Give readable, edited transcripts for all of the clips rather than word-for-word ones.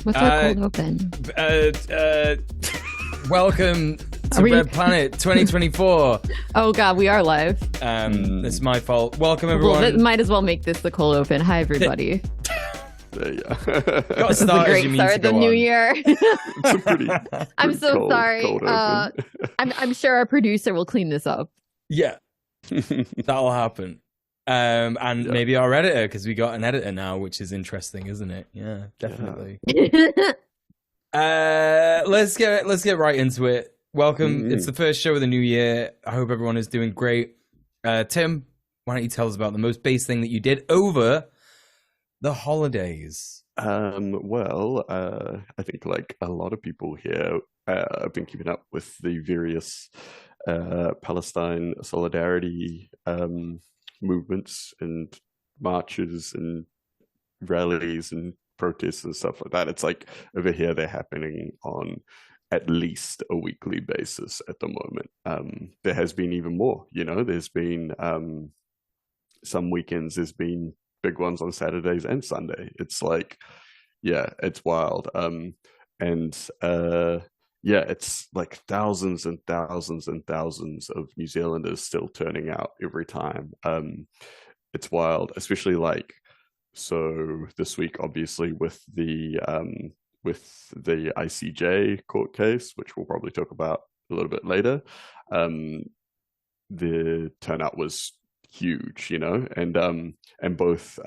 What's our cold open? Welcome to Red Planet 2024. Oh God, we are live. It's my fault. Welcome everyone. Well, might as well make this the cold open. Hi everybody. There you Got This is a great start of the new year. It's a pretty I'm so cold, sorry. cold open. I'm sure our producer will clean this up. Yeah, that'll happen. And maybe our editor, because we got an editor now, which is interesting, isn't it? Yeah, definitely. Let's get right into it. Welcome. It's the first show of the new year. I hope everyone is doing great. Tim, why don't you tell us about the most base thing that you did over the holidays? Well, I think like a lot of people here, I've been keeping up with the various Palestine solidarity movements and marches and rallies and protests and stuff like that. It's like over here they're happening on at least a weekly basis at the moment. There has been even more, there's been some weekends there's been big ones on Saturdays and Sunday. It's like, yeah, it's wild. It's like thousands and thousands and thousands of New Zealanders still turning out every time. It's wild, especially like, so this week, obviously, with the ICJ court case, which we'll probably talk about a little bit later, the turnout was huge, and both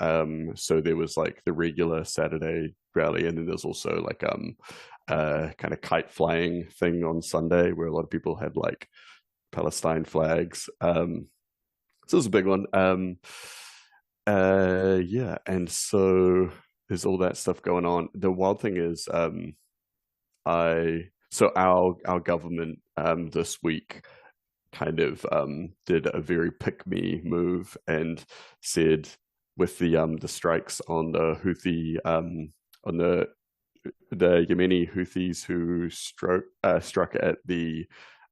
so there was like the regular Saturday rally, and then there's also like kind of kite flying thing on Sunday where a lot of people had like Palestine flags. So it was a big one. And so there's all that stuff going on. The wild thing is our government this week kind of did a very pick-me move and said with the strikes on the Houthi on the Yemeni Houthis who struck at the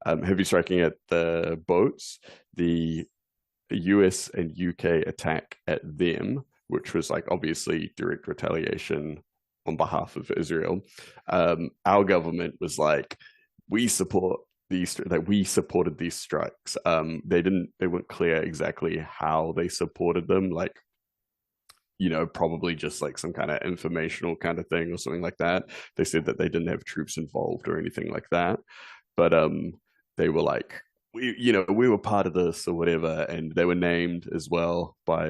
heavy striking at the boats, the US and UK attack at them, which was like obviously direct retaliation on behalf of Israel. Our government was like, we support these, like we supported these strikes. They weren't clear exactly how they supported them, like, probably just like some kind of informational kind of thing or something like that. They said that they didn't have troops involved or anything like that, but they were like, we were part of this or whatever, and they were named as well by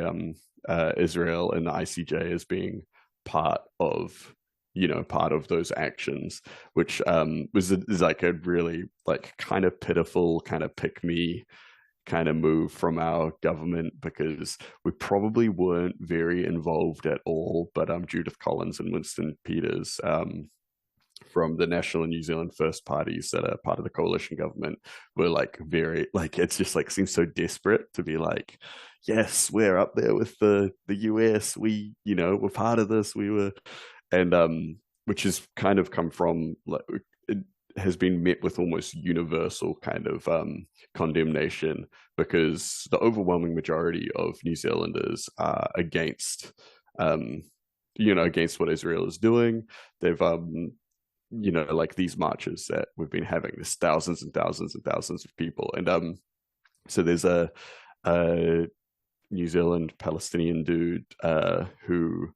Israel and the ICJ as being part of those actions, which is like a really like kind of pitiful kind of pick me kind of move from our government, because we probably weren't very involved at all, but Judith Collins and Winston Peters from the National and New Zealand First parties that are part of the coalition government were like very, like, it's just like seems so desperate to be like, yes, we're up there with the US, we're part of this, and which has kind of come from, like, it has been met with almost universal kind of condemnation, because the overwhelming majority of New Zealanders are against against what Israel is doing. They've like these marches that we've been having, there's thousands and thousands and thousands of people, and so there's a New Zealand Palestinian dude who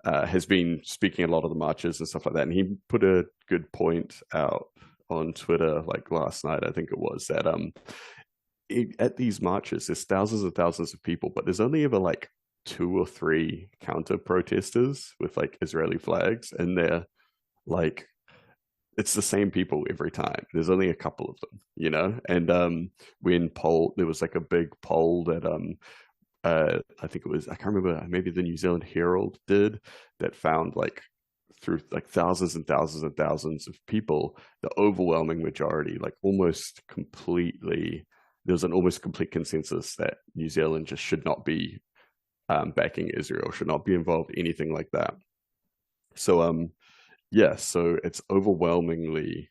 has been speaking at a lot of the marches and stuff like that, and he put a good point out on Twitter like last night, I think it was, that at these marches there's thousands and thousands of people, but there's only ever like 2 or 3 counter protesters with like Israeli flags, and they're like, it's the same people every time. There's only a couple of them, and when there was like a big poll that I think it was, I can't remember, maybe the New Zealand Herald did, that found like through like thousands and thousands and thousands of people, the overwhelming majority, like almost completely, there's an almost complete consensus that New Zealand just should not be backing Israel, should not be involved in anything like that. So so it's overwhelmingly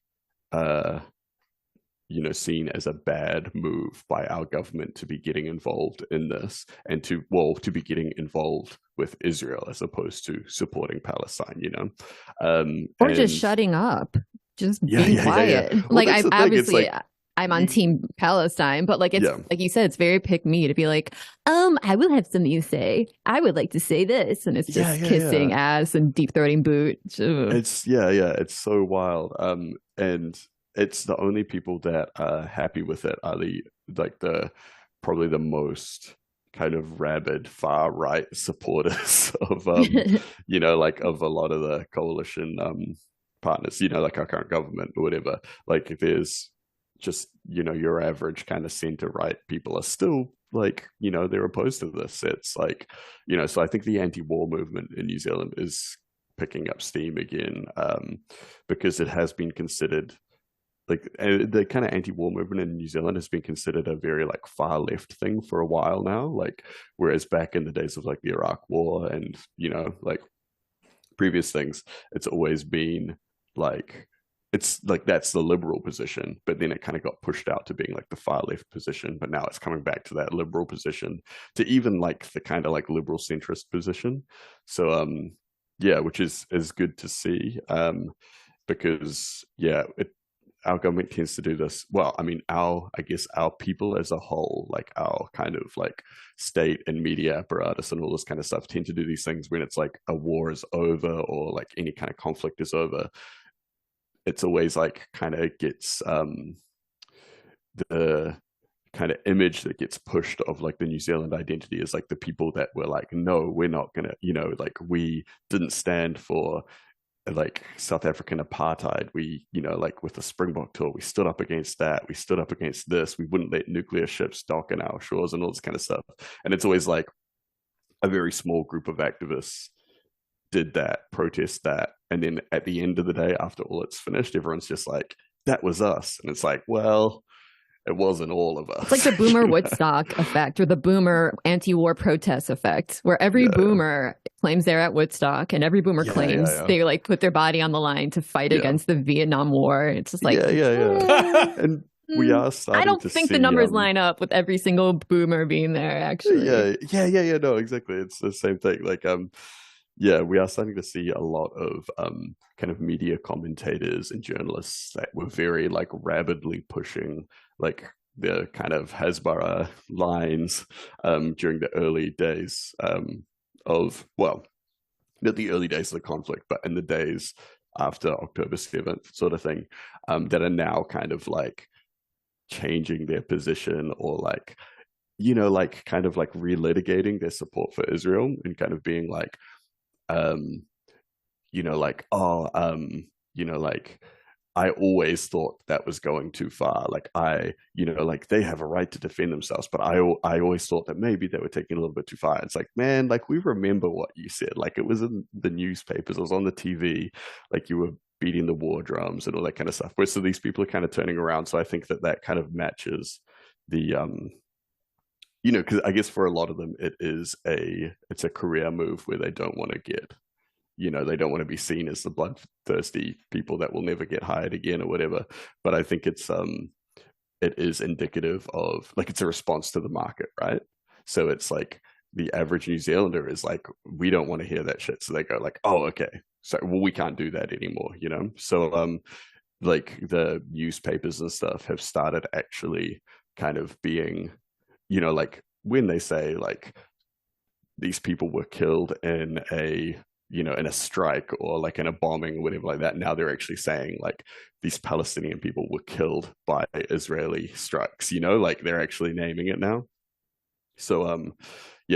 seen as a bad move by our government to be getting involved in this, and to be getting involved with Israel as opposed to supporting Palestine, Or just shutting up, just Yeah, being yeah, quiet. yeah. Well, Like, that's I the thing. It's obviously, like I'm on team Palestine, but like, it's Yeah. like you said, it's very pick me to be like, I will have something to say. I would like to say this, and it's just kissing ass and deep throating boot. Ugh. It's it's so wild. And it's the only people that are happy with it are the probably the most kind of rabid far right supporters of like of a lot of the coalition partners, like our current government or whatever. Like there's just your average kind of center right people are still like they're opposed to this. It's like so I think the anti-war movement in New Zealand is picking up steam again, because it has been considered like the kind of anti-war movement in New Zealand has been considered a very like far left thing for a while now, like whereas back in the days of like the Iraq War and like previous things, it's always been like it's like that's the liberal position, but then it kind of got pushed out to being like the far left position, but now it's coming back to that liberal position, to even like the kind of like liberal centrist position. So which is good to see, because our government tends to do this. Well, I mean, I guess our people as a whole, like our kind of like state and media apparatus and all this kind of stuff, tend to do these things when it's like a war is over or like any kind of conflict is over. It's always like kind of gets the kind of image that gets pushed of like the New Zealand identity is like the people that were like, no, we're not gonna, like we didn't stand for like South African apartheid. We, like with the Springbok tour, we stood up against that. We stood up against this. We wouldn't let nuclear ships dock in our shores and all this kind of stuff. And it's always like a very small group of activists did that, protest that. And then at the end of the day, after all it's finished, everyone's just like, that was us. And it's like, well, it wasn't all of us. It's like the boomer Woodstock effect, or the boomer anti-war protest effect, where every boomer claims they're at Woodstock, and every boomer claims they like put their body on the line to fight against the Vietnam War. It's just like, and we are starting. I don't think the numbers line up with every single boomer being there. Actually, no, exactly. It's the same thing. Like, we are starting to see a lot of kind of media commentators and journalists that were very like rabidly pushing like the kind of Hasbara lines during the early days not the early days of the conflict, but in the days after October 7th sort of thing, that are now kind of like changing their position, or like, like kind of like relitigating their support for Israel and kind of being like, like I always thought that was going too far. Like like they have a right to defend themselves, but I always thought that maybe they were taking a little bit too far. It's like, man, like we remember what you said. Like it was in the newspapers, it was on the TV, like you were beating the war drums and all that kind of stuff. Where so these people are kind of turning around. So I think that kind of matches the because I guess for a lot of them it's a career move where they don't want to get, they don't want to be seen as the bloodthirsty people that will never get hired again or whatever. But I think it is indicative of like, it's a response to the market, right? So it's like the average New Zealander is like, we don't want to hear that shit. So they go like, oh, okay. So well, we can't do that anymore, So like the newspapers and stuff have started actually kind of being, like when they say like these people were killed in a in a strike or like in a bombing or whatever like that, now they're actually saying like these Palestinian people were killed by Israeli strikes, like they're actually naming it now. So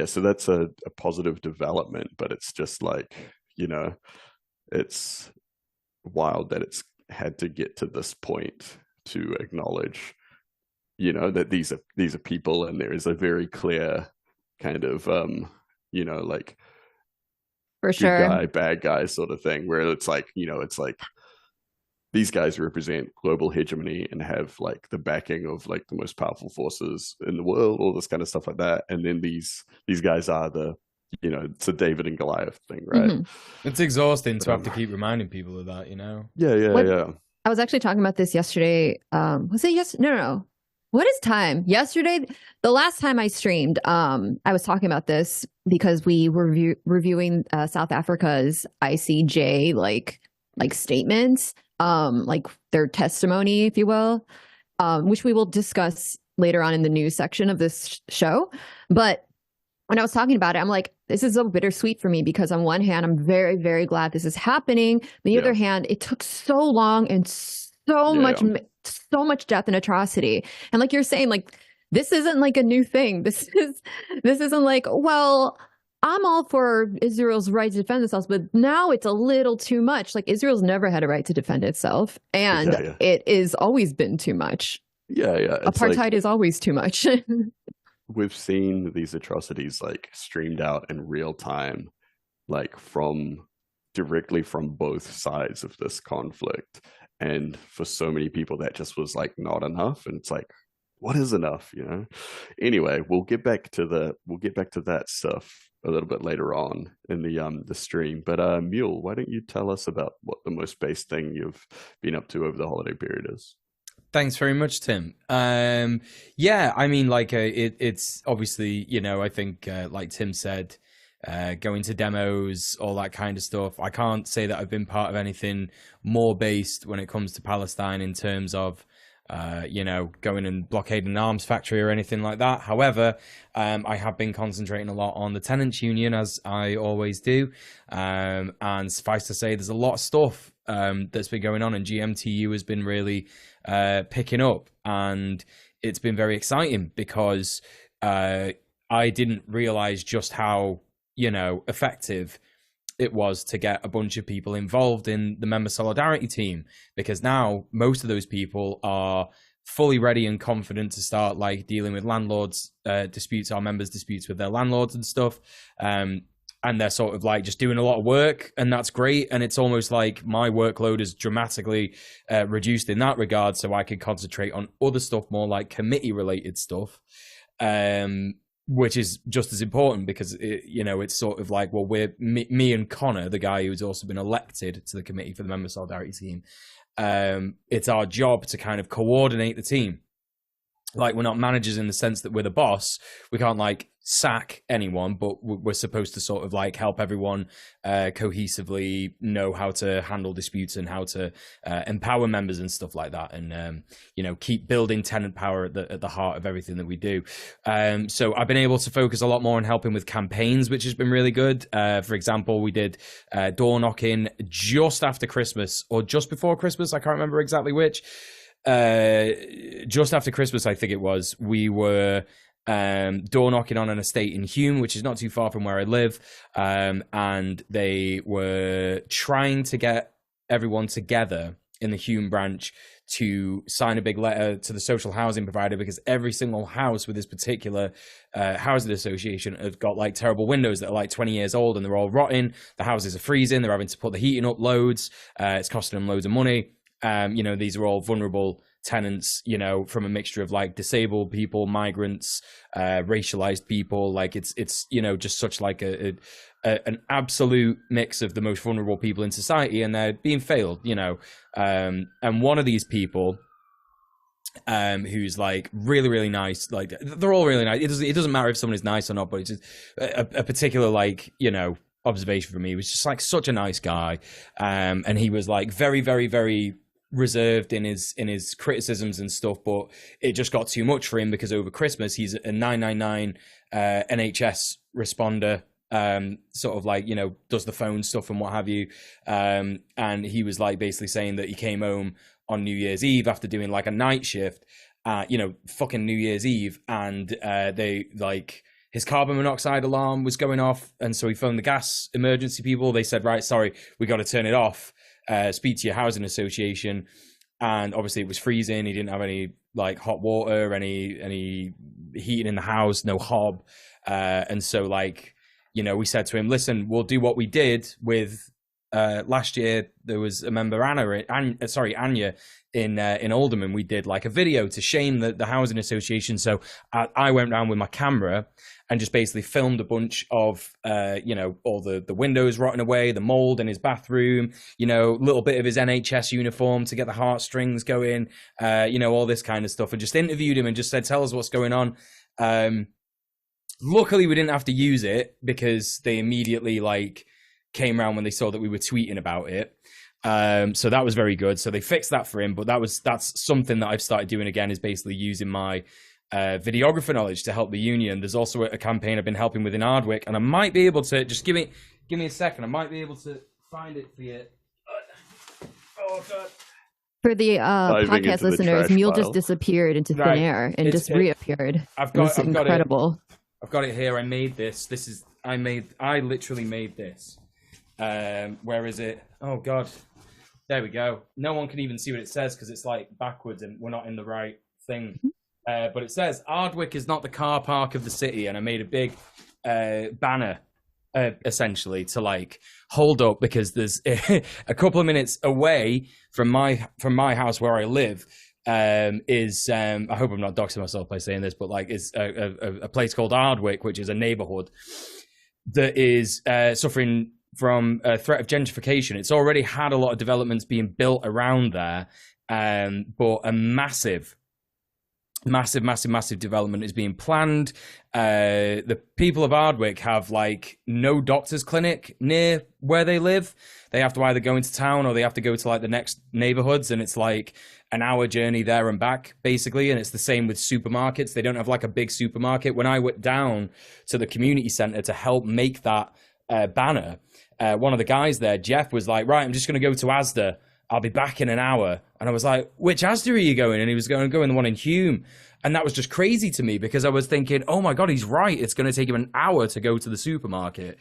so that's a positive development, but it's just like, it's wild that it's had to get to this point to acknowledge, that these are people, and there is a very clear kind of like for sure, good guy, bad guy sort of thing, where it's like, it's like these guys represent global hegemony and have like the backing of like the most powerful forces in the world, all this kind of stuff like that. And then these guys are the, it's a David and Goliath thing, right? It's exhausting to have to keep reminding people of that, Yeah. I was actually talking about this yesterday. Was it yesterday? No. What is time? Yesterday, the last time I streamed, I was talking about this because we were reviewing South Africa's ICJ like statements, like their testimony, if you will, which we will discuss later on in the news section of this show. But when I was talking about it, I'm like, this is so bittersweet for me because on one hand, I'm very, very glad this is happening. On the other hand, it took so long and so much death and atrocity. And like you're saying, like, this isn't like a new thing. This isn't like, well, I'm all for Israel's right to defend itself, but now it's a little too much. Like, Israel's never had a right to defend itself, and it is always been too much. Apartheid is always too much. We've seen these atrocities like streamed out in real time, like directly from both sides of this conflict. And for so many people, that just was like not enough. And it's like, what is enough? You know. Anyway, we'll get back to that stuff a little bit later on in the stream. But Mule, why don't you tell us about what the most base thing you've been up to over the holiday period is? Thanks very much, Tim. Yeah, I mean, like, it's obviously, you know, I think, like Tim said, going to demos, all that kind of stuff. I can't say that I've been part of anything more based when it comes to Palestine in terms of, you know, going and blockading an arms factory or anything like that. However, I have been concentrating a lot on the tenants union, as I always do. And suffice to say, there's a lot of stuff that's been going on, and GMTU has been really picking up, and it's been very exciting because I didn't realize just how, you know, effective it was to get a bunch of people involved in the member solidarity team, because now most of those people are fully ready and confident to start like dealing with landlords disputes, our members disputes with their landlords and stuff. And they're sort of like just doing a lot of work, and that's great. And it's almost like my workload is dramatically reduced in that regard, so I can concentrate on other stuff, more like committee related stuff, which is just as important because, you know, it's sort of like, well, me and Connor, the guy who's also been elected to the committee for the member solidarity team, it's our job to kind of coordinate the team. Like, we're not managers in the sense that we're the boss. We can't like sack anyone, but we're supposed to sort of like help everyone cohesively know how to handle disputes and how to empower members and stuff like that, and you know, keep building tenant power at the heart of everything that we do. So I've been able to focus a lot more on helping with campaigns, which has been really good. For example, we did door knocking just after Christmas or just before Christmas, I can't remember exactly which. Just after Christmas, I think it was, we were door knocking on an estate in Hume, which is not too far from where I live, and they were trying to get everyone together in the Hume branch to sign a big letter to the social housing provider, because every single house with this particular housing association have got like terrible windows that are like 20 years old and they're all rotting. The houses are freezing, they're having to put the heating up loads, it's costing them loads of money. You know, these are all vulnerable tenants, you know, from a mixture of like disabled people, migrants, racialized people. Like it's you know, just such like an absolute mix of the most vulnerable people in society, and they're being failed, you know. And one of these people, who's like really, really nice, like they're all really nice. It doesn't matter if someone is nice or not, but it's just a particular, like, you know, observation for me. He was just like such a nice guy, and he was like very, very, very reserved in his criticisms and stuff, but it just got too much for him because over Christmas he's a 999 NHS responder, sort of like, you know, does the phone stuff and what have you, and he was like basically saying that he came home on New Year's Eve after doing like a night shift, you know, fucking New Year's Eve, and they like, his carbon monoxide alarm was going off, and so he phoned the gas emergency people. They said, right, sorry, we got to turn it off, speak to your housing association. And obviously it was freezing, he didn't have any like hot water, any heating in the house, no hob, and so like, you know, we said to him, listen, we'll do what we did with last year there was a member Anya in Oldham, and we did like a video to shame the housing association. So I went around with my camera and just basically filmed a bunch of all the windows rotting away, the mold in his bathroom, little bit of his NHS uniform to get the heartstrings going, all this kind of stuff, and just interviewed him and just said, tell us what's going on. Luckily we didn't have to use it because they immediately came around when they saw that we were tweeting about it. So that was very good. So they fixed that for him, but that's something that I've started doing again, is basically using my videographer knowledge to help the union. There's also a campaign I've been helping with in Ardwick, and I might be able to just give me a second. I might be able to find it for you. Oh God. For the podcast listeners, Mule just disappeared into thin air and just reappeared. I've got it here. I made this. I literally made this. Where is it? Oh God. There we go. No one can even see what it says because it's backwards and we're not in the right thing. But it says, Ardwick is not the car park of the city. And I made a big banner, essentially, to hold up, because there's a couple of minutes away from my house where I live is, I hope I'm not doxing myself by saying this, but is a place called Ardwick, which is a neighborhood that is suffering from a threat of gentrification. It's already had a lot of developments being built around there, but a massive development is being planned. The people of Ardwick have no doctor's clinic near where they live. They have to either go into town or they have to go to the next neighborhoods, and it's an hour journey there and back basically. And it's the same with supermarkets. They don't have a big supermarket. When I went down to the community center to help make that banner, one of the guys there, Jeff, was like, right, I'm just going to go to Asda. I'll be back in an hour. And I was like, which Asda are you going? And he was going to go in the one in Hume. And that was just crazy to me, because I was thinking, oh my God, he's right. It's going to take him an hour to go to the supermarket.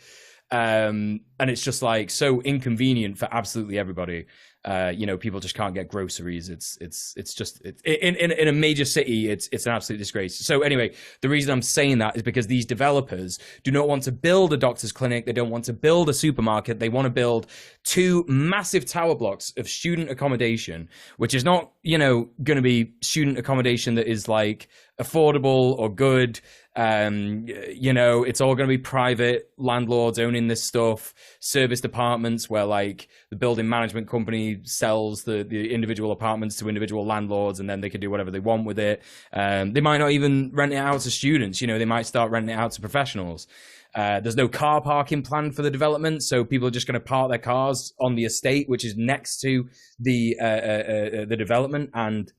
And it's just so inconvenient for absolutely everybody. People just can't get groceries. It's just in a major city. It's an absolute disgrace. So anyway, the reason I'm saying that is because these developers do not want to build a doctor's clinic. They don't want to build a supermarket. They want to build 2 massive tower blocks of student accommodation, which is not, going to be student accommodation that is affordable or good. It's all going to be private landlords owning this stuff, serviced apartments where the building management company sells the individual apartments to individual landlords, and then they can do whatever they want with it. They might not even rent it out to students. They might start renting it out to professionals. There's no car parking planned for the development, so people are just going to park their cars on the estate, which is next to the development. And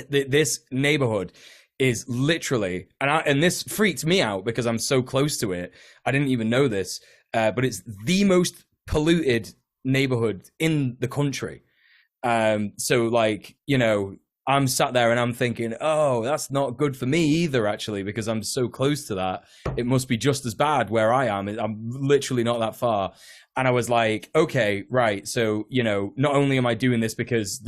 this neighborhood is literally, and this freaked me out because I'm so close to it. I didn't even know this, but it's the most polluted neighborhood in the country. I'm sat there and I'm thinking, oh, that's not good for me either, actually, because I'm so close to that. It must be just as bad where I am. I'm literally not that far. And I was like, okay, right. So, not only am I doing this because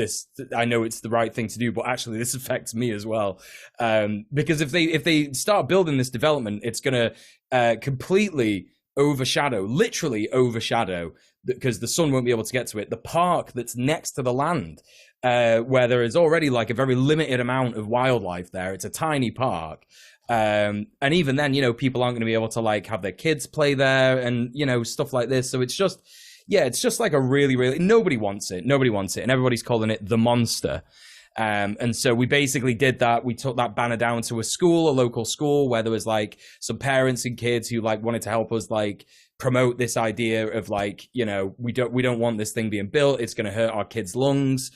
I know it's the right thing to do, but actually this affects me as well. Because if they start building this development, it's going to completely literally overshadow, because the sun won't be able to get to it, the park that's next to the land, where there is already a very limited amount of wildlife there. It's a tiny park. And even then, people aren't going to be able to have their kids play there and, stuff like this. So it's just a really, really, nobody wants it. And everybody's calling it the monster. And so we basically did that. We took that banner down to a local school, where there was some parents and kids who wanted to help us promote this idea of we don't want this thing being built. It's going to hurt our kids' lungs.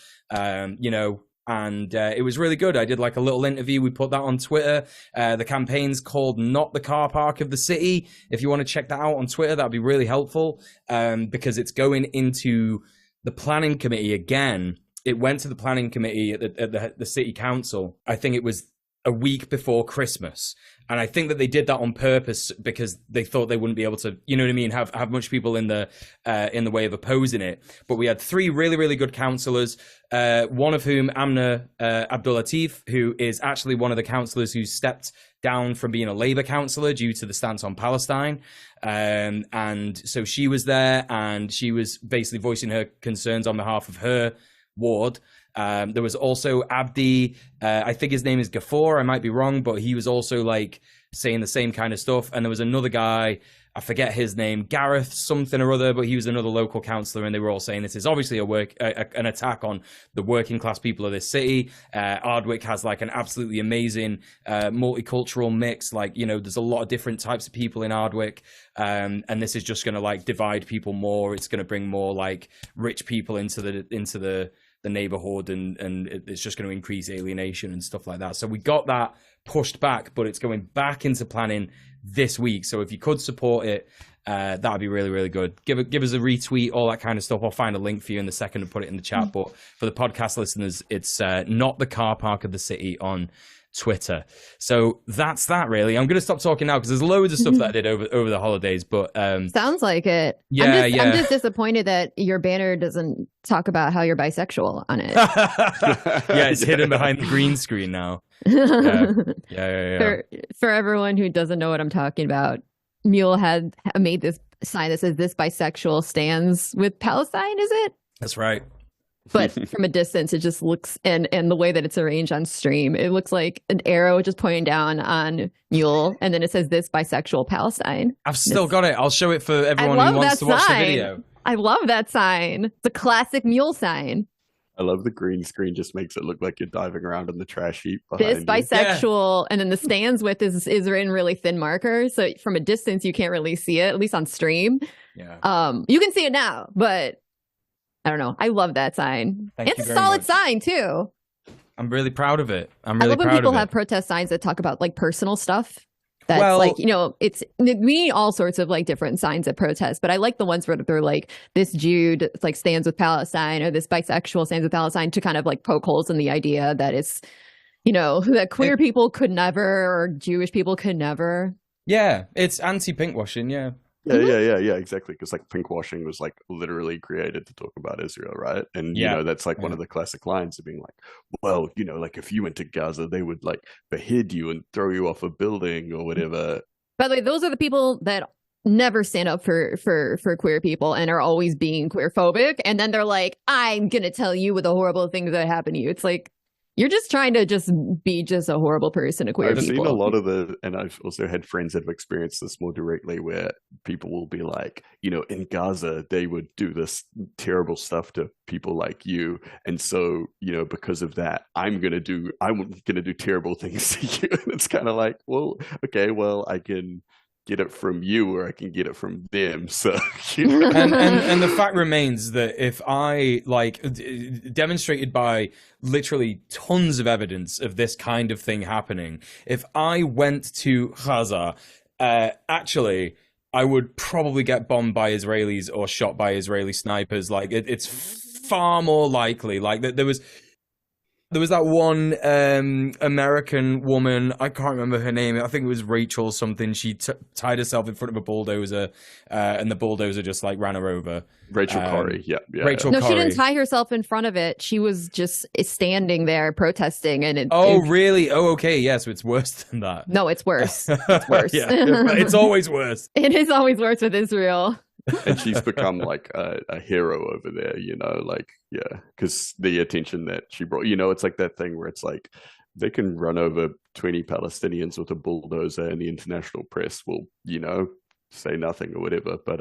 And it was really good. I did a little interview. We put that on Twitter. The campaign's called Not the Car Park of the City. If you want to check that out on Twitter, that'd be really helpful, because it's going into the planning committee again. It went to the planning committee at the city council. I think it was a week before Christmas. And I think that they did that on purpose because they thought they wouldn't be able to, you know what I mean, have much people in the way of opposing it. But we had 3 really, really good councillors, one of whom, Amna Abdul Latif, who is actually one of the councillors who stepped down from being a Labour councillor due to the stance on Palestine. And so she was there, and she was basically voicing her concerns on behalf of her ward. There was also Abdi, I think his name is Ghaffar, I might be wrong, but he was also like saying the same kind of stuff. And there was another guy, I forget his name, Gareth something or other, but he was another local councillor, and they were all saying this is obviously an attack on the working class people of this city. Ardwick has like an absolutely amazing multicultural mix. Like, you know, there's a lot of different types of people in Ardwick, and this is just going to like divide people more. It's going to bring more like rich people into the neighborhood, and it's just going to increase alienation and stuff like that. So we got that pushed back, but it's going back into planning this week. So if you could support it, that would be really, really good. Give us a retweet, all that kind of stuff. I'll find a link for you in the second and put it in the chat. But for the podcast listeners, it's not the car park of the city on Twitter. So that's that, really. I'm going to stop talking now because there's loads of stuff that I did over the holidays. But sounds like it. Yeah, I'm just disappointed that your banner doesn't talk about how you're bisexual on it. Yeah, it's hidden behind the green screen now. Yeah. For everyone who doesn't know what I'm talking about, Mule had made this sign that says "This bisexual stands with Palestine." Is it? That's right. But from a distance, it just looks, and the way that it's arranged on stream, it looks like an arrow just pointing down on Mule, and then it says "This bisexual Palestine." I've still got it. I'll show it for everyone who wants to watch the video. I love that sign. It's a classic Mule sign. I love the green screen. Just makes it look like you're diving around in the trash heap behind This you. bisexual, and then the stands with is written really thin marker, so from a distance you can't really see it, at least on stream. Yeah. You can see it now, but I don't know. I love that sign. It's a solid sign too. I'm really proud of it. I love when people have protest signs that talk about like personal stuff. That's like, you know, we need all sorts of like different signs at protest, but I like the ones where they're like, this Jude like stands with Palestine, or this bisexual stands with Palestine, to kind of like poke holes in the idea that it's, you know, that queer people could never, or Jewish people could never. Yeah, it's anti-pinkwashing, yeah. Yeah, exactly. Because like pinkwashing was like literally created to talk about Israel, right? And you know, that's like one of the classic lines of being like, well, you know, like if you went to Gaza, they would like behead you and throw you off a building or whatever. By the way, those are the people that never stand up for queer people and are always being queerphobic. And then they're like, I'm gonna tell you what the horrible things that happen to you. It's like, you're just trying to just be just a horrible person to queer people. I've seen a lot of and I've also had friends that have experienced this more directly, where people will be like, you know, in Gaza, they would do this terrible stuff to people like you. And so, you know, because of that, I'm going to do terrible things to you. And it's kind of like, well, okay, well, I can get it from you, or I can get it from them. So, you know. and the fact remains that if I like demonstrated by literally tons of evidence of this kind of thing happening, if I went to Gaza, actually, I would probably get bombed by Israelis or shot by Israeli snipers. Like it's far more likely. Like there was that one American woman, I can't remember her name, I think it was Rachel something. She tied herself in front of a bulldozer, and the bulldozer just like ran her over. Rachel Corrie, yeah. Rachel No, Corrie. she didn't tie herself in front of it. She was just standing there protesting. And really? Oh, okay. Yeah, so it's worse than that. No, it's worse. It's worse. It's always worse. It is always worse with Israel. And she's become like a hero over there, you know, like, yeah, because the attention that she brought, you know, it's like that thing where it's like they can run over 20 Palestinians with a bulldozer and the international press will, you know, say nothing or whatever. But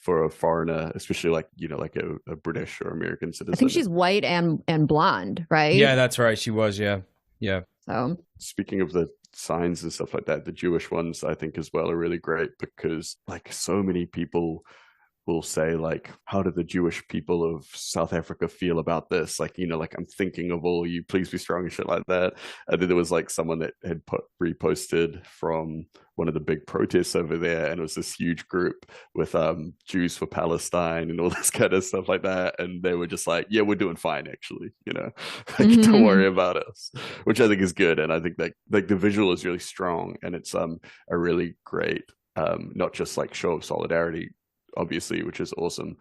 for a foreigner, especially like, you know, like a British or American citizen. I think she's white and blonde, right? Yeah, that's right. She was, yeah. So speaking of the signs and stuff like that, the Jewish ones I think as well are really great, because like so many people will say like, how do the Jewish people of South Africa feel about this? Like, like, I'm thinking of all you, please be strong and shit like that. And then there was like someone that had reposted from one of the big protests over there, and it was this huge group with Jews for Palestine and all this kind of stuff like that. And they were just like, yeah, we're doing fine, actually, like, don't worry about us, which I think is good. And I think that like the visual is really strong, and it's a really great not just like show of solidarity, obviously, which is awesome.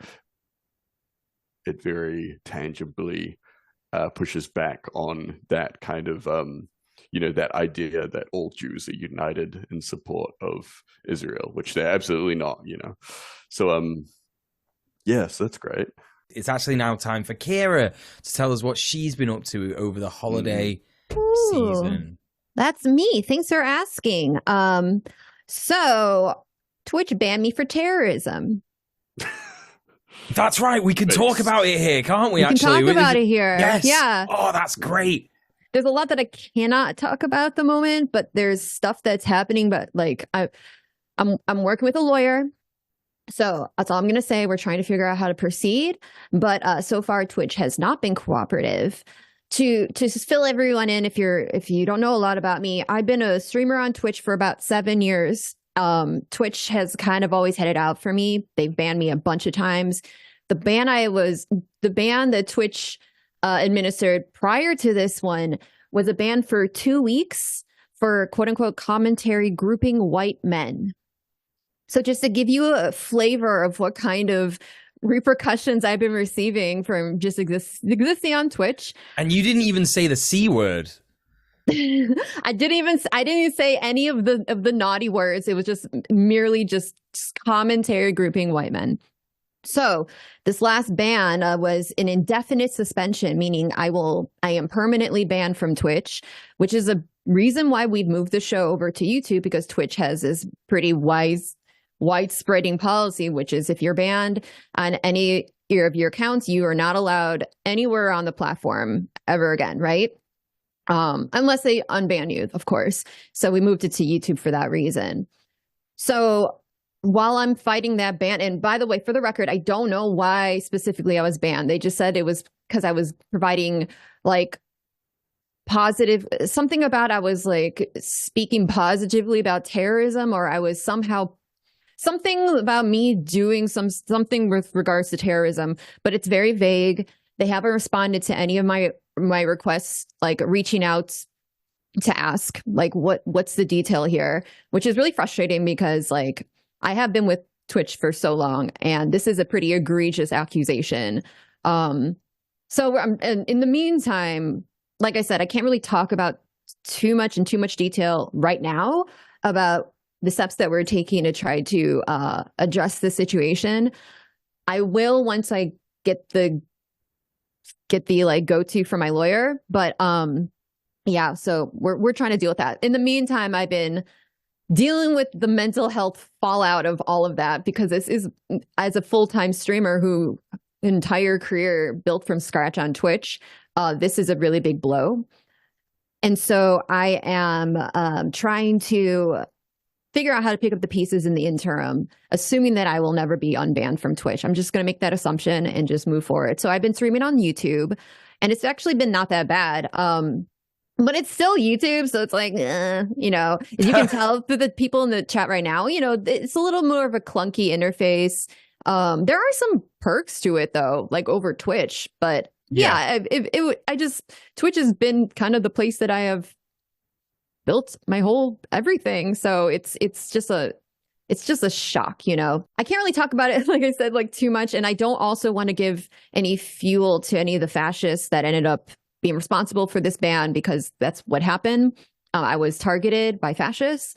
It very tangibly pushes back on that kind of that idea that all Jews are united in support of Israel, which they're absolutely not, So yes, that's great. It's actually now time for Kira to tell us what she's been up to over the holiday season. That's me. Thanks for asking. So Twitch banned me for terrorism. That's right. We can talk about it here, can't we? We can talk about it here. Yes. Yeah. Oh, that's great. There's a lot that I cannot talk about at the moment, but there's stuff that's happening. But like, I'm working with a lawyer, so that's all I'm gonna say. We're trying to figure out how to proceed, but so far Twitch has not been cooperative. To just fill everyone in, if you don't know a lot about me, I've been a streamer on Twitch for about 7 years. Twitch has kind of always headed out for me. They've banned me a bunch of times. The ban that Twitch administered prior to this one was a ban for 2 weeks for quote unquote commentary grouping white men. So just to give you a flavor of what kind of repercussions I've been receiving from just existing on Twitch. And you didn't even say the C word. I didn't even say any of the naughty words. It was just merely just commentary grouping white men. So this last ban was an indefinite suspension, meaning I am permanently banned from Twitch, which is a reason why we've moved the show over to YouTube, because Twitch has this pretty widespreading policy, which is if you're banned on any of your accounts, you are not allowed anywhere on the platform ever again, right? Unless they unban you, of course. So we moved it to YouTube for that reason. So while I'm fighting that ban, and by the way, for the record, I don't know why specifically I was banned. They just said it was because I was providing like positive, something about I was like speaking positively about terrorism, or I was somehow something about me doing something with regards to terrorism, but it's very vague. They haven't responded to any of my requests, like reaching out to ask like what's the detail here, which is really frustrating because like I have been with Twitch for so long, and this is a pretty egregious accusation. So in the meantime, like I said, I can't really talk about too much detail right now about the steps that we're taking to try to address the situation. I will once I get the like go-to from my lawyer, but yeah, so we're trying to deal with that. In the meantime, I've been dealing with the mental health fallout of all of that, because this is, as a full-time streamer who entire career built from scratch on Twitch, this is a really big blow. And so I am trying to figure out how to pick up the pieces in the interim, assuming that I will never be unbanned from Twitch. I'm just going to make that assumption and just move forward. So I've been streaming on YouTube, and it's actually been not that bad. But it's still YouTube, so it's like, as you can tell through the people in the chat right now, it's a little more of a clunky interface. There are some perks to it though, like over Twitch, but yeah, Twitch has been kind of the place that I have built my whole everything. So it's just a shock, I can't really talk about it, like I said, like too much. And I don't also want to give any fuel to any of the fascists that ended up being responsible for this ban, because that's what happened. I was targeted by fascists,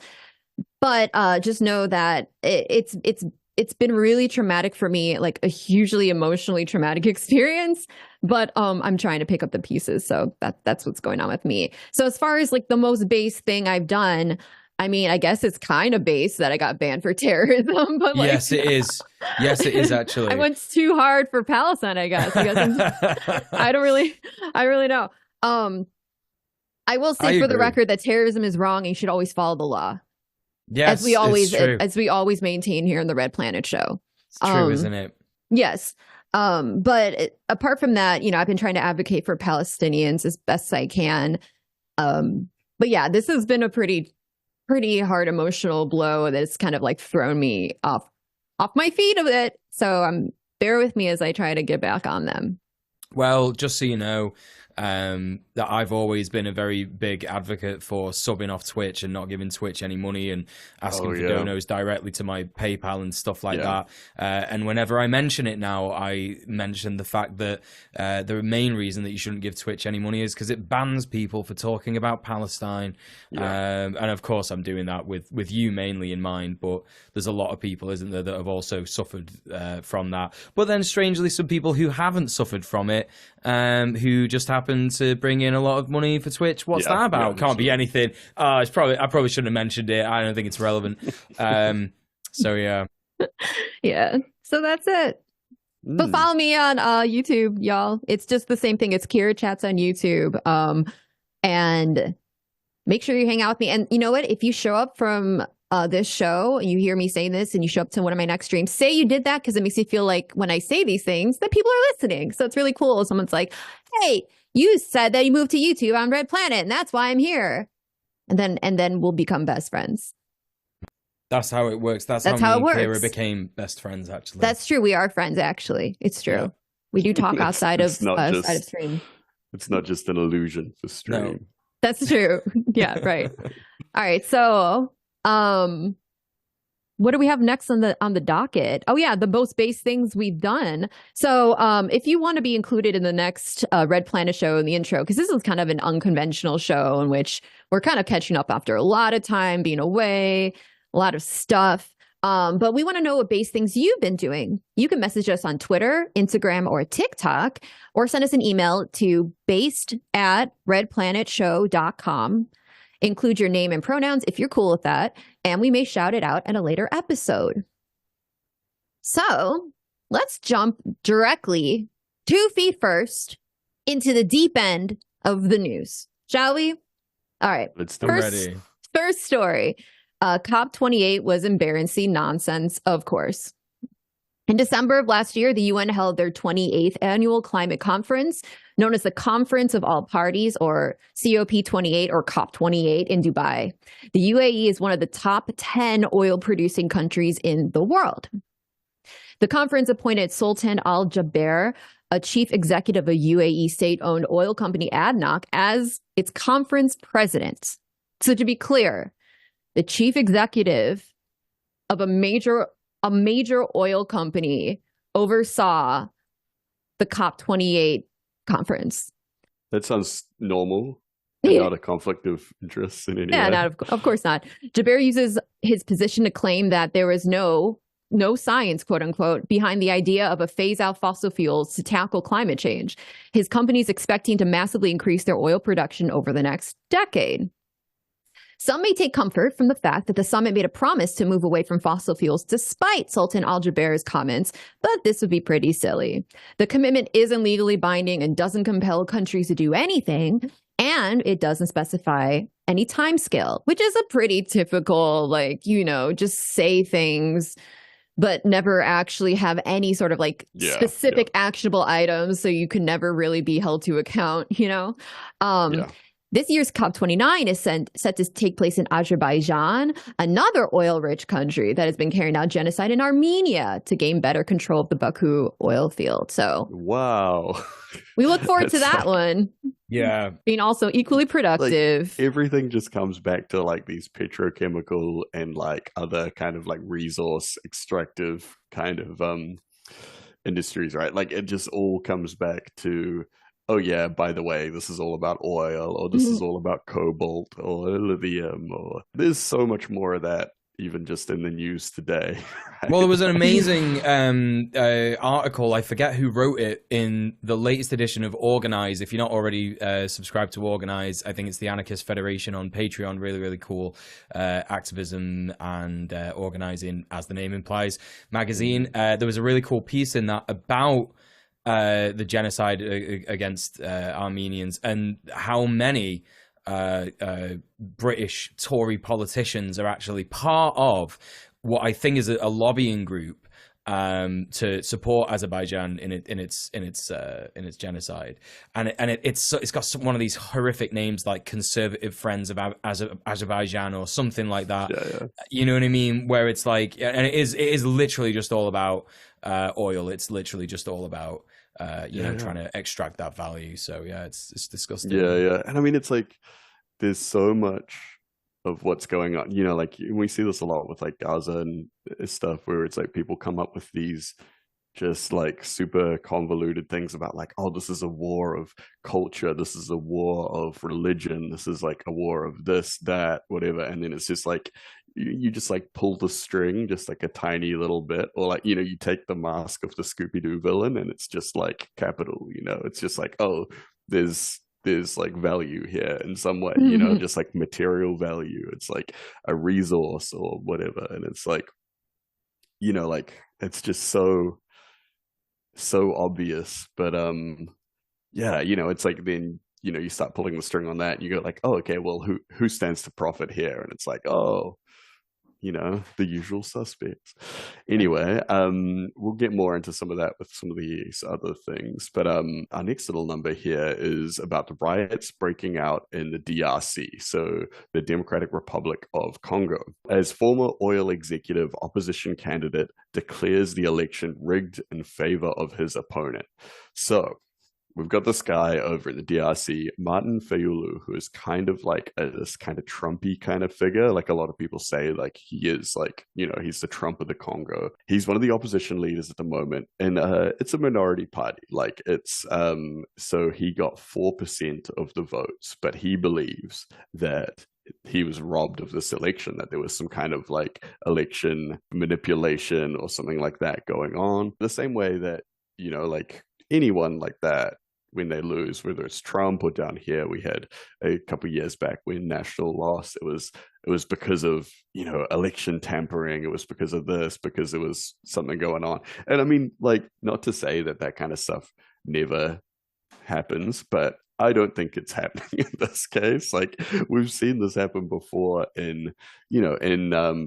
but just know that it's been really traumatic for me, like a hugely emotionally traumatic experience. But I'm trying to pick up the pieces, so that's what's going on with me. So as far as like the most base thing I've done, I mean, I guess it's kind of base that I got banned for terrorism, but like, yes, it is. Yes, it is actually. I went too hard for Palestine, I guess. I don't really know. I will say for the record that terrorism is wrong and you should always follow the law. Yes, as we always maintain here in the Red Planet Show. It's true, isn't it? Yes. But apart from that, I've been trying to advocate for Palestinians as best I can. But yeah, this has been a pretty hard emotional blow that's kind of like thrown me off my feet a bit. So bear with me as I try to get back on them. Well, just so you know, that I've always been a very big advocate for subbing off Twitch and not giving Twitch any money and asking for donos directly to my PayPal and stuff like that. And whenever I mention it now, I mention the fact that the main reason that you shouldn't give Twitch any money is because it bans people for talking about Palestine. And of course, I'm doing that with you mainly in mind, but there's a lot of people, isn't there, that have also suffered from that. But then strangely, some people who haven't suffered from it, who just happen to bring in a lot of money for Twitch. What's that about? Can't be anything. I probably shouldn't have mentioned it. I don't think it's relevant. So yeah. Yeah. So that's it. But follow me on YouTube, y'all. It's just the same thing. It's KIR Chats on YouTube. And make sure you hang out with me. And you know what? If you show up from this show and you hear me saying this and you show up to one of my next streams, say you did that, because it makes me feel like when I say these things that people are listening. So it's really cool if someone's like, hey, you said that you moved to YouTube on Red Planet and that's why I'm here. And then we'll become best friends. That's how it works. That's how me and Kira became best friends, actually. That's true. We are friends, actually. It's true. Yeah. We do talk outside of stream. It's not just an illusion for stream. No. That's true. Yeah, right. All right. So what do we have next on the docket? Oh yeah, the most base things we've done. So if you want to be included in the next Red Planet show in the intro, because this is kind of an unconventional show in which we're kind of catching up after a lot of time being away, a lot of stuff. But we want to know what base things you've been doing. You can message us on Twitter, Instagram, or TikTok, or send us an email to based@redplanetshow.com. Include your name and pronouns if you're cool with that, and we may shout it out in a later episode. So let's jump directly 2 feet first into the deep end of the news, shall we? All right. Let's do ready. First story. COP28 was embarrassing nonsense, of course. In December of last year, the UN held their 28th annual climate conference, known as the Conference of All Parties, or COP28 or COP28 in Dubai. The UAE is one of the top 10 oil-producing countries in the world. The conference appointed Sultan Al Jaber, a chief executive of UAE state-owned oil company ADNOC, as its conference president. So to be clear, the chief executive of a major oil company oversaw the COP28 conference. That sounds normal. Yeah. Not a conflict of interest in any way. Yeah, of course not. Jaber uses his position to claim that there was no science, quote unquote, behind the idea of a phase out fossil fuels to tackle climate change. His company is expecting to massively increase their oil production over the next decade. Some may take comfort from the fact that the summit made a promise to move away from fossil fuels despite Sultan Al Jaber's comments, but this would be pretty silly. The commitment isn't legally binding and doesn't compel countries to do anything, and it doesn't specify any timescale, which is a pretty typical, just say things, but never actually have any sort of specific actionable items, so you can never really be held to account, This year's COP29 is set to take place in Azerbaijan, another oil-rich country that has been carrying out genocide in Armenia to gain better control of the Baku oil field. So, wow, we look forward to that one. Yeah, being also equally productive. Everything just comes back to these petrochemical and other kind of resource extractive kind of industries, right? It just all comes back to, oh yeah, by the way, this is all about oil, or this is all about cobalt or lithium, or there's so much more of that even just in the news today. Right? Well, there was an amazing article, I forget who wrote it, in the latest edition of Organize. If you're not already subscribed to Organize, I think it's the Anarchist Federation on Patreon. Really, really cool activism and organizing, as the name implies, magazine. There was a really cool piece in that about the genocide against Armenians and how many British Tory politicians are actually part of what I think is a lobbying group to support Azerbaijan in its genocide, and it's got one of these horrific names like Conservative Friends of Azerbaijan or something like that. Yeah. You know what I mean? Where it's like, and it is literally just all about oil. It's literally just all about trying to extract that value. So yeah, it's disgusting. Yeah, and I mean, it's like there's so much of what's going on, like we see this a lot with like Gaza and stuff, where it's like people come up with these just like super convoluted things about like, oh, this is a war of culture, this is a war of religion, this is like a war of this, that, whatever, and then it's just like you just like pull the string just like a tiny little bit, or like you take the mask of the Scooby-Doo villain and it's just like capital, it's just like, oh, there's like value here in some way, just like material value. It's like a resource or whatever. And it's like, like it's just so obvious. But it's like then, you start pulling the string on that and you go like, oh, okay, well, who stands to profit here? And it's like, oh, the usual suspects. Anyway, we'll get more into some of that with some of these other things. But our next little number here is about the riots breaking out in the DRC, so the Democratic Republic of Congo, as former oil executive opposition candidate declares the election rigged in favor of his opponent. So we've got this guy over in the DRC, Martin Fayulu, who is kind of like this kind of Trumpy kind of figure. Like a lot of people say, like he is like, he's the Trump of the Congo. He's one of the opposition leaders at the moment, and it's a minority party. Like it's so he got 4% of the votes, but he believes that he was robbed of this election, that there was some kind of like election manipulation or something like that going on. The same way that, like anyone like that, when they lose, whether it's Trump or down here, we had a couple of years back when National lost, it was because of, election tampering. It was because of this, because there was something going on. And I mean, like, not to say that kind of stuff never happens, but I don't think it's happening in this case. Like we've seen this happen before in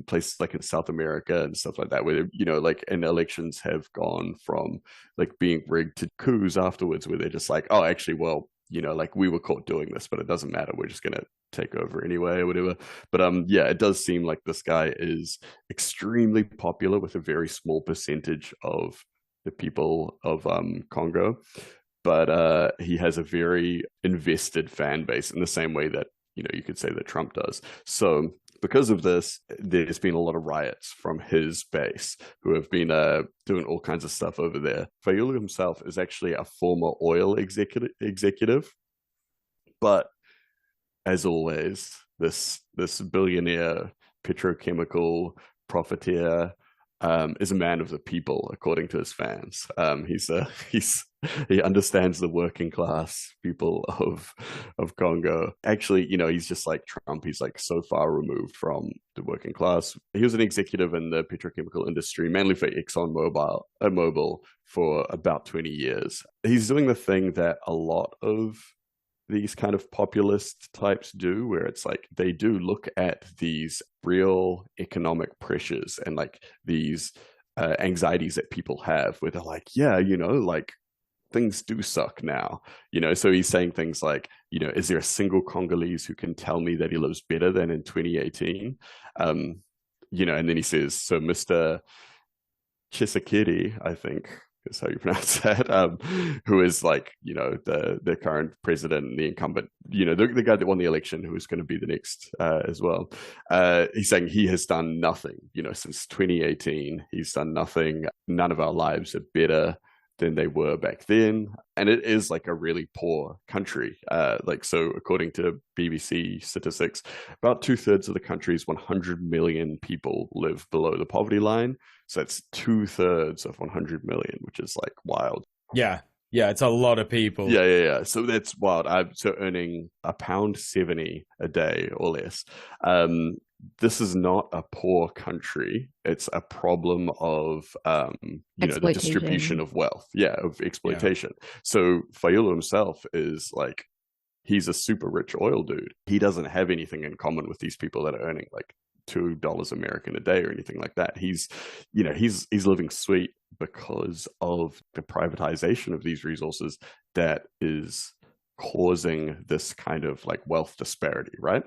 places like in South America and stuff like that, where like and elections have gone from like being rigged to coups afterwards, where they're just like, oh, actually, well, like we were caught doing this, but it doesn't matter, we're just gonna take over anyway or whatever. But yeah, it does seem like this guy is extremely popular with a very small percentage of the people of Congo. But he has a very invested fan base in the same way that, you could say that Trump does. So because of this, there's been a lot of riots from his base who have been doing all kinds of stuff over there. Fayulu himself is actually a former oil executive. But as always, this billionaire petrochemical profiteer is a man of the people, according to his fans. He understands the working class people of Congo. Actually, he's just like Trump. He's like so far removed from the working class. He was an executive in the petrochemical industry, mainly for Mobil for about 20 years. He's doing the thing that a lot of these kind of populist types do, where it's like they do look at these real economic pressures and like these anxieties that people have, where they're like, yeah, like things do suck now, so he's saying things like, is there a single Congolese who can tell me that he lives better than in 2018? And then he says, so Mr. Tshisekedi, I think is how you pronounce that, who is like, the current president and the incumbent, the guy that won the election, who is going to be the next as well. He's saying he has done nothing, since 2018. He's done nothing. None of our lives are better than they were back then. And it is like a really poor country. So according to BBC statistics, about 2/3 of the country's 100 million people live below the poverty line. So that's 2/3 of 100 million, which is like wild. Yeah, it's a lot of people. Yeah. So that's wild. So earning £1.70 a day or less. This is not a poor country. It's a problem of, the distribution of wealth. Yeah, of exploitation. Yeah. So Fayulu himself is like, he's a super rich oil dude. He doesn't have anything in common with these people that are earning like $2 American a day or anything like that. He's living sweet because of the privatization of these resources that is causing this kind of like wealth disparity, right?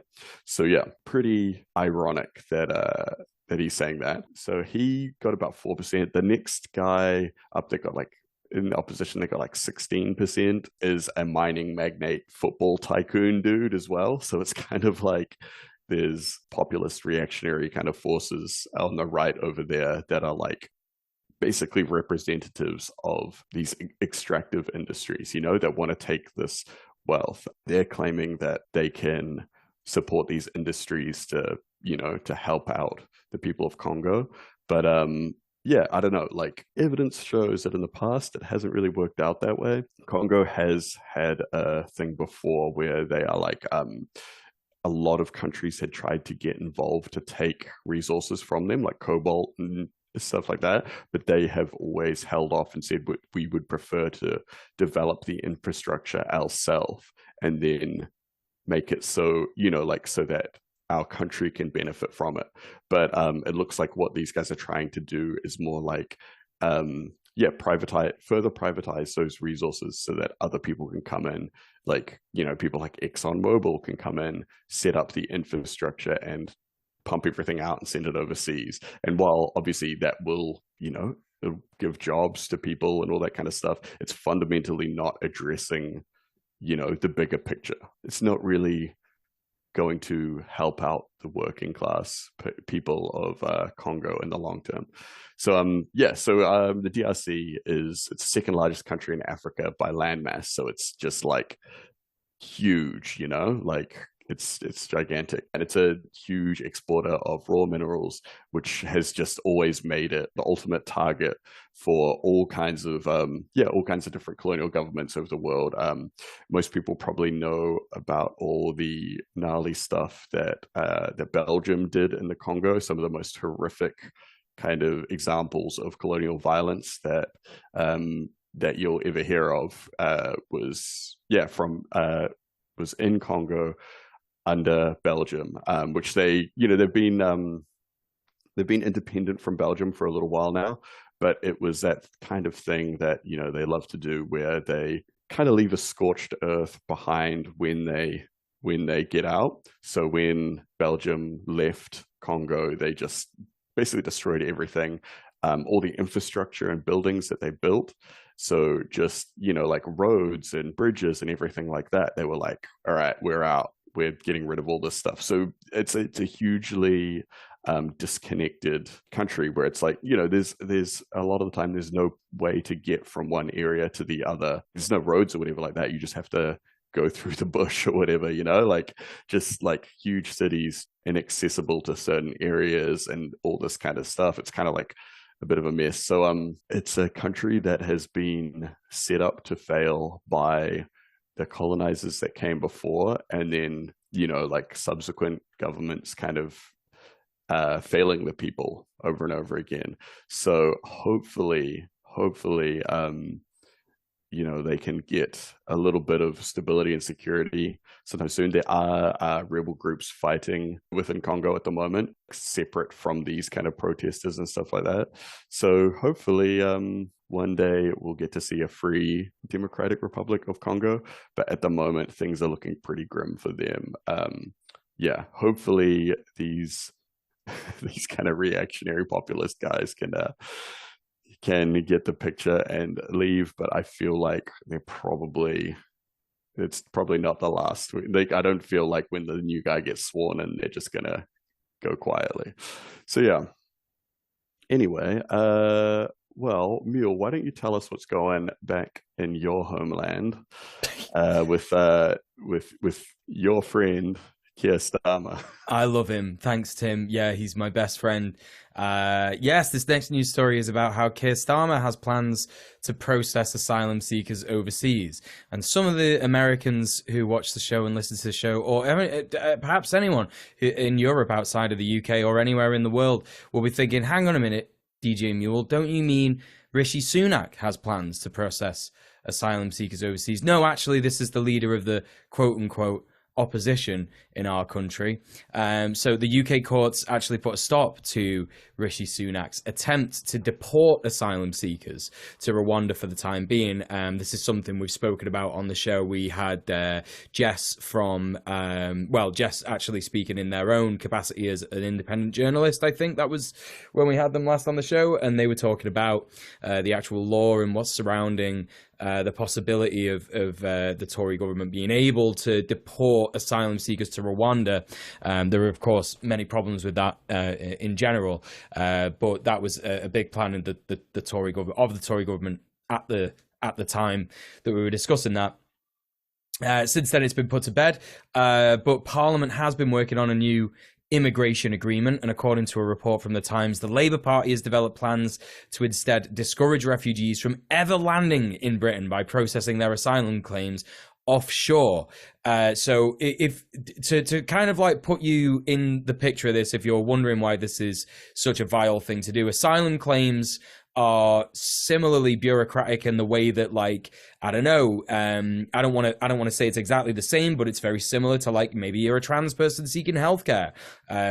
So yeah, pretty ironic that he's saying that. So he got about 4%. The next guy up there got like, in the opposition, they got like 16%, is a mining magnate football tycoon dude as well. So it's kind of like there's populist reactionary kind of forces on the right over there that are like basically representatives of these extractive industries, that want to take this wealth. They're claiming that they can support these industries to help out the people of Congo. But yeah, I don't know, like evidence shows that in the past it hasn't really worked out that way. Congo has had a thing before where they are like a lot of countries had tried to get involved to take resources from them, like cobalt and stuff like that, but they have always held off and said we would prefer to develop the infrastructure ourselves and then make it so so that our country can benefit from it. But it looks like what these guys are trying to do is more like further privatize those resources so that other people can come in, like people like ExxonMobil can come in, set up the infrastructure and pump everything out and send it overseas. And while obviously that will it'll give jobs to people and all that kind of stuff, it's fundamentally not addressing the bigger picture. It's not really going to help out the working class people of Congo in the long term. So the DRC it's the second largest country in Africa by landmass. So it's just like huge, like it's gigantic, and it's a huge exporter of raw minerals, which has just always made it the ultimate target for all kinds of different colonial governments over the world. Most people probably know about all the gnarly stuff that Belgium did in the Congo. Some of the most horrific kind of examples of colonial violence that you'll ever hear of was in Congo under Belgium, which they've been independent from Belgium for a little while now, but it was that kind of thing that they love to do, where they kind of leave a scorched earth behind when they get out. So when Belgium left Congo, they just basically destroyed everything, all the infrastructure and buildings that they built. So just like roads and bridges and everything like that, they were like, all right, we're out. We're getting rid of all this stuff. So it's a hugely disconnected country, where it's like there's a lot of the time there's no way to get from one area to the other. There's no roads or whatever like that. You just have to go through the bush or whatever, like just like huge cities inaccessible to certain areas and all this kind of stuff. It's kind of like a bit of a mess. So it's a country that has been set up to fail by the colonizers that came before, and then like subsequent governments kind of failing the people over and over again. So hopefully they can get a little bit of stability and security sometime soon. There are rebel groups fighting within Congo at the moment, separate from these kind of protesters and stuff like that. So hopefully one day we'll get to see a free Democratic Republic of Congo. But at the moment, things are looking pretty grim for them. Hopefully these kind of reactionary populist guys can get the picture and leave, but I feel like it's probably not the last. Like, I don't feel like when the new guy gets sworn in, they're just gonna go quietly. So yeah. Anyway, well, Mule, why don't you tell us what's going back in your homeland with your friend KIR Chats? I love him. Thanks, Tim. Yeah, he's my best friend. Yes, this next news story is about how KIR Chats has plans to process asylum seekers overseas. And some of the Americans who watch the show and listen to the show, or perhaps anyone in Europe outside of the UK or anywhere in the world, will be thinking, hang on a minute, DJ Mule, don't you mean Rishi Sunak has plans to process asylum seekers overseas? No, actually, this is the leader of the quote-unquote opposition in our country. So the UK courts actually put a stop to Rishi Sunak's attempt to deport asylum seekers to Rwanda for the time being. This is something we've spoken about on the show. We had Jess from, Jess actually speaking in their own capacity as an independent journalist. I think that was when we had them last on the show, and they were talking about the actual law and what's surrounding the possibility of the Tory government being able to deport asylum seekers to Rwanda. There are, of course, many problems with that in general, but that was a big plan in the Tory government at the time that we were discussing that. Since then, it's been put to bed, but Parliament has been working on a new immigration agreement, and according to a report from the Times, the Labour Party has developed plans to instead discourage refugees from ever landing in Britain by processing their asylum claims offshore. So if to kind of like put you in the picture of this, if you're wondering why this is such a vile thing to do, asylum claims are similarly bureaucratic in the way that, like, I don't know, I don't want to say it's exactly the same, but it's very similar to, like, maybe you're a trans person seeking healthcare,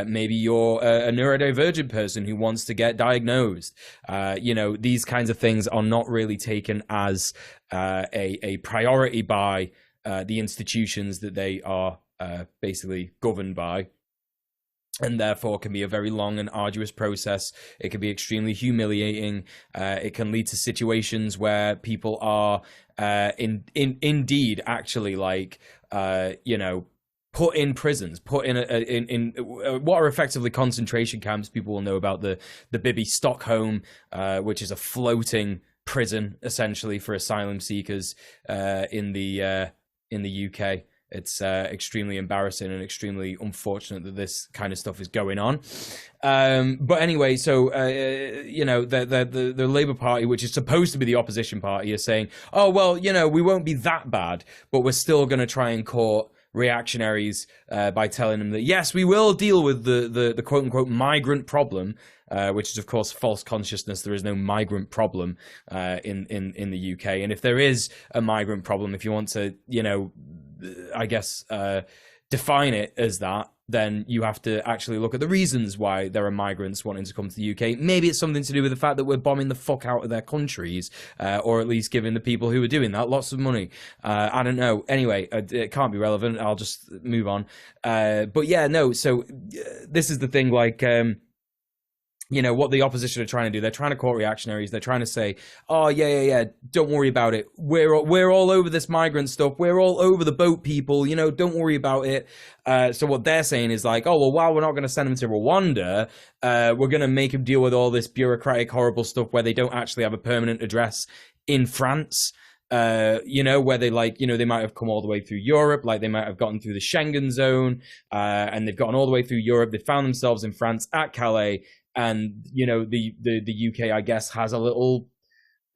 maybe you're a neurodivergent person who wants to get diagnosed. These kinds of things are not really taken as a priority by the institutions that they are basically governed by, and therefore can be a very long and arduous process. It can be extremely humiliating. It can lead to situations where people are indeed actually, like, put in prisons, put in what are effectively concentration camps. People will know about the Bibi Stockholm, which is a floating prison essentially for asylum seekers in the UK. It's extremely embarrassing and extremely unfortunate that this kind of stuff is going on. But anyway, so the Labour Party, which is supposed to be the opposition party, is saying, oh, well, we won't be that bad, but we're still going to try and court reactionaries by telling them that, yes, we will deal with the quote unquote migrant problem, which is, of course, false consciousness. There is no migrant problem in the UK. And if there is a migrant problem, if you want to, I guess, define it as that, then you have to actually look at the reasons why there are migrants wanting to come to the UK. Maybe it's something to do with the fact that we're bombing the fuck out of their countries, or at least giving the people who are doing that lots of money. I don't know. Anyway, it can't be relevant. I'll just move on. But yeah, no. So this is the thing, like, what the opposition are trying to do. They're trying to court reactionaries. They're trying to say, oh, yeah, don't worry about it. We're all over this migrant stuff. We're all over the boat people, don't worry about it. So what they're saying is like, oh, well, while we're not going to send them to Rwanda, we're going to make them deal with all this bureaucratic, horrible stuff where they don't actually have a permanent address in France. Where they they might have come all the way through Europe, like they might have gotten through the Schengen zone, and they've gotten all the way through Europe. They found themselves in France at Calais. And, the UK, I guess, has a little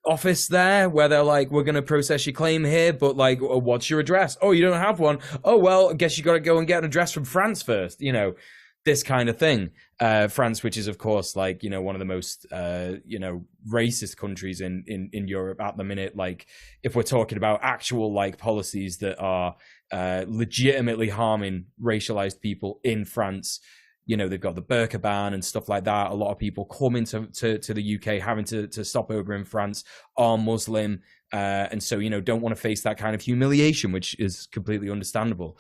office there where they're like, we're going to process your claim here, but, like, what's your address? Oh, you don't have one. Oh, well, I guess you got to go and get an address from France first, this kind of thing. France, which is, of course, like, one of the most, racist countries in Europe at the minute. Like, if we're talking about actual, like, policies that are legitimately harming racialized people in France, they've got the burqa ban and stuff like that. A lot of people coming to the UK having to stop over in France are Muslim, and so don't want to face that kind of humiliation, which is completely understandable.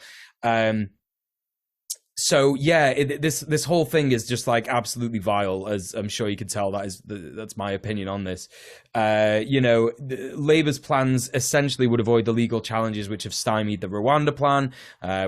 So yeah, this whole thing is just like absolutely vile, as I'm sure you can tell. That's my opinion on this. Labour's plans essentially would avoid the legal challenges which have stymied the Rwanda plan,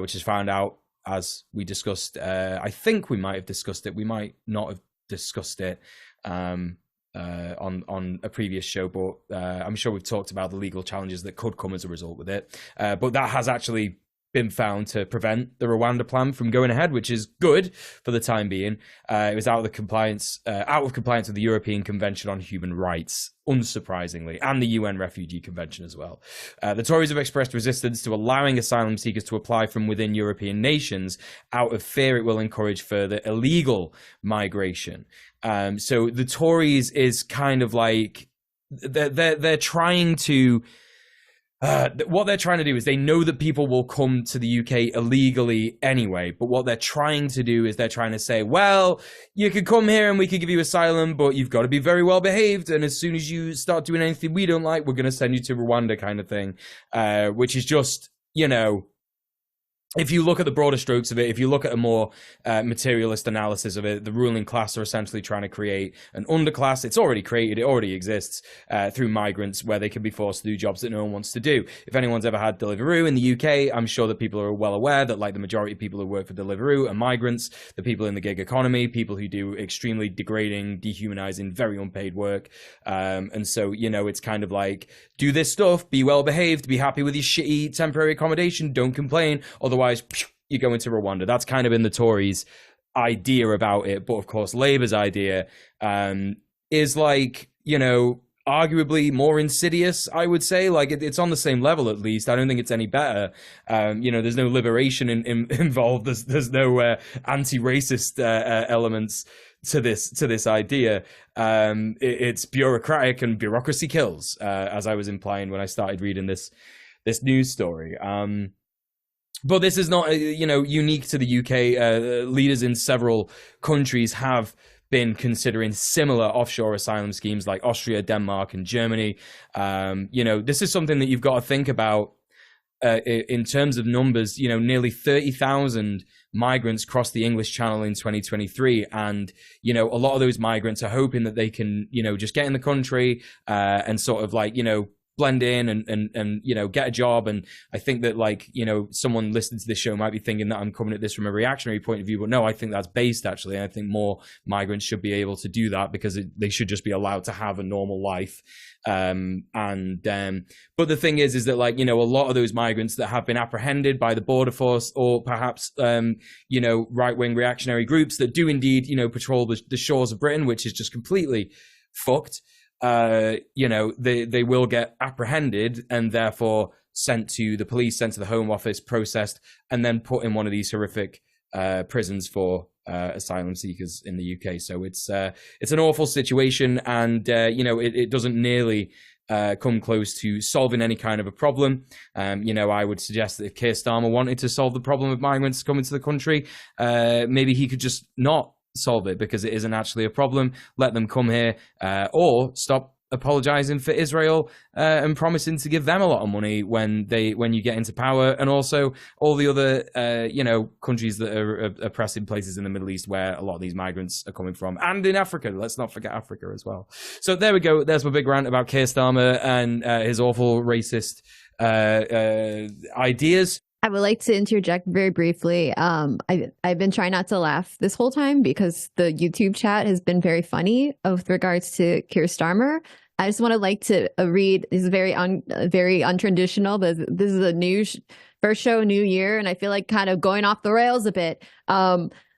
which has found out, as we discussed, I think we might have discussed it. We might not have discussed it on a previous show, but I'm sure we've talked about the legal challenges that could come as a result with it. But that has actually been found to prevent the Rwanda plan from going ahead, which is good for the time being. It was out of compliance with the European Convention on Human Rights, unsurprisingly, and the UN Refugee Convention as well. The Tories have expressed resistance to allowing asylum seekers to apply from within European nations out of fear it will encourage further illegal migration. So the Tories is kind of like they're trying to what they're trying to do is they know that people will come to the UK illegally anyway, but what they're trying to do is they're trying to say, well, you could come here and we could give you asylum, but you've got to be very well behaved, and as soon as you start doing anything we don't like, we're going to send you to Rwanda, kind of thing, which is just, you know, if you look at the broader strokes of it, if you look at a more materialist analysis of it, the ruling class are essentially trying to create an underclass. It's already created, it already exists through migrants, where they can be forced to do jobs that no one wants to do. If anyone's ever had Deliveroo in the UK, I'm sure that people are well aware that, like, the majority of people who work for Deliveroo are migrants, the people in the gig economy, people who do extremely degrading, dehumanizing, very unpaid work. And so, you know, it's kind of like, do this stuff, be well behaved, be happy with your shitty temporary accommodation, don't complain, otherwise you go into Rwanda. That's kind of been the Tories' idea about it. But of course, Labour's idea is, like, you know, arguably more insidious, I would say. Like, it's on the same level, at least. I don't think it's any better. You know, there's no liberation involved. There's no anti-racist elements to this idea. It's bureaucratic, and bureaucracy kills, as I was implying when I started reading this news story. But this is not, you know, unique to the UK. Leaders in several countries have been considering similar offshore asylum schemes, like Austria, Denmark, and Germany. You know, this is something that you've got to think about in terms of numbers. You know, nearly 30,000 migrants crossed the English Channel in 2023. And, you know, a lot of those migrants are hoping that they can, you know, just get in the country and sort of, like, you know, blend in and you know, get a job. And I think that, like, you know, someone listening to this show might be thinking that I'm coming at this from a reactionary point of view, but no, I think that's based, actually. I think more migrants should be able to do that, because they should just be allowed to have a normal life. But the thing is that, like, you know, a lot of those migrants that have been apprehended by the border force, or perhaps you know, right-wing reactionary groups that do indeed, you know, patrol the shores of Britain, which is just completely fucked. You know, they will get apprehended and therefore sent to the police, sent to the Home Office, processed, and then put in one of these horrific prisons for asylum seekers in the UK. So it's an awful situation, and you know, it doesn't nearly come close to solving any kind of a problem. You know, I would suggest that if Keir Starmer wanted to solve the problem of migrants coming to the country, maybe he could just not solve it, because it isn't actually a problem. Let them come here, or stop apologizing for Israel and promising to give them a lot of money when you get into power, and also all the other you know, countries that are oppressing places in the Middle East where a lot of these migrants are coming from, and in Africa. Let's not forget Africa as well. So there we go. There's my big rant about Keir Starmer and his awful racist ideas. I would like to interject very briefly. I've been trying not to laugh this whole time, because the YouTube chat has been very funny with regards to Keir Starmer. I just want to read. This is very untraditional, but this is a first show, new year, and I feel like kind of going off the rails a bit.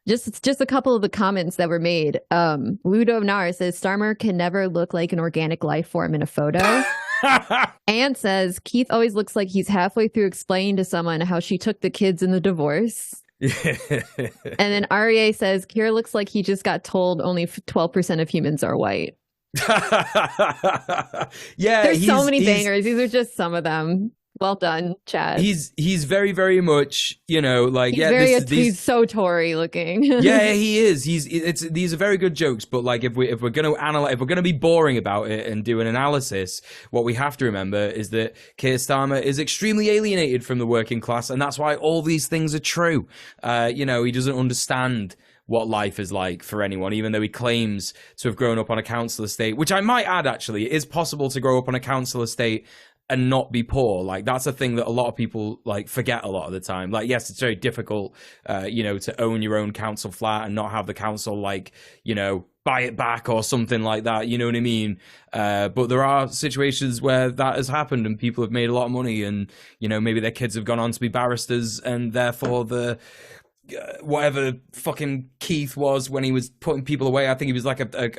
Just a couple of the comments that were made. Ludo Nar says Starmer can never look like an organic life form in a photo. Anne says Keith always looks like he's halfway through explaining to someone how she took the kids in the divorce. And then REA says Keir looks like he just got told only 12% of humans are white. Yeah, there's so many bangers. These are just some some of them. Well done, Chad. He's very, very much, you know, like, he's so Tory looking. Yeah, he is. These are very good jokes, but, like, if we're going to analyze, if we're going to be boring about it and do an analysis, what we have to remember is that Keir Starmer is extremely alienated from the working class, and that's why all these things are true. You know, he doesn't understand what life is like for anyone, even though he claims to have grown up on a council estate, which I might add, actually, it is possible to grow up on a council estate and not be poor. Like, that's a thing that a lot of people, like, forget a lot of the time. Like, yes, it's very difficult, you know, to own your own council flat and not have the council, like, you know, buy it back or something like that. You know what I mean? But there are situations where that has happened and people have made a lot of money, and, you know, maybe their kids have gone on to be barristers, and therefore the whatever fucking Keith was when he was putting people away, I think he was like a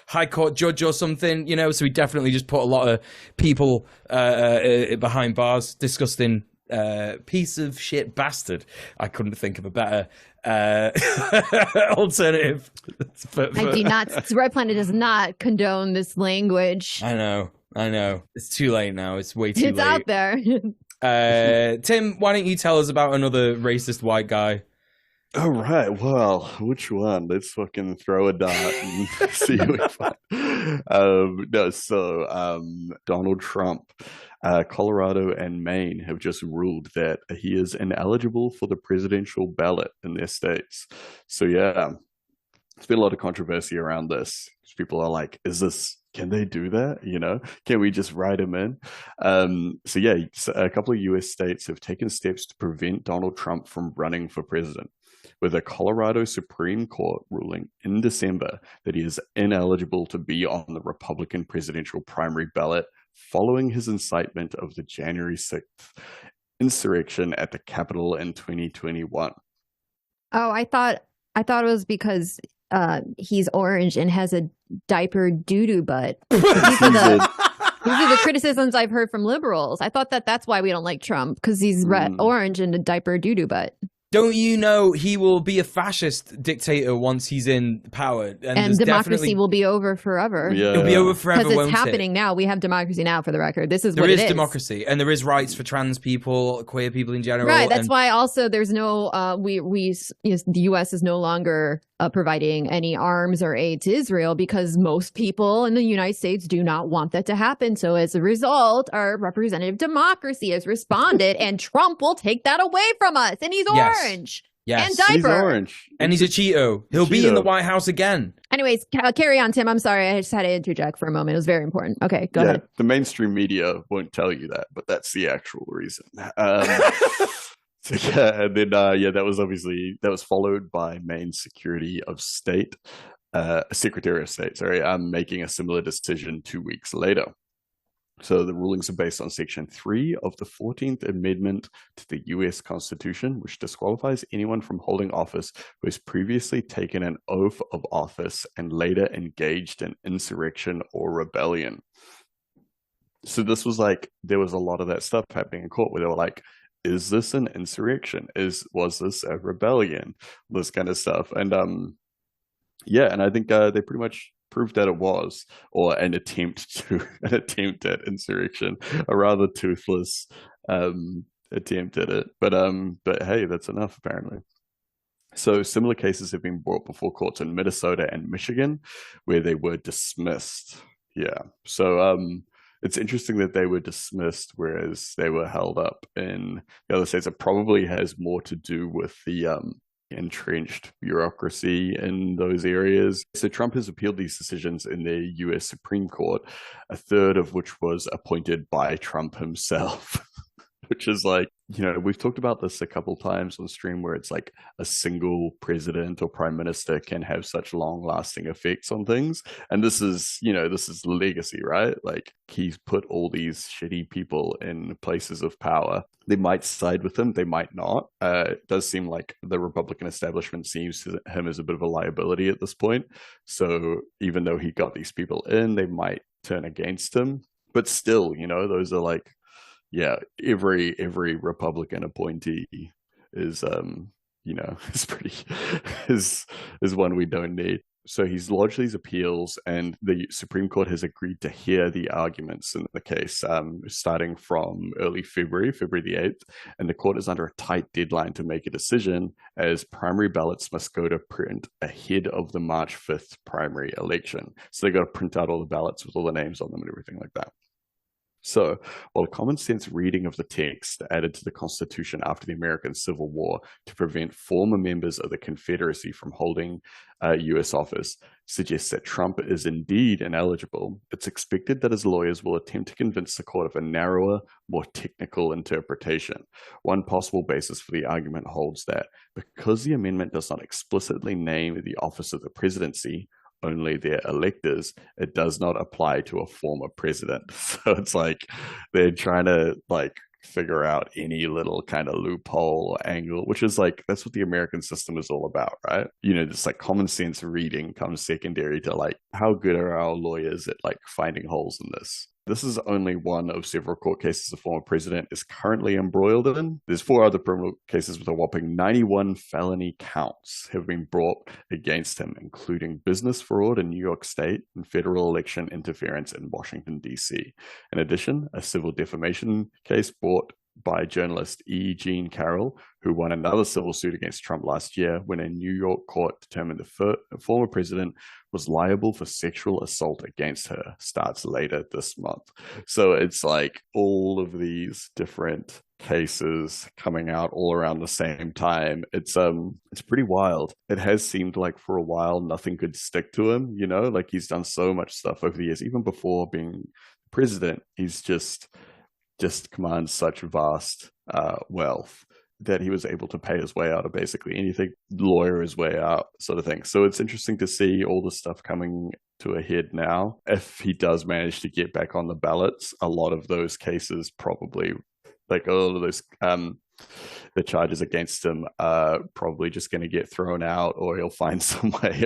high court judge or something, you know, so he definitely just put a lot of people behind bars. Disgusting piece of shit bastard. I couldn't think of a better alternative. I do not. Red Planet does not condone this language. I know. I know. It's too late now. It's way too late. It's out there. Tim, why don't you tell us about another racist white guy? All right. Well, which one? Let's fucking throw a dart and see who we find. Donald Trump, Colorado and Maine have just ruled that he is ineligible for the presidential ballot in their states. So yeah, there's been a lot of controversy around this. People are like, can they do that? Can we just write him in? So a couple of US states have taken steps to prevent Donald Trump from running for president, with a Colorado Supreme Court ruling in December that he is ineligible to be on the Republican presidential primary ballot following his incitement of the January 6th insurrection at the Capitol in 2021. Oh, I thought it was because he's orange and has a diaper doo-doo butt. These are the criticisms I've heard from liberals. I thought that's why we don't like Trump, because he's orange and a diaper doo-doo butt. Don't you know he will be a fascist dictator once he's in power? And democracy will be over forever. Yeah. It'll be over forever, because it's happening now. We have democracy now, for the record. This is what it is. There is democracy, and there is rights for trans people, queer people in general. Right, that's why also there's no, the U.S. is no longer providing any arms or aid to Israel, because most people in the United States do not want that to happen. So as a result, our representative democracy has responded, and Trump will take that away from us. And he's orange. Yes. And diaper. He's orange. And he's a Cheeto. He'll be in the White House again. Anyways, carry on, Tim. I'm sorry. I just had to interject for a moment. It was very important. Okay, go ahead. The mainstream media won't tell you that, but that's the actual reason. That was followed by Maine Secretary of State, making a similar decision 2 weeks later. So the rulings are based on Section 3 of the 14th Amendment to the U.S. Constitution, which disqualifies anyone from holding office who has previously taken an oath of office and later engaged in insurrection or rebellion. So this was there was a lot of that stuff happening in court where they were like, is this an insurrection? Was this a rebellion? This kind of stuff. And and I think they pretty much proved that it was, or an attempt at insurrection, a rather toothless attempt at it. But hey, that's enough apparently. So similar cases have been brought before courts in Minnesota and Michigan, where they were dismissed. Yeah. So it's interesting that they were dismissed, whereas they were held up in the other states. It probably has more to do with the entrenched bureaucracy in those areas. So Trump has appealed these decisions in the US Supreme Court, a third of which was appointed by Trump himself. Which is we've talked about this a couple times on stream, where it's like a single president or prime minister can have such long-lasting effects on things. And this is legacy, right? Like, he's put all these shitty people in places of power. They might side with him, they might not. It does seem like the Republican establishment sees him as a bit of a liability at this point. So even though he got these people in, they might turn against him. But still, those are every Republican appointee is is one we don't need. So he's lodged these appeals, and the Supreme Court has agreed to hear the arguments in the case, starting from early February the 8th, and the court is under a tight deadline to make a decision, as primary ballots must go to print ahead of the March 5th primary election. So they got to print out all the ballots with all the names on them and everything like that. So, while a common sense reading of the text added to the Constitution after the American Civil War to prevent former members of the Confederacy from holding U.S. office suggests that Trump is indeed ineligible, it's expected that his lawyers will attempt to convince the court of a narrower, more technical interpretation. One possible basis for the argument holds that because the amendment does not explicitly name the office of the presidency, only their electors, it does not apply to a former president. So it's like they're trying to figure out any little kind of loophole or angle, which is that's what the American system is all about, right? Just common sense reading comes secondary to how good are our lawyers at finding holes in this. this is only one of several court cases the former president is currently embroiled in. There's 4 other criminal cases with a whopping 91 felony counts have been brought against him, including business fraud in New York State and federal election interference in Washington, D.C. In addition, a civil defamation case brought by journalist E. Jean Carroll, who won another civil suit against Trump last year when a New York court determined the former president was liable for sexual assault against her, starts later this month. So it's like all of these different cases coming out all around the same time. It's pretty wild. It has seemed like for a while nothing could stick to him, you know, like he's done so much stuff over the years. Even before being president, he's just commands such vast wealth that he was able to pay his way out of basically anything, lawyer his way out, sort of thing. So it's interesting to see all the stuff coming to a head now. If he does manage to get back on the ballots, a lot of those cases probably, like a lot of those, the charges against him are probably just going to get thrown out, or he'll find some way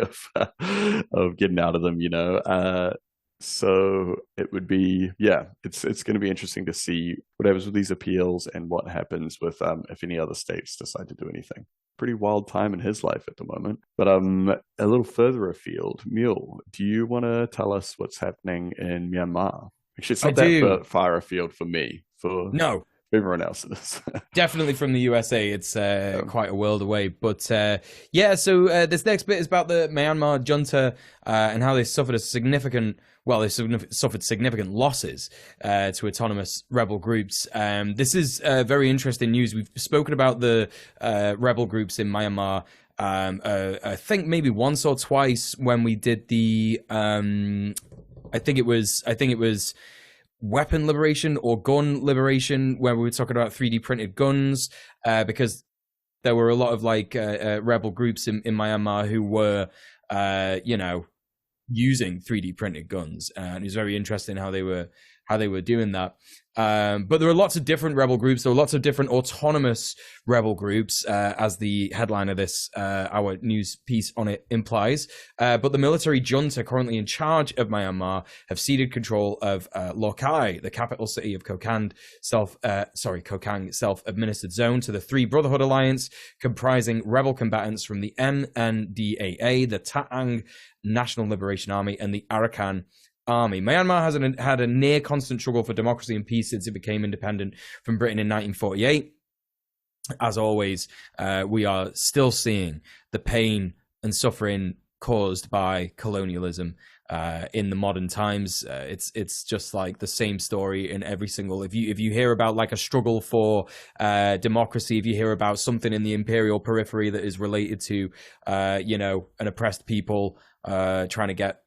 of getting out of them, you know. So it would be, it's going to be interesting to see what happens with these appeals and what happens with if any other states decide to do anything. Pretty wild time in his life at the moment. But a little further afield, Mule, do you want to tell us what's happening in Myanmar? Actually, it's not that far afield for me. No. Everyone else is. Definitely from the USA. It's quite a world away. But so this next bit is about the Myanmar junta and how they suffered significant losses to autonomous rebel groups. This is very interesting news. We've spoken about the rebel groups in Myanmar, I think maybe once or twice when we did the, I think it was weapon liberation or gun liberation, where we were talking about 3D printed guns, because there were a lot of rebel groups in Myanmar who were, using 3D printed guns, and it was very interesting how they were doing that. But there are lots of different rebel groups. There are lots of different autonomous rebel groups, as the headline of this our news piece on it implies. But the military junta currently in charge of Myanmar have ceded control of Lokai, the capital city of Kokang self-administered zone, to the Three Brotherhood Alliance, comprising rebel combatants from the MNDAA, the Ta'ang National Liberation Army, and the Arakan Army. Myanmar has had a near constant struggle for democracy and peace since it became independent from Britain in 1948. As always, we are still seeing the pain and suffering caused by colonialism in the modern times. It's just like the same story in every single. If you hear about like a struggle for democracy, if you hear about something in the imperial periphery that is related to an oppressed people trying to get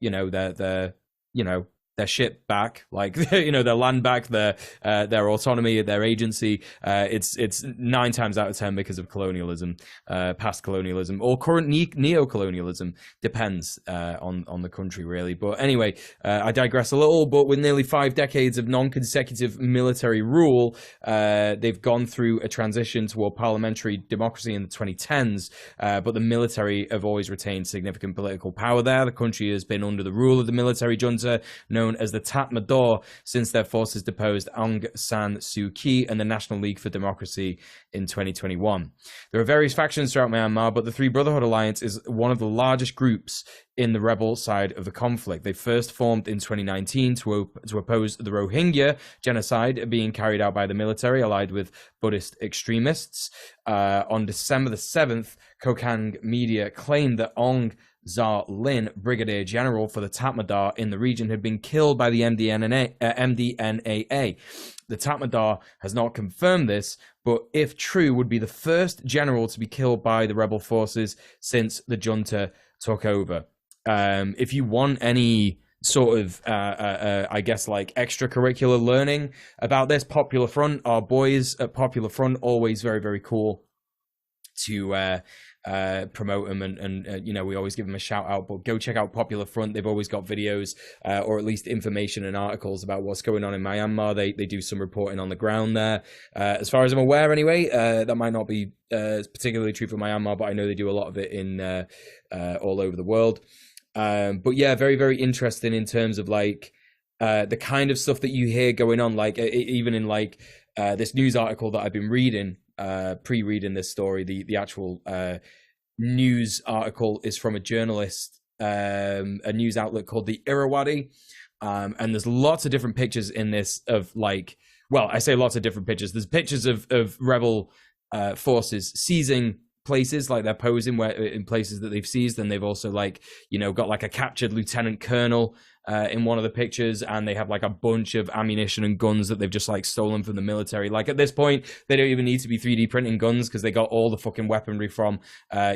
their shit back, like their land back, their autonomy, their agency. It's 9 times out of 10 because of colonialism, past colonialism or current neo-colonialism. Depends on the country, really. But anyway, I digress a little. But with nearly 5 decades of non-consecutive military rule, they've gone through a transition toward parliamentary democracy in the 2010s. But the military have always retained significant political power there. The country has been under the rule of the military junta, known as the Tatmadaw, since their forces deposed Aung San Suu Kyi and the National League for Democracy in 2021. There are various factions throughout Myanmar, but the Three Brotherhood Alliance is one of the largest groups in the rebel side of the conflict. They first formed in 2019 to oppose the Rohingya genocide being carried out by the military, allied with Buddhist extremists. On December the 7th, Kokang media claimed that Aung Za Lin, brigadier general for the Tatmadaw in the region, had been killed by the MDNAA. The Tatmadaw has not confirmed this, but if true, would be the first general to be killed by the rebel forces since the junta took over. If you want any sort of, I guess, like extracurricular learning about this, Popular Front, our boys at Popular Front, always very, very cool to promote them, and we always give them a shout out. But go check out Popular Front. They've always got videos or at least information and articles about what's going on in Myanmar. They do some reporting on the ground there, as far as I'm aware anyway. That might not be particularly true for Myanmar, but I know they do a lot of it in all over the world. But yeah, very, very interesting in terms of like the kind of stuff that you hear going on, like even in like this news article that I've been reading, pre-reading this story, the actual news article is from a journalist, a news outlet called the Irrawaddy, and there's lots of different pictures in this of like, well, I say lots of different pictures. There's pictures of rebel forces seizing places, like they're posing where in places that they've seized, and they've also like, you know, got like a captured lieutenant colonel in one of the pictures, and they have like a bunch of ammunition and guns that they've just like stolen from the military. Like at this point, they don't even need to be 3D printing guns because they got all the fucking weaponry from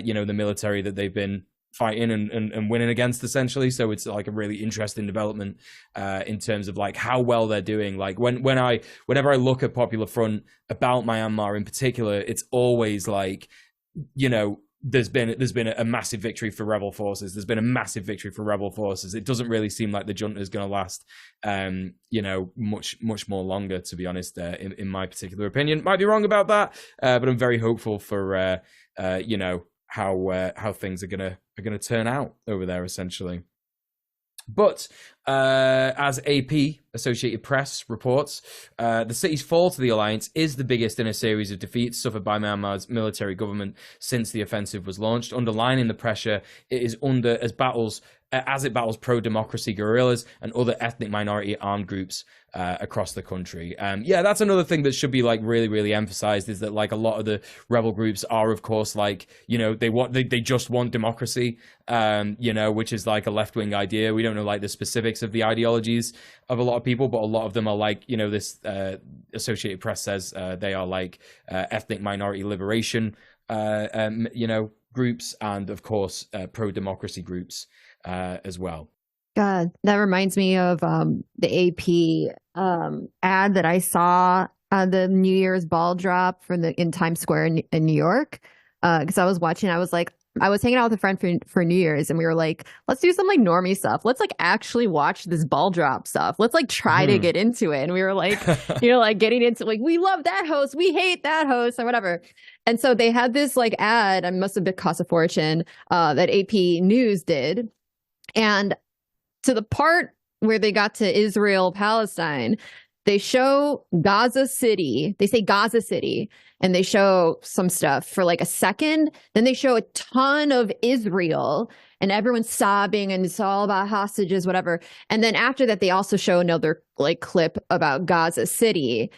you know, the military that they've been fighting and winning against, essentially. So it's like a really interesting development in terms of like how well they're doing. Like whenever I look at Popular Front about Myanmar in particular, it's always like, you know, there's been a massive victory for rebel forces. There's been a massive victory for rebel forces. It doesn't really seem like the junta is going to last, you know, much more longer, to be honest. In my particular opinion, might be wrong about that, but I'm very hopeful for you know, how things are gonna turn out over there, essentially. But as AP, Associated Press, reports, the city's fall to the alliance is the biggest in a series of defeats suffered by Myanmar's military government since the offensive was launched, underlining the pressure it is under as it battles pro-democracy guerrillas and other ethnic minority armed groups across the country. Yeah, that's another thing that should be like really emphasized, is that like a lot of the rebel groups are, of course, like, you know, they just want democracy, you know, which is like a left-wing idea. We don't know like the specifics of the ideologies of a lot of people, but a lot of them are like, you know, this Associated Press says they are like ethnic minority liberation, you know, groups, and of course pro-democracy groups as well. God, that reminds me of the AP ad that I saw the New Year's ball drop in Times Square in New York. Because I was watching, I was hanging out with a friend for New Year's, and we were like, let's do some like normie stuff. Let's like actually watch this ball drop stuff. Let's like try to get into it. And we were like, you know, like getting into like, we love that host, we hate that host, or whatever. And so they had this like ad, it must have cost a fortune, that AP News did. And to the part where they got to Israel, Palestine, they show Gaza City. They say Gaza City, and they show some stuff for like a second. Then they show a ton of Israel, and everyone's sobbing, and it's all about hostages, whatever. And then after that, they also show another like clip about Gaza City.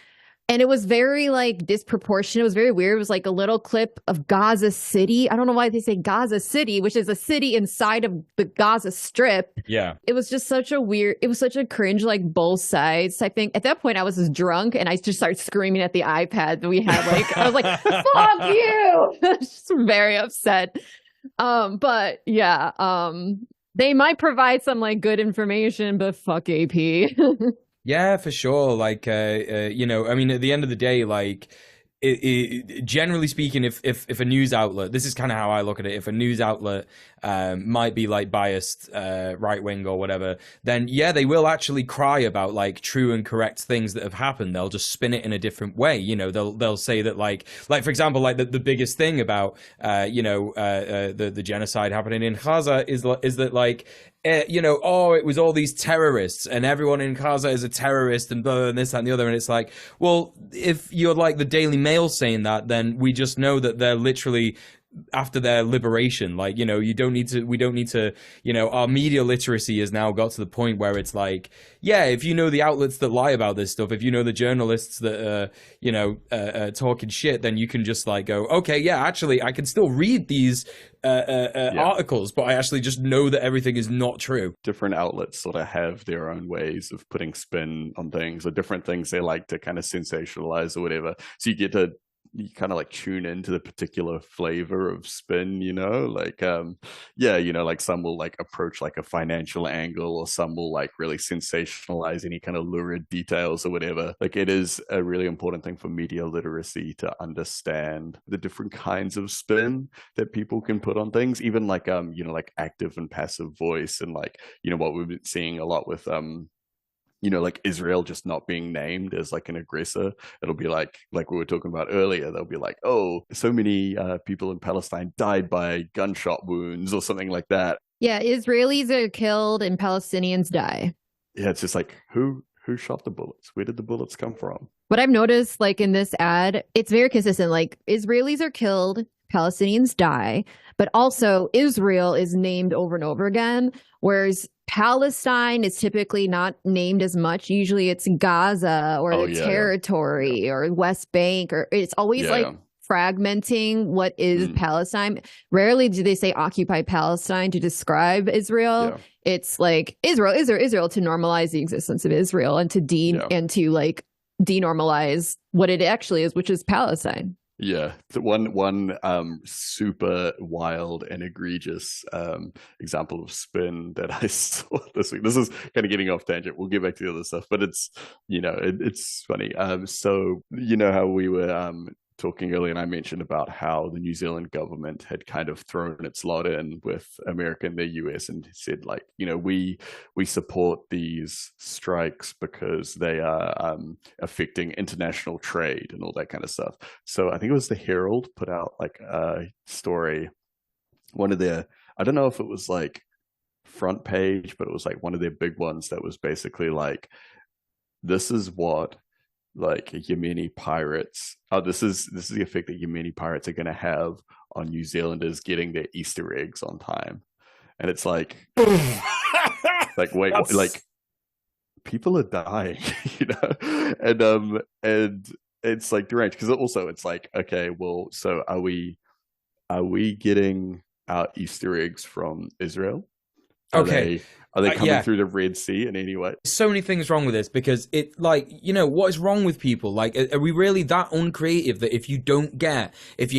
And it was very like disproportionate. It was very weird. It was like a little clip of Gaza City. I don't know why they say Gaza City, which is a city inside of the Gaza Strip. Yeah. It was just such a cringe, like both sides. I think at that point I was just drunk, and I just started screaming at the iPad that we had. Like, I was like, fuck you. I was just very upset. But yeah, they might provide some like good information, but fuck AP. Yeah, for sure. Like, you know, I mean, at the end of the day, like, generally speaking, if a news outlet, this is kind of how I look at it, if a news outlet might be like biased, right wing or whatever, then yeah, they will actually cry about like true and correct things that have happened. They'll just spin it in a different way. You know, they'll say that like for example, like the biggest thing about you know, the genocide happening in Gaza is that like, you know, oh, it was all these terrorists and everyone in Gaza is a terrorist and blah, and this, that, and the other. And it's like, well, if you're like the Daily Mail saying that, then we just know that they're literally after their liberation. Like, you know, we don't need to, you know, our media literacy has now got to the point where it's like, yeah, if you know the outlets that lie about this stuff, if you know the journalists that, you know, talking shit, then you can just like go, okay, yeah, actually, I can still read these articles, but I actually just know that everything is not true. Different outlets sort of have their own ways of putting spin on things, or different things they like to kind of sensationalize or whatever. So you kind of like tune into the particular flavor of spin, you know, like yeah, you know, like some will like approach like a financial angle, or some will like really sensationalize any kind of lurid details or whatever. Like, it is a really important thing for media literacy to understand the different kinds of spin that people can put on things, even like you know, like active and passive voice, and like, you know, what we've been seeing a lot with you know, like Israel just not being named as like an aggressor. It'll be like we were talking about earlier, they'll be like, oh, so many people in Palestine died by gunshot wounds or something like that. Yeah, Israelis are killed and Palestinians die. yeah, it's just like who shot the bullets? Where did the bullets come from? What I've noticed, like in this ad, it's very consistent. Like Israelis are killed, Palestinians die, but also Israel is named over and over again, whereas Palestine is typically not named as much. Usually it's Gaza or Oh the yeah, territory or West Bank, or it's always like fragmenting what is Palestine. Rarely do they say occupied Palestine to describe Israel. Yeah. It's like Israel to normalize the existence of Israel and to and to like denormalize what it actually is, which is Palestine. Yeah, the one super wild and egregious example of spin that I saw this week. This is kind of getting off tangent. We'll get back to the other stuff, but it's it's funny. So you know how we were talking earlier, and I mentioned about how the New Zealand government had kind of thrown its lot in with America and the US and said, like, we support these strikes because they are affecting international trade and all that kind of stuff. So I think it was the Herald put out like a story, one of their, I don't know if it was like front page, but it was like one of their big ones that was basically like, this is what like Yemeni pirates, this is the effect that Yemeni pirates are going to have on New Zealanders getting their Easter eggs on time. And it's like like wait, like people are dying, and it's like deranged, because also it's like, okay, well, so are we getting our Easter eggs from Israel? Are they coming through the Red Sea in any way? So many things wrong with this, because it, like, what is wrong with people? Like, are we really that uncreative that if your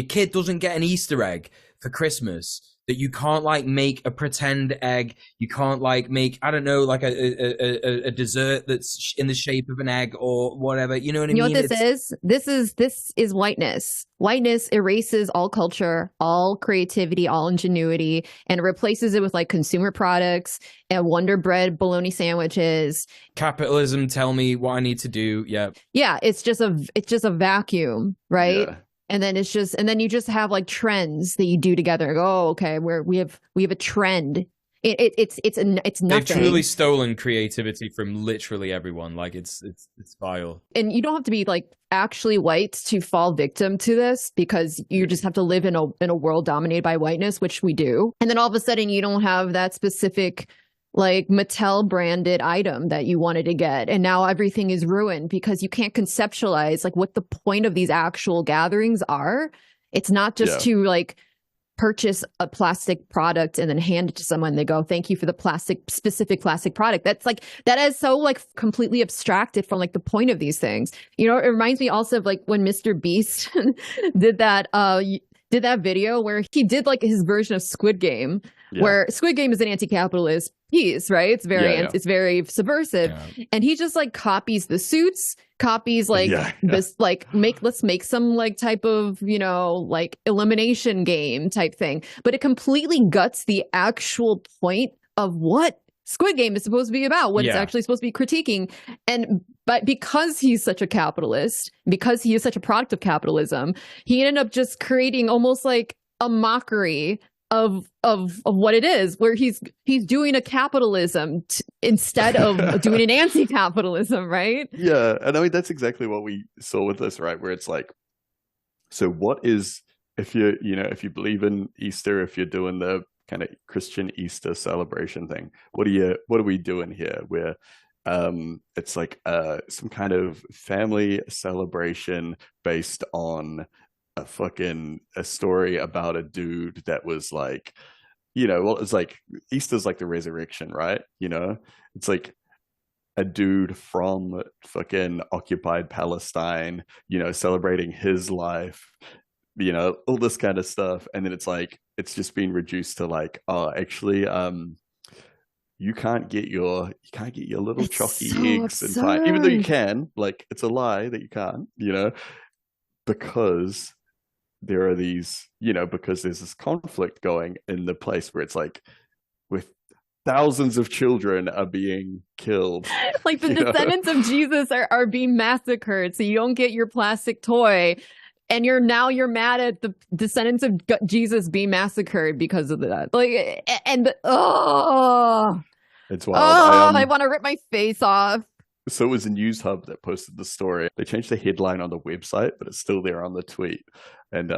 kid doesn't get an Easter egg for Christmas, that you can't like make a pretend egg? You can't like make, I don't know, like a dessert that's in the shape of an egg or whatever. You know what I mean? You know what this is? This is whiteness. Whiteness erases all culture, all creativity, all ingenuity, and replaces it with like consumer products and Wonder Bread bologna sandwiches. Capitalism, tell me what I need to do. Yeah. Yeah, it's just a vacuum, right? Yeah. And then you just have like trends that you do together. Oh, okay, we have a trend. It's nothing. They've truly stolen creativity from literally everyone. Like it's vile. And you don't have to be like actually white to fall victim to this, because you just have to live in a world dominated by whiteness, which we do. And then all of a sudden you don't have that specific like Mattel branded item that you wanted to get, and now everything is ruined because you can't conceptualize like what the point of these actual gatherings are. It's not just to like purchase a plastic product and then hand it to someone. They go, thank you for the specific plastic product. That's like, that is so like completely abstracted from like the point of these things. It reminds me also of like when Mr. Beast did that video where he did like his version of Squid Game, where Squid Game is an anti-capitalist piece, right? It's very it's very subversive, and he just like copies the suits, copies like this, like let's make some like type of like elimination game type thing, but it completely guts the actual point of what Squid Game is supposed to be about, what it's actually supposed to be critiquing. But because he's such a capitalist, because he is such a product of capitalism, he ended up just creating almost like a mockery of what it is, where he's doing a capitalism instead of doing an anti-capitalism, right? Yeah, and I mean that's exactly what we saw with this, right? Where it's like, so what is, if you believe in Easter, if you're doing the kind of Christian Easter celebration thing, what are we doing here? Where it's like some kind of family celebration based on a story about a dude that was like, well, it's like Easter's like the resurrection, right? It's like a dude from fucking occupied Palestine, celebrating his life, all this kind of stuff. And then it's like, it's just been reduced to like, oh, actually, you can't get your little chalky eggs in time, even though you can. Like, it's a lie that you can't, because there are these, because there's this conflict going in the place where it's like, with thousands of children are being killed. Like the descendants of Jesus are being massacred, so you don't get your plastic toy. And you're mad at the descendants of It's wild. I want to rip my face off. So it was a news hub that posted the story. They changed the headline on the website, but it's still there on the tweet. And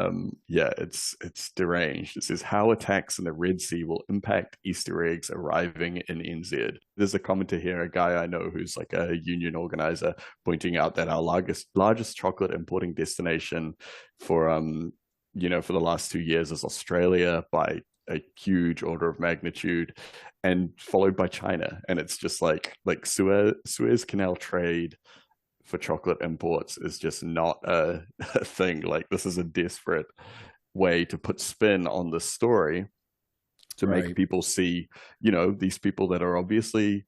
yeah, it's deranged. It says how attacks in the Red Sea will impact Easter eggs arriving in NZ. There's a commenter here, a guy I know who's like a union organizer, pointing out that our largest chocolate importing destination for for the last 2 years is Australia by a huge order of magnitude, and followed by China. And it's just like Suez Canal trade for chocolate imports is just not a thing. Like, this is a desperate way to put spin on the story to make people see, these people that are obviously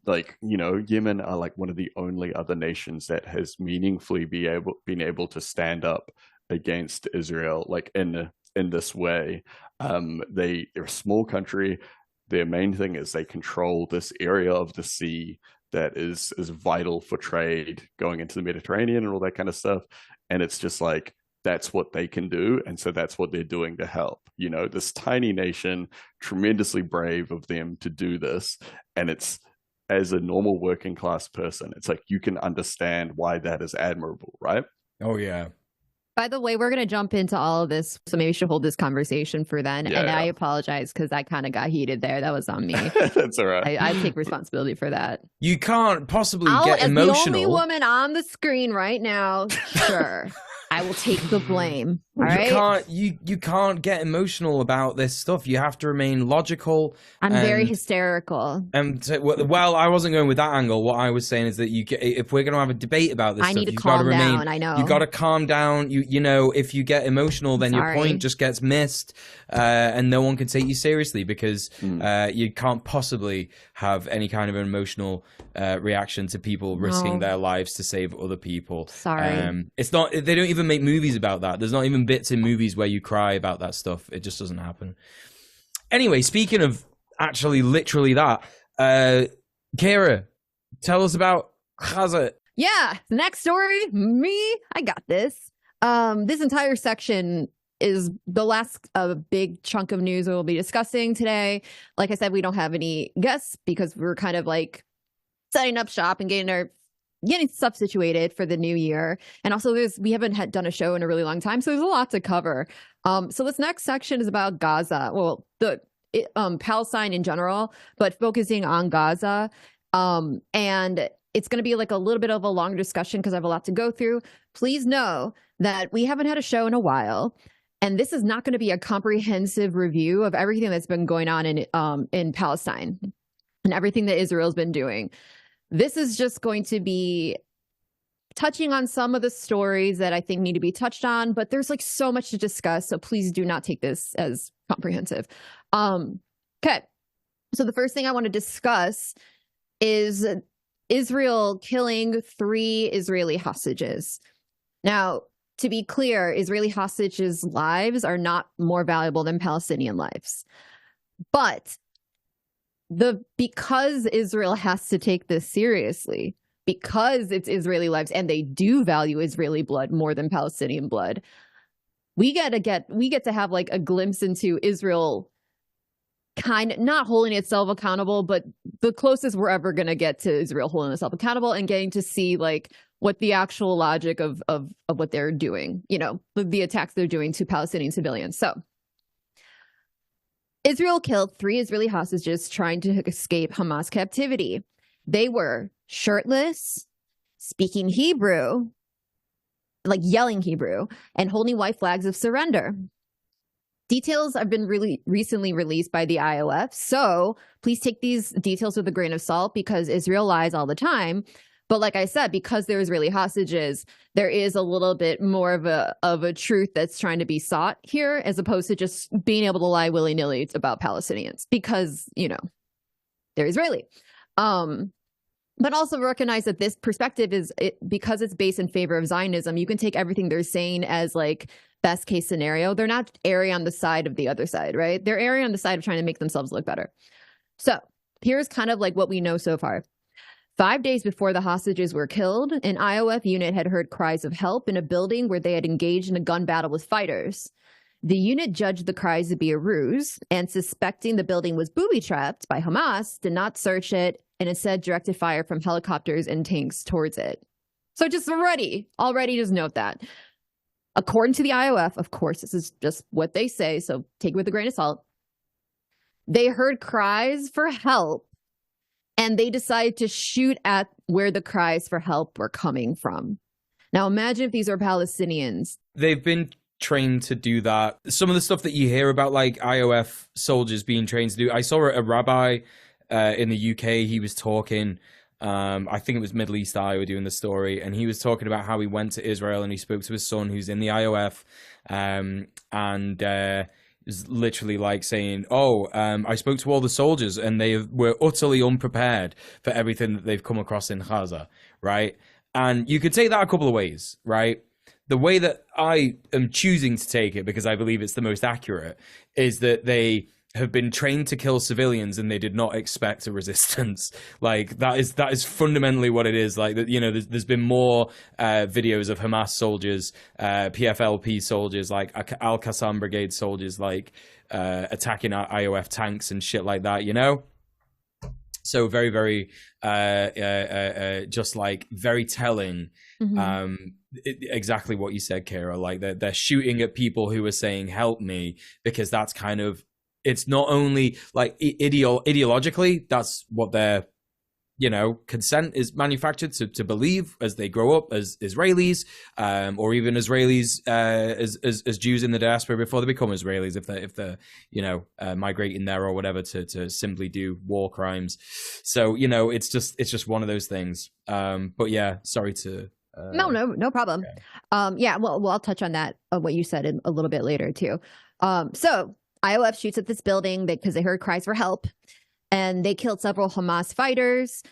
like, Yemen are like one of the only other nations that has meaningfully been able to stand up against Israel, like in this way. They're a small country. Their main thing is they control this area of the sea that is vital for trade going into the Mediterranean and all that kind of stuff. And it's just like, that's what they can do. And so that's what they're doing to help. This tiny nation, tremendously brave of them to do this. And it's, as a normal working class person, it's like, you can understand why that is admirable, right? Oh, yeah. By the way, we're going to jump into all of this, so maybe we should hold this conversation for then. I apologize because I kind of got heated there. That was on me. That's all right. I take responsibility for that. You can't possibly get emotional. As the only woman on the screen right now, sure. I will take the blame. All right? You can't get emotional about this stuff. You have to remain logical. I'm very hysterical. Well, I wasn't going with that angle. What I was saying is that if we're going to have a debate about this, I need to calm down. I know you got to calm down. If you get emotional, then your point just gets missed, and no one can take you seriously because you can't possibly have any kind of an emotional reaction to people risking their lives to save other people. Sorry, it's not. They don't even make movies about that. There's not even bits in movies where you cry about that stuff. It just doesn't happen. Anyway, speaking of actually literally that, Kira, tell us about Gaza. Yeah, next story, me. I got this. This entire section is the last big chunk of news we'll be discussing today. Like I said, we don't have any guests because we're kind of like setting up shop and getting stuff situated for the new year. And also we haven't done a show in a really long time, so there's a lot to cover. So this next section is about Gaza. Well, Palestine in general, but focusing on Gaza. And it's going to be like a little bit of a long discussion because I have a lot to go through. Please know that we haven't had a show in a while. And this is not going to be a comprehensive review of everything that's been going on in Palestine and everything that Israel's been doing. This is just going to be touching on some of the stories that I think need to be touched on, but there's like so much to discuss. So please do not take this as comprehensive. Okay. So the first thing I want to discuss is Israel killing 3 Israeli hostages. Now, to be clear, Israeli hostages' lives are not more valuable than Palestinian lives. But because Israel has to take this seriously, because it's Israeli lives and they do value Israeli blood more than Palestinian blood, we get to have like a glimpse into Israel kind of not holding itself accountable, but the closest we're ever going to get to Israel holding itself accountable and getting to see like what the actual logic of what they're doing, the attacks they're doing to Palestinian civilians. So Israel killed 3 Israeli hostages trying to escape Hamas captivity. They were shirtless, speaking Hebrew, like yelling Hebrew, and holding white flags of surrender. Details have been really recently released by the IOF, so please take these details with a grain of salt because Israel lies all the time. But like I said, because they're Israeli hostages, there is a little bit more of a truth that's trying to be sought here, as opposed to just being able to lie willy-nilly about Palestinians because, they're Israeli. But also recognize that this perspective because it's based in favor of Zionism, you can take everything they're saying as like best case scenario. They're not erring on the side of the other side, right? They're erring on the side of trying to make themselves look better. So here's kind of like what we know so far. 5 days before the hostages were killed, an IOF unit had heard cries of help in a building where they had engaged in a gun battle with fighters. The unit judged the cries to be a ruse, and suspecting the building was booby-trapped by Hamas, did not search it, and instead directed fire from helicopters and tanks towards it. So just already just note that. According to the IOF, of course, this is just what they say, so take it with a grain of salt. They heard cries for help, and they decided to shoot at where the cries for help were coming from. Now imagine if these are Palestinians. They've been trained to do that. Some of the stuff that you hear about, like IOF soldiers being trained to do, I saw a rabbi in the UK. He was talking, I think it was Middle East Eye were doing the story, and he was talking about how he went to Israel and he spoke to his son who's in the IOF, and it was literally like saying, I spoke to all the soldiers and they were utterly unprepared for everything that they've come across in Gaza, right? And you could take that a couple of ways, right? The way that I am choosing to take it, because I believe it's the most accurate, is that they have been trained to kill civilians and they did not expect a resistance. Like that is fundamentally what it is. Like that, you know, there's been more videos of Hamas soldiers, PFLP soldiers, like Al Qassam Brigade soldiers, like attacking IOF tanks and shit like that, you know? So very, very, just like very telling. Exactly what you said, Kira. Like they're shooting at people who are saying "help me," because that's kind of, it's not only like ideologically, that's what their, you know, consent is manufactured to believe as they grow up as Israelis, or even Israelis as Jews in the diaspora before they become Israelis, if they're you know, migrating there or whatever to simply do war crimes. So, you know, it's just one of those things. But yeah, sorry to. No problem. Yeah. Well, I'll touch on that, what you said a little bit later too. So IOF shoots at this building because they heard cries for help, and they killed several Hamas fighters.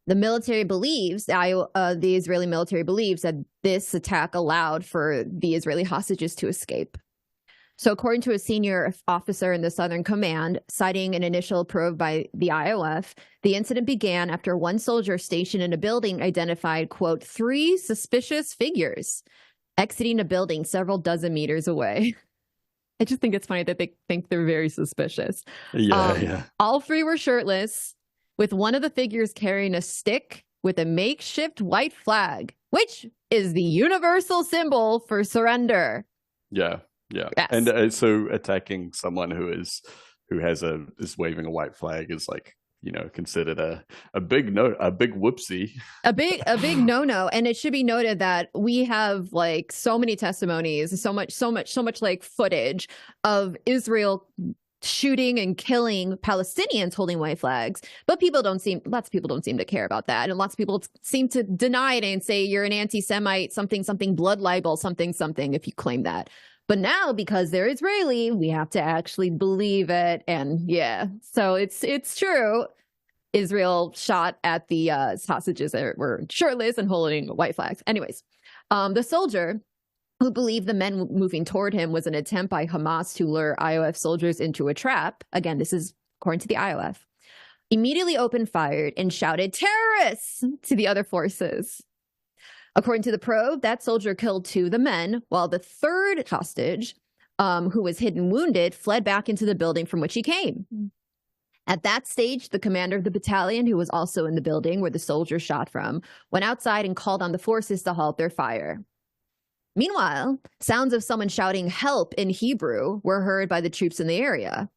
The military believes, the Israeli military believes that this attack allowed for the Israeli hostages to escape. So according to a senior officer in the Southern Command, citing an initial probe by the IOF, the incident began after one soldier stationed in a building identified, quote, 3 suspicious figures exiting a building several dozen meters away. I just think it's funny that they think they're very suspicious. Yeah. All 3 were shirtless, with one of the figures carrying a stick with a makeshift white flag, which is the universal symbol for surrender. Yeah. Yes. And so attacking someone who is waving a white flag is, like, you know, considered a big whoopsie, a big no. And it should be noted that we have like so many testimonies, so much like footage of Israel shooting and killing Palestinians holding white flags, but lots of people don't seem to care about that, and lots of people seem to deny it and say you're an anti-Semite, something blood libel, something if you claim that. But now, because they're Israeli, we have to actually believe it. And yeah, so it's true. Israel shot at the hostages that were shirtless and holding white flags. Anyways, the soldier, who believed the men moving toward him was an attempt by Hamas to lure IOF soldiers into a trap, again, this is according to the IOF, immediately opened fire and shouted, "Terrorists!" to the other forces. According to the probe, that soldier killed 2 of the men, while the third hostage, who was hit and wounded, fled back into the building from which he came. At that stage, the commander of the battalion, who was also in the building where the soldier shot from, went outside and called on the forces to halt their fire. Meanwhile, sounds of someone shouting "help" in Hebrew were heard by the troops in the area.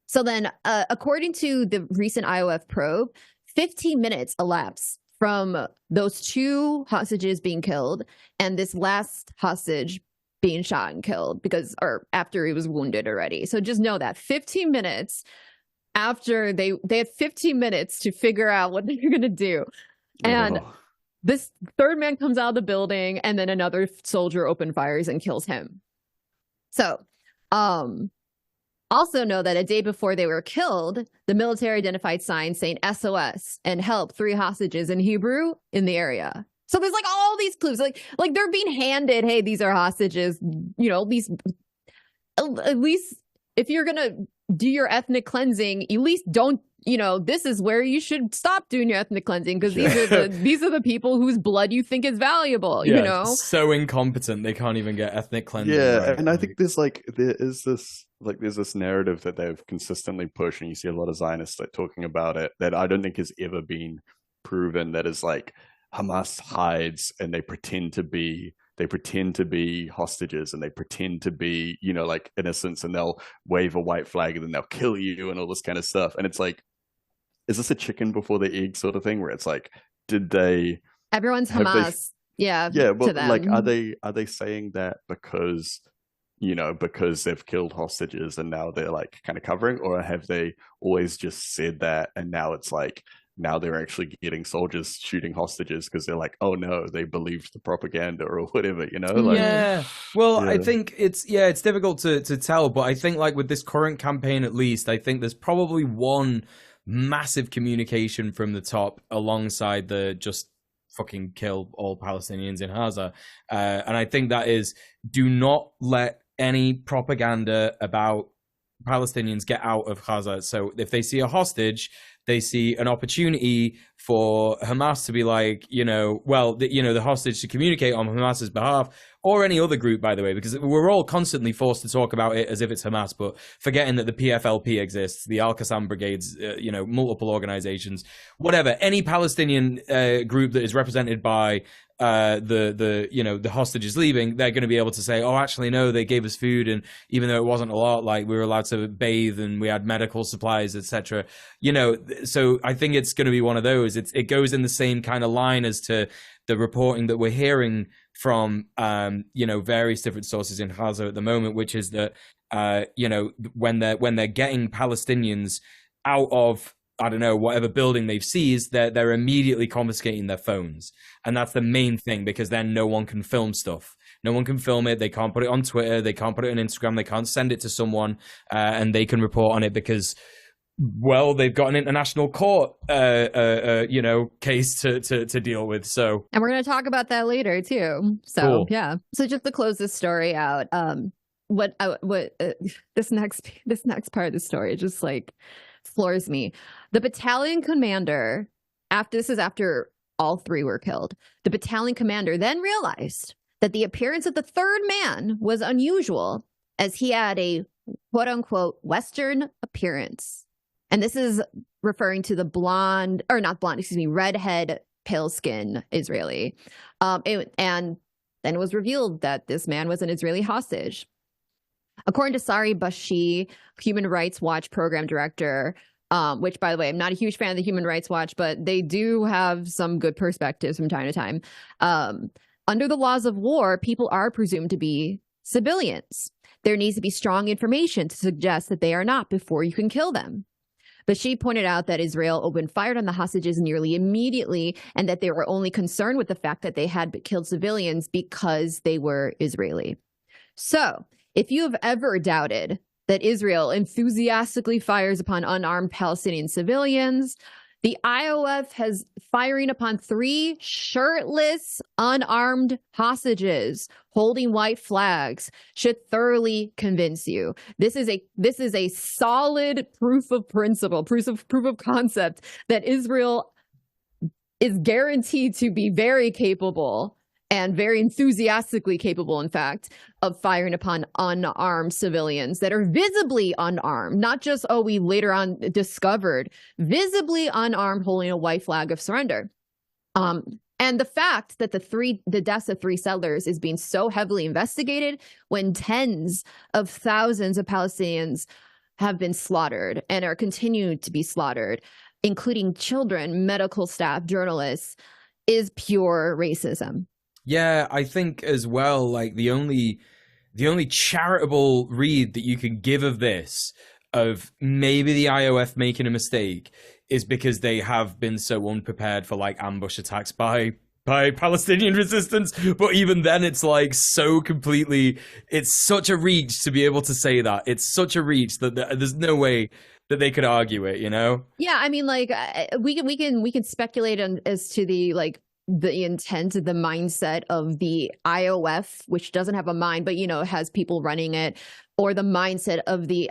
So then, according to the recent IOF probe, 15 minutes elapsed from those 2 hostages being killed and this last hostage being shot and killed or after he was wounded already. So just know that 15 minutes after they had 15 minutes to figure out what they're going to do. And this third man comes out of the building, and then another soldier open fires and kills him. So, also know that a day before they were killed, the military identified signs saying SOS and "help 3 hostages" in Hebrew in the area. So there's like all these clues, like they're being handed, hey, these are hostages, you know, at least if you're going to do your ethnic cleansing, at least don't this is where you should stop doing your ethnic cleansing, because these are the people whose blood you think is valuable. So incompetent they can't even get ethnic cleansing. Right. And I think there's this narrative that they've consistently pushed, and you see a lot of Zionists talking about it, that I don't think has ever been proven, that is like Hamas hides and they pretend to be hostages, and they pretend to be like innocents, and they'll wave a white flag and then they'll kill you and all this kind of stuff. And it's like, is this a chicken before the egg sort of thing, where it's like, everyone's Hamas? Well, like, are they saying that because they've killed hostages and now they're like kind of covering, or have they always just said that and now it's like, now they're actually getting soldiers shooting hostages because they're like, oh no, they believed the propaganda or whatever, I think it's difficult to tell, but I think like with this current campaign, at least, I think there's probably one massive communication from the top alongside the just fucking kill all Palestinians in Gaza, and I think that is, do not let any propaganda about Palestinians get out of Gaza. So if they see a hostage, they see an opportunity for Hamas to be like, the hostage to communicate on Hamas's behalf, or any other group, by the way, because we're all constantly forced to talk about it as if it's Hamas, but forgetting that the PFLP exists, the Al-Qassam brigades, multiple organizations, whatever, any Palestinian group that is represented by the hostages leaving, they're going to be able to say, oh, actually, no, they gave us food, and even though it wasn't a lot, like, we were allowed to bathe and we had medical supplies, etc. So I think it's going to be one of those. It goes in the same kind of line as to the reporting that we're hearing from various different sources in Gaza at the moment, which is that when they're getting Palestinians out of, I don't know, whatever building they've seized, they're immediately confiscating their phones. And that's the main thing, because then no one can film stuff. No one can film it. They can't put it on Twitter. They can't put it on Instagram. They can't send it to someone and they can report on it because, well, they've got an international court, case to deal with. So, and we're going to talk about that later too. So, cool. Yeah. So just to close this story out, this next part of the story just like floors me. The battalion commander, after all three were killed, the battalion commander then realized that the appearance of the third man was unusual, as he had a quote unquote Western appearance. And this is referring to the redhead, pale skin Israeli. And then it was revealed that this man was an Israeli hostage. According to Sari Bashi, Human Rights Watch program director, which, by the way, I'm not a huge fan of the Human Rights Watch, but they do have some good perspectives from time to time. Under the laws of war, people are presumed to be civilians. There needs to be strong information to suggest that they are not before you can kill them. But she pointed out that Israel opened fire on the hostages nearly immediately, and that they were only concerned with the fact that they had killed civilians because they were Israeli. So, if you have ever doubted that Israel enthusiastically fires upon unarmed Palestinian civilians, the IOF has firing upon 3 shirtless, unarmed hostages holding white flags should thoroughly convince you. This is a solid proof of principle, proof of concept that Israel is guaranteed to be very capable, and very enthusiastically capable, in fact, of firing upon unarmed civilians that are visibly unarmed, not just, we later on discovered, visibly unarmed, holding a white flag of surrender. And the fact that the deaths of 3 settlers is being so heavily investigated when tens of thousands of Palestinians have been slaughtered and are continued to be slaughtered, including children, medical staff, journalists, is pure racism. Yeah, I think as well, like the only charitable read that you can give of this, of maybe the IOF making a mistake, is because they have been so unprepared for like ambush attacks by Palestinian resistance. But even then, it's like so completely, it's such a reach to be able to say that. It's such a reach that there's no way that they could argue it, Yeah, I mean, like we can speculate as to the intent, the mindset of the IOF, which doesn't have a mind, but, has people running it. or the mindset of the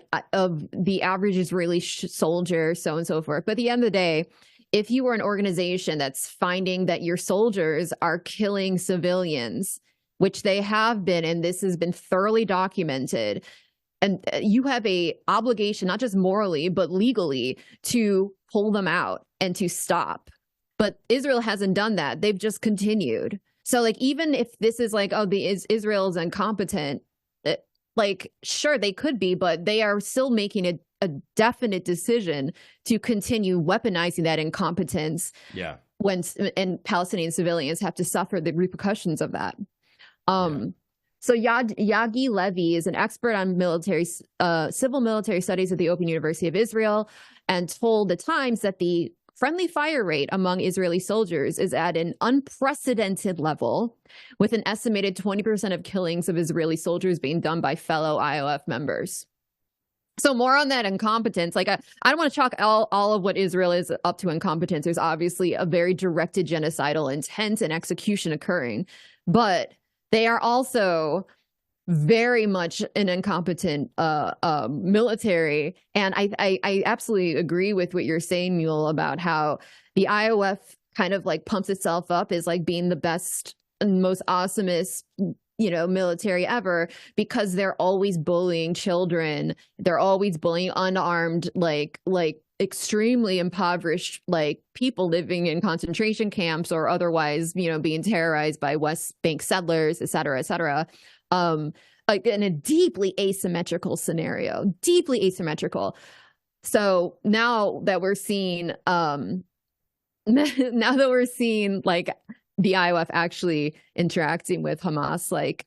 average Israeli soldier, so on and so forth. But at the end of the day, if you are an organization that's finding that your soldiers are killing civilians, which they have been, and this has been thoroughly documented, and you have a obligation, not just morally, but legally, to pull them out and to stop. But Israel hasn't done that. They've just continued. So like, even if this is like, oh, Israel is incompetent, like, sure, they could be, but they are still making a definite decision to continue weaponizing that incompetence. Yeah. And Palestinian civilians have to suffer the repercussions of that. So Yagi Levy is an expert on civil military studies at the Open University of Israel, and told the Times that the friendly fire rate among Israeli soldiers is at an unprecedented level, with an estimated 20% of killings of Israeli soldiers being done by fellow IOF members. So more on that incompetence. Like, I don't want to chalk all of what Israel is up to incompetence. There's obviously a very directed genocidal intent and execution occurring, but they are also very much an incompetent military. And I absolutely agree with what you're saying, Mule, about how the IOF kind of like pumps itself up as like being the best and most awesomest, military ever, because they're always bullying children. They're always bullying unarmed, like extremely impoverished, like people living in concentration camps or otherwise, being terrorized by West Bank settlers, et cetera, et cetera. Like in a deeply asymmetrical scenario, deeply asymmetrical. So now that we're seeing, like the IOF actually interacting with Hamas, like,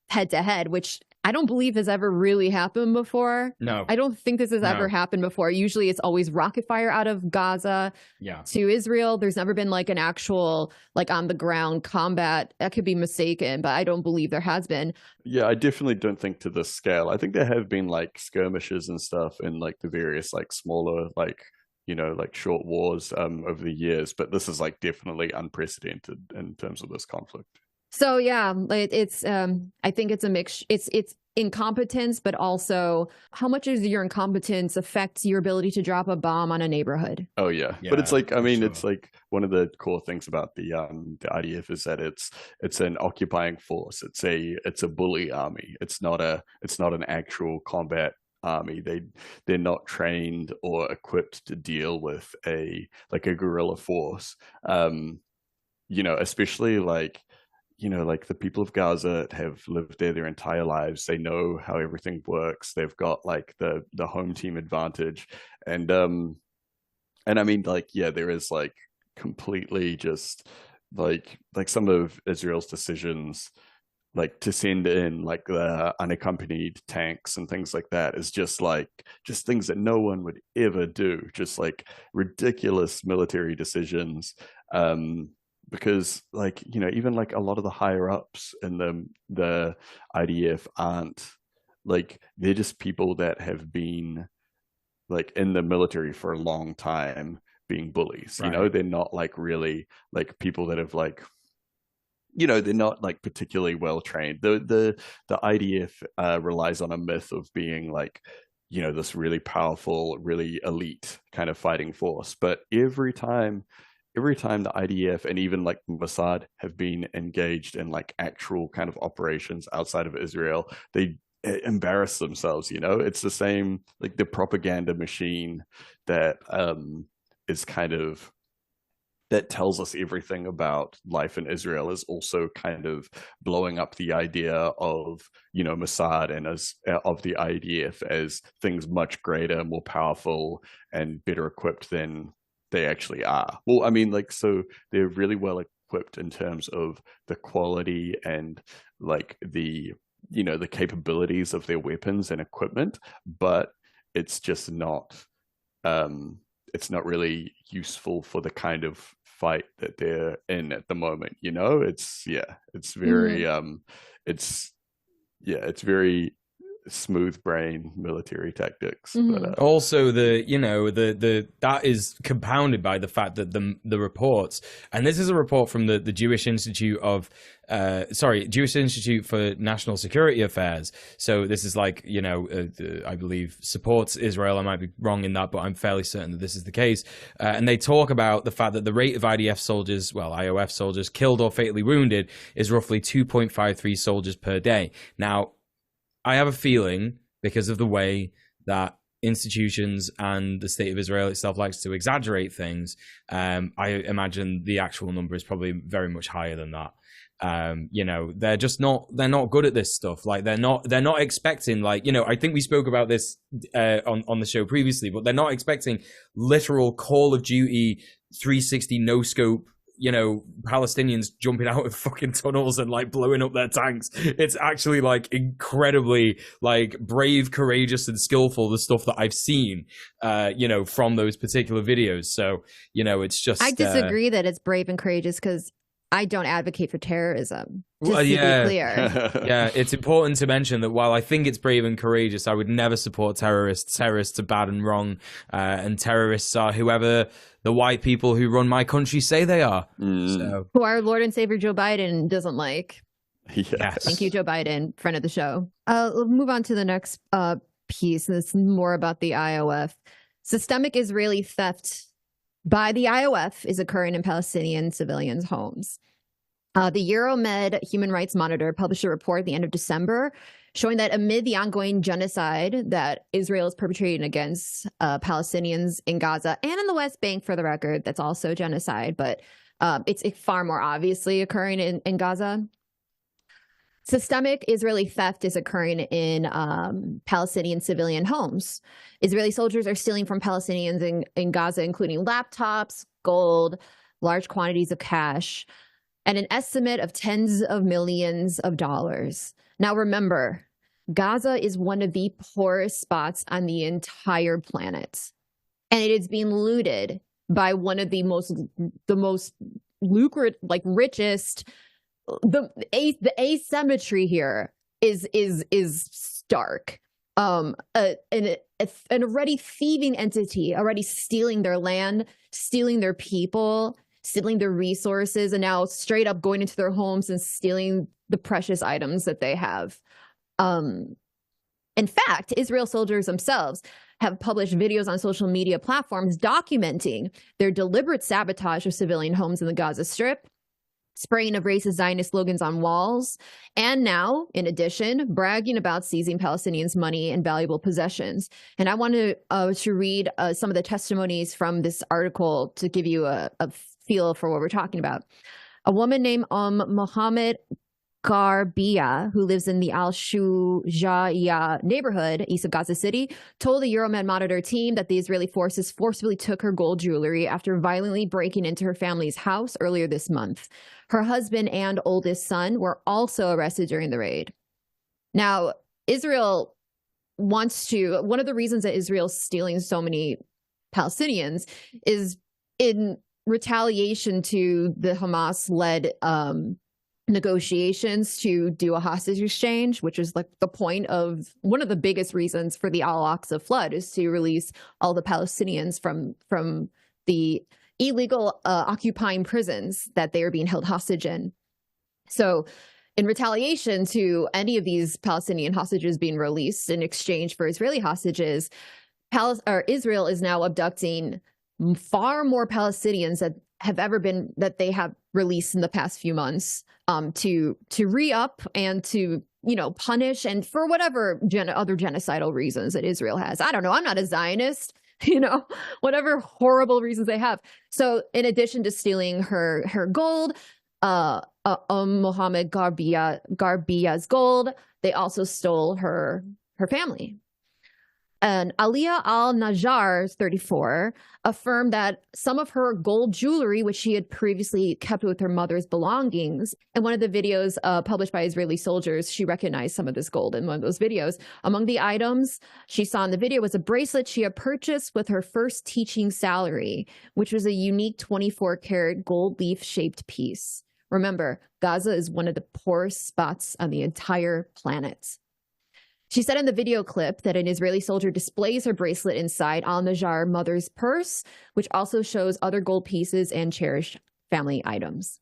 head to head, which I don't believe has ever really happened before. No. I don't think this has ever happened before. Usually it's always rocket fire out of Gaza to Israel. There's never been like an actual, like, on the ground combat. That could be mistaken, but I don't believe there has been. Yeah, I definitely don't think to this scale. I think there have been like skirmishes and stuff in like the various like smaller, like, like short wars over the years, but this is like definitely unprecedented in terms of this conflict. So yeah, it's I think it's a mix. It's incompetence, but also how much does your incompetence affect your ability to drop a bomb on a neighborhood? Oh yeah, but it's like, I mean, it's like one of the core things about the IDF is that it's an occupying force. It's a bully army. It's not an actual combat army. They're not trained or equipped to deal with a guerrilla force. Especially like, like the people of Gaza have lived there their entire lives. They know how everything works. They've got like the home team advantage. And I mean, like, yeah, there is like completely just like some of Israel's decisions, like to send in like the unaccompanied tanks and things like that, is just things that no one would ever do. Just like ridiculous military decisions. Because like, even like a lot of the higher ups in the IDF aren't like, they're just people that have been like in the military for a long time being bullies. Right. They're not like really like people that have like, they're not like particularly well trained. The IDF relies on a myth of being like, this really powerful, really elite kind of fighting force. But every time the IDF and even like Mossad have been engaged in like actual kind of operations outside of Israel, they embarrass themselves. It's the same, like the propaganda machine that is kind of, that tells us everything about life in Israel, is also kind of blowing up the idea of, Mossad and of the IDF as things much greater, more powerful, and better equipped than they actually are. Well, I mean, like, so they're really well equipped in terms of the quality and like the capabilities of their weapons and equipment, but it's just not really useful for the kind of fight that they're in at the moment. It's very it's very smooth brain military tactics. Mm-hmm. But, also, that is compounded by the fact that the reports, and this is a report from the Jewish Institute of Jewish Institute for National Security Affairs. So this is like, I believe supports Israel. I might be wrong in that, but I'm fairly certain that this is the case. And they talk about the fact that the rate of IOF soldiers killed or fatally wounded is roughly 2.53 soldiers per day. Now, I have a feeling, because of the way that institutions and the state of Israel itself likes to exaggerate things, I imagine the actual number is probably very much higher than that. They're not good at this stuff. Like they're not expecting, like, I think we spoke about this on the show previously, but they're not expecting literal Call of Duty 360 no scope, Palestinians jumping out of fucking tunnels and like blowing up their tanks. It's actually like incredibly like brave, courageous, and skillful, the stuff that I've seen, from those particular videos. So, it's just I disagree that it's brave and courageous, because I don't advocate for terrorism. Just to be clear. Yeah, it's important to mention that while I think it's brave and courageous, I would never support terrorists. Terrorists are bad and wrong, and terrorists are whoever the white people who run my country say they are. So. Who our Lord and Savior Joe Biden doesn't like. Yes. Thank you, Joe Biden, friend of the show. We'll move on to the next piece. It's more about the IOF. Systemic Israeli theft by the IOF is occurring in Palestinian civilians' homes. The Euromed Human Rights Monitor published a report at the end of December showing that amid the ongoing genocide that Israel is perpetrating against Palestinians in Gaza and in the West Bank, for the record, that's also genocide, but it's far more obviously occurring in Gaza. Systemic Israeli theft is occurring in Palestinian civilian homes. Israeli soldiers are stealing from Palestinians in Gaza, including laptops, gold, large quantities of cash, and an estimate of tens of millions of dollars. Now, remember, Gaza is one of the poorest spots on the entire planet, and it is being looted by one of the most lucrative, like richest. The asymmetry here is stark. An already thieving entity, already stealing their land, stealing their people, stealing their resources, and now straight up going into their homes and stealing the precious items that they have. In fact, Israel soldiers themselves have published videos on social media platforms documenting their deliberate sabotage of civilian homes in the Gaza Strip, spraying of racist Zionist slogans on walls, and now, in addition, bragging about seizing Palestinians' money and valuable possessions. And I want to read some of the testimonies from this article to give you a feel for what we're talking about. A woman named Mohammed Garbia, who lives in the Al-Shujaiya neighborhood east of Gaza City, told the Euromed Monitor team that the Israeli forces forcibly took her gold jewelry after violently breaking into her family's house earlier this month. Her husband and oldest son were also arrested during the raid. Now, Israel wants to, one of the reasons that Israel's stealing so many Palestinians is in retaliation to the Hamas-led negotiations to do a hostage exchange, which is like the point of one of the biggest reasons for the Al-Aqsa flood, is to release all the Palestinians from the illegal occupying prisons that they are being held hostage in. So in retaliation to any of these Palestinian hostages being released in exchange for Israeli hostages, Israel is now abducting far more Palestinians that they have released in the past few months, to re-up and to, punish, and for whatever other genocidal reasons that Israel has. I don't know. I'm not a Zionist, whatever horrible reasons they have. So in addition to stealing her gold, Mohammed Garbia's gold, they also stole her family. And Aliyah al-Najjar, 34, affirmed that some of her gold jewelry, which she had previously kept with her mother's belongings, in one of the videos published by Israeli soldiers, she recognized some of this gold in one of those videos. Among the items she saw in the video was a bracelet she had purchased with her first teaching salary, which was a unique 24-karat gold leaf-shaped piece. Remember, Gaza is one of the poorest spots on the entire planet. She said in the video clip that an Israeli soldier displays her bracelet inside Al-Najjar mother's purse, which also shows other gold pieces and cherished family items.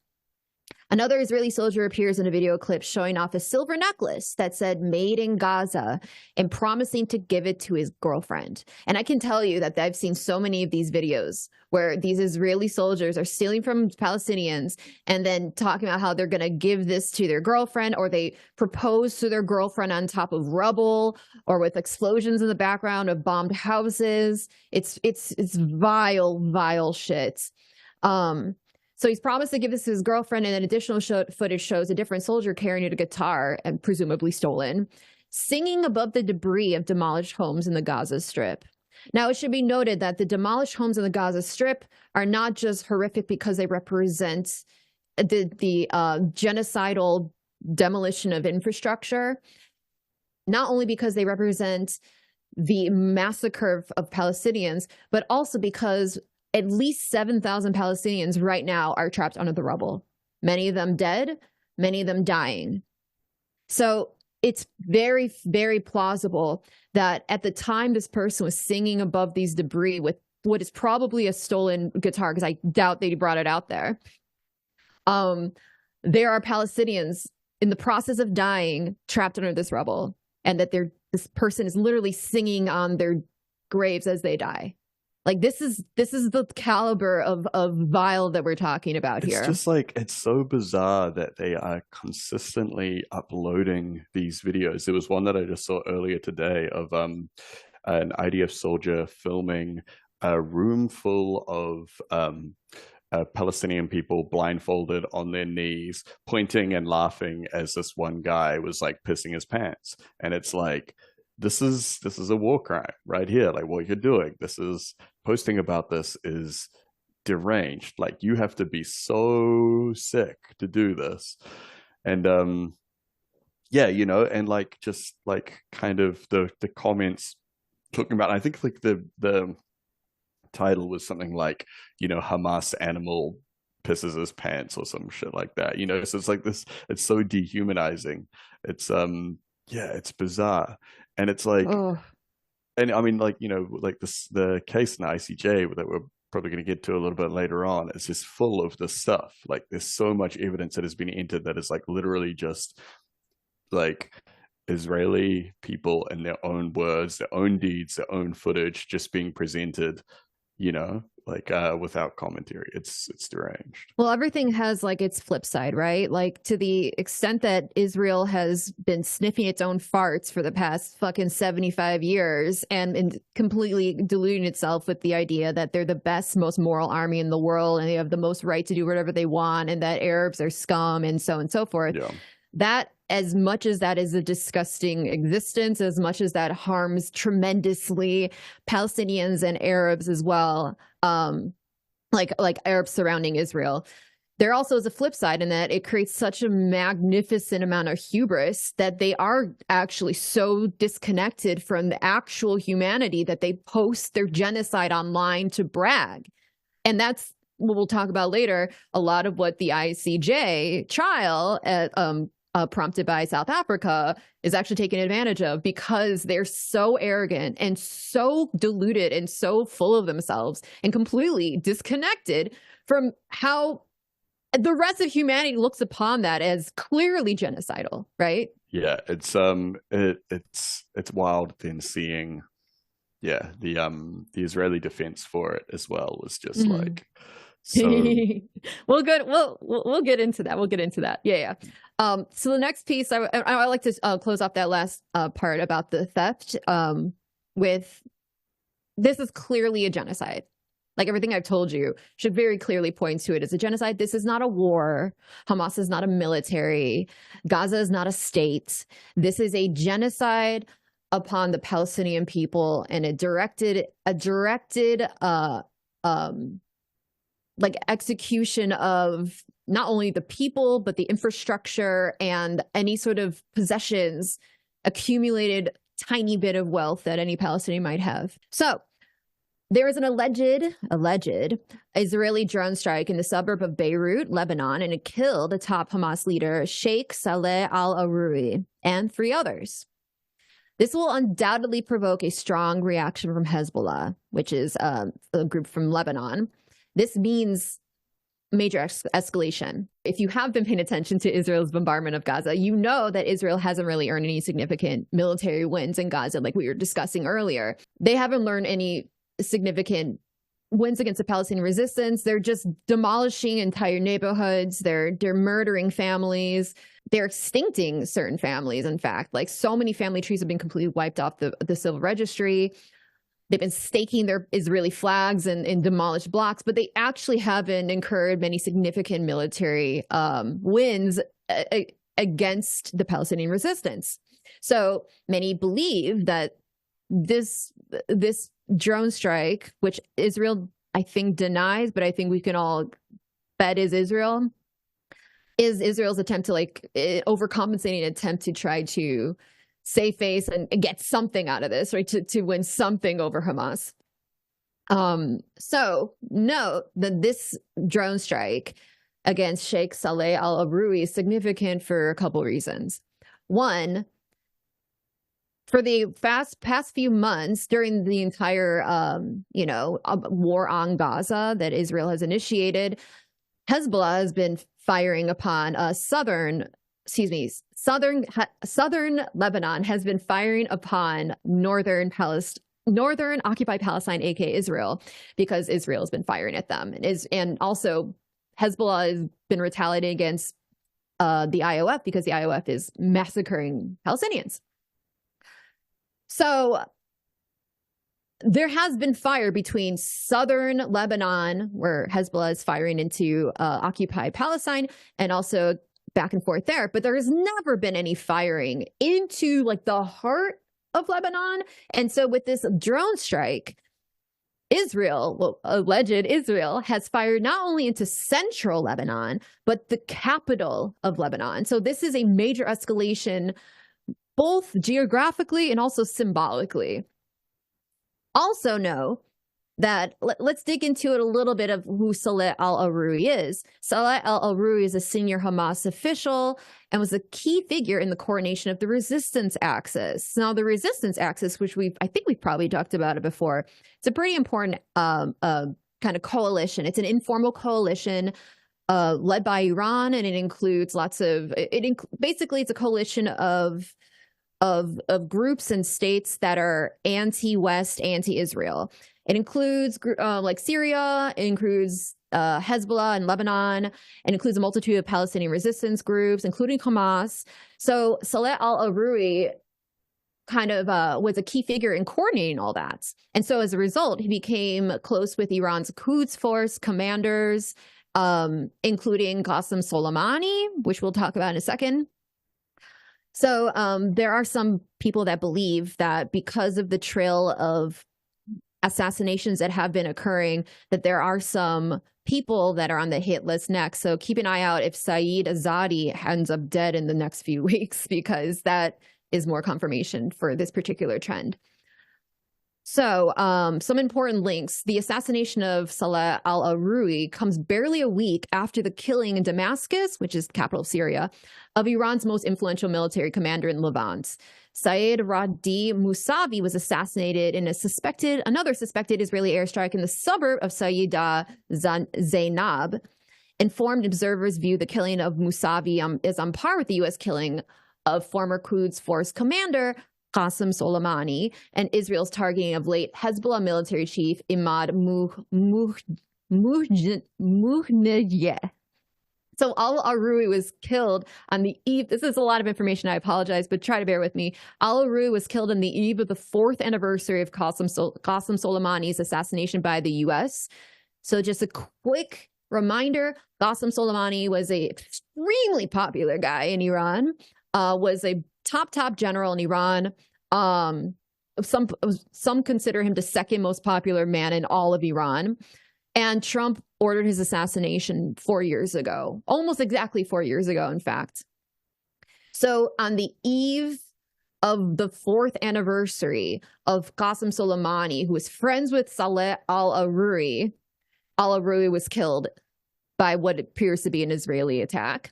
Another Israeli soldier appears in a video clip showing off a silver necklace that said "Made in Gaza" and promising to give it to his girlfriend. And I can tell you that I've seen so many of these videos where these Israeli soldiers are stealing from Palestinians and then talking about how they're going to give this to their girlfriend, or they propose to their girlfriend on top of rubble or with explosions in the background of bombed houses. It's vile, vile shit. So he's promised to give this to his girlfriend, and then additional footage shows a different soldier carrying a guitar, and presumably stolen, singing above the debris of demolished homes in the Gaza Strip. Now, it should be noted that the demolished homes in the Gaza Strip are not just horrific because they represent the genocidal demolition of infrastructure, not only because they represent the massacre of Palestinians, but also because at least 7,000 Palestinians right now are trapped under the rubble. Many of them dead, many of them dying. So it's very, very plausible that at the time this person was singing above these debris with what is probably a stolen guitar, because I doubt they brought it out there, there are Palestinians in the process of dying trapped under this rubble, and that this person is literally singing on their graves as they die. Like, this is the caliber of vile that we're talking about here. It's just like, it's so bizarre that they are consistently uploading these videos. There was one that I just saw earlier today of an IDF soldier filming a room full of Palestinian people blindfolded on their knees, pointing and laughing as this one guy was like pissing his pants. And it's like, this is a war crime right here. Like, what you're doing, posting about this is deranged. Like, you have to be so sick to do this. And yeah, and like, just like kind of the comments talking about, I think like the title was something like, Hamas animal pisses his pants or some shit like that. So it's like this, it's so dehumanizing. It's yeah, it's bizarre. And it's like, and I mean, like, like the case in ICJ that we're probably going to get to a little bit later on, is just full of this stuff. Like, there's so much evidence that has been entered that is like literally just like Israeli people and their own words, their own deeds, their own footage just being presented, like without commentary. It's deranged. Well, everything has like its flip side, right? Like, to the extent that Israel has been sniffing its own farts for the past fucking 75 years and completely deluding itself with the idea that they're the best, most moral army in the world and they have the most right to do whatever they want and that Arabs are scum and so forth. Yeah. That, as much as that is a disgusting existence, as much as that harms tremendously Palestinians and Arabs as well, like Arabs surrounding Israel, there also is a flip side in that it creates such a magnificent amount of hubris that they are actually so disconnected from the actual humanity that they post their genocide online to brag. And that's what we'll talk about later. A lot of what the ICJ trial prompted by South Africa is actually taken advantage of, because they're so arrogant and so deluded and so full of themselves and completely disconnected from how the rest of humanity looks upon that as clearly genocidal, right? Yeah, it's wild then seeing, yeah, the Israeli defense for it as well was just like, so we'll get into that. We'll get into that. Yeah. So the next piece, I like to close off that last part about the theft with, this is clearly a genocide. Like, everything I've told you should very clearly point to it as a genocide. This is not a war. Hamas is not a military. Gaza is not a state. This is a genocide upon the Palestinian people, and a directed like execution of not only the people, but the infrastructure and any sort of possessions, accumulated tiny bit of wealth that any Palestinian might have. So there was an alleged Israeli drone strike in the suburb of Beirut, Lebanon, and it killed the top Hamas leader, Sheikh Saleh al-Aruri, and 3 others. This will undoubtedly provoke a strong reaction from Hezbollah, which is a group from Lebanon. This means major escalation. If you have been paying attention to Israel's bombardment of Gaza, you know that Israel hasn't really earned any significant military wins in Gaza, like we were discussing earlier. They haven't learned any significant wins against the Palestinian resistance. They're just demolishing entire neighborhoods. They're murdering families. They're extincting certain families. In fact, like so many family trees have been completely wiped off the civil registry. They've been staking their Israeli flags in demolished blocks, but they actually haven't incurred many significant military wins against the Palestinian resistance. So many believe that this drone strike, which Israel, I think, denies, but I think we can all bet is Israel's attempt to overcompensating attempt to try to save face and get something out of this, right? To win something over Hamas. So note that this drone strike against Sheikh Saleh al-Aruri is significant for a couple reasons. One, for the past few months during the entire, war on Gaza that Israel has initiated, Hezbollah has been firing upon southern Lebanon has been firing upon northern occupied Palestine, aka Israel, because Israel has been firing at them, and also Hezbollah has been retaliating against the IOF because the IOF is massacring Palestinians. So there has been fire between southern Lebanon, where Hezbollah is firing into occupied Palestine, and also back and forth there. But there has never been any firing into the heart of Lebanon. And so with this drone strike, alleged Israel has fired not only into central Lebanon, but the capital of Lebanon. So this is a major escalation, both geographically and also symbolically. Also know that let's dig into it a little bit of who Saleh al-Aruri is. Saleh al-Aruri is a senior Hamas official and was a key figure in the coordination of the resistance axis. Now, the resistance axis, which I think we've probably talked about it before, it's a pretty important kind of coalition. It's an informal coalition led by Iran, and it includes basically it's a coalition of groups and states that are anti-West, anti-Israel. It includes Syria, it includes Hezbollah and Lebanon, and includes a multitude of Palestinian resistance groups, including Hamas. So Saleh al-Aruri kind of was a key figure in coordinating all that. And so as a result, he became close with Iran's Quds Force commanders, including Qasem Soleimani, which we'll talk about in a second. So there are some people that believe that because of the trail of assassinations that have been occurring, that there are some people that are on the hit list next. So keep an eye out if Saeed Azadi ends up dead in the next few weeks, because that is more confirmation for this particular trend. So some important links. The assassination of Saleh al-Aruri comes barely a week after the killing in Damascus, which is the capital of Syria, of Iran's most influential military commander in Levant. Saeed Radi Mousavi was assassinated in another suspected Israeli airstrike in the suburb of Sayyida Zainab. Informed observers view the killing of Mousavi as on par with the U.S. killing of former Quds Force commander Qasem Soleimani and Israel's targeting of late Hezbollah military chief Imad Mouhniyeh. So al-Aruri was killed on the eve. This is a lot of information. I apologize, but try to bear with me. Al-Aruri was killed on the eve of the 4th anniversary of Qasem Soleimani's assassination by the U.S. So just a quick reminder, Qasem Soleimani was an extremely popular guy in Iran, was a top general in Iran. Some consider him the second most popular man in all of Iran. And Trump ordered his assassination 4 years ago, almost exactly 4 years ago, in fact. So on the eve of the 4th anniversary of Qasem Soleimani, who was friends with Saleh al-Aruri, al-Aruri was killed by what appears to be an Israeli attack.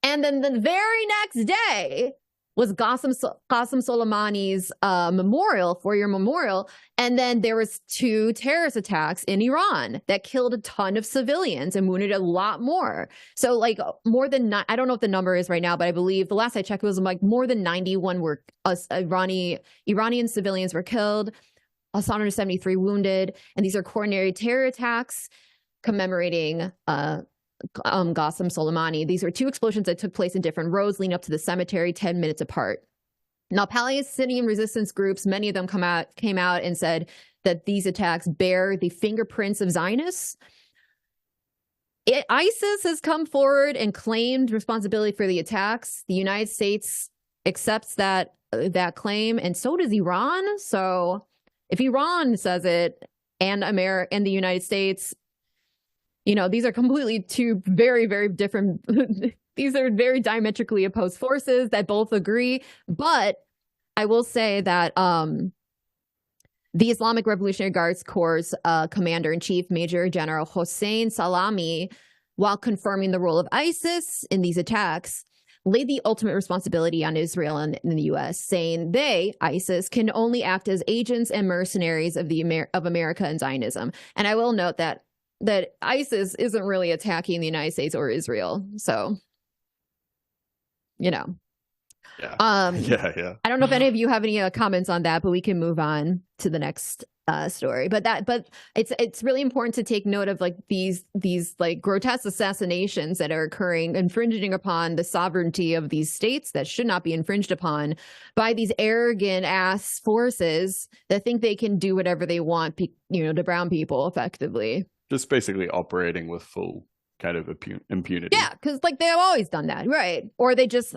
And then the very next day, was Qasem Soleimani's memorial, 4-year memorial. And then there was 2 terrorist attacks in Iran that killed a ton of civilians and wounded a lot more. So like more than, I don't know what the number is right now, but I believe the last I checked was like more than 91 were Iranian civilians were killed, 173 wounded. And these are coordinated terror attacks commemorating Qasem Soleimani. These were 2 explosions that took place in different roads leading up to the cemetery, 10 minutes apart. Now, Palestinian resistance groups, many of them came out and said that these attacks bear the fingerprints of Zionists. ISIS has come forward and claimed responsibility for the attacks. The United States accepts that claim, and so does Iran. So if Iran says it and the United States, you know, these are completely 2 very, very different, these are very diametrically opposed forces that both agree. But I will say that the Islamic Revolutionary Guards Corps Commander-in-Chief, Major General Hossein Salami, while confirming the role of ISIS in these attacks, laid the ultimate responsibility on Israel and the U.S., saying ISIS, can only act as agents and mercenaries of America and Zionism. And I will note that ISIS isn't really attacking the United States or Israel. So, you know. Yeah. I don't know if any of you have any comments on that, but we can move on to the next story. But it's really important to take note of like these like grotesque assassinations that are occurring, infringing upon the sovereignty of these states that should not be infringed upon by these arrogant ass forces that think they can do whatever they want, you know, to brown people effectively. Just basically operating with full kind of impunity. Yeah, because like they've always done that, right? Or they just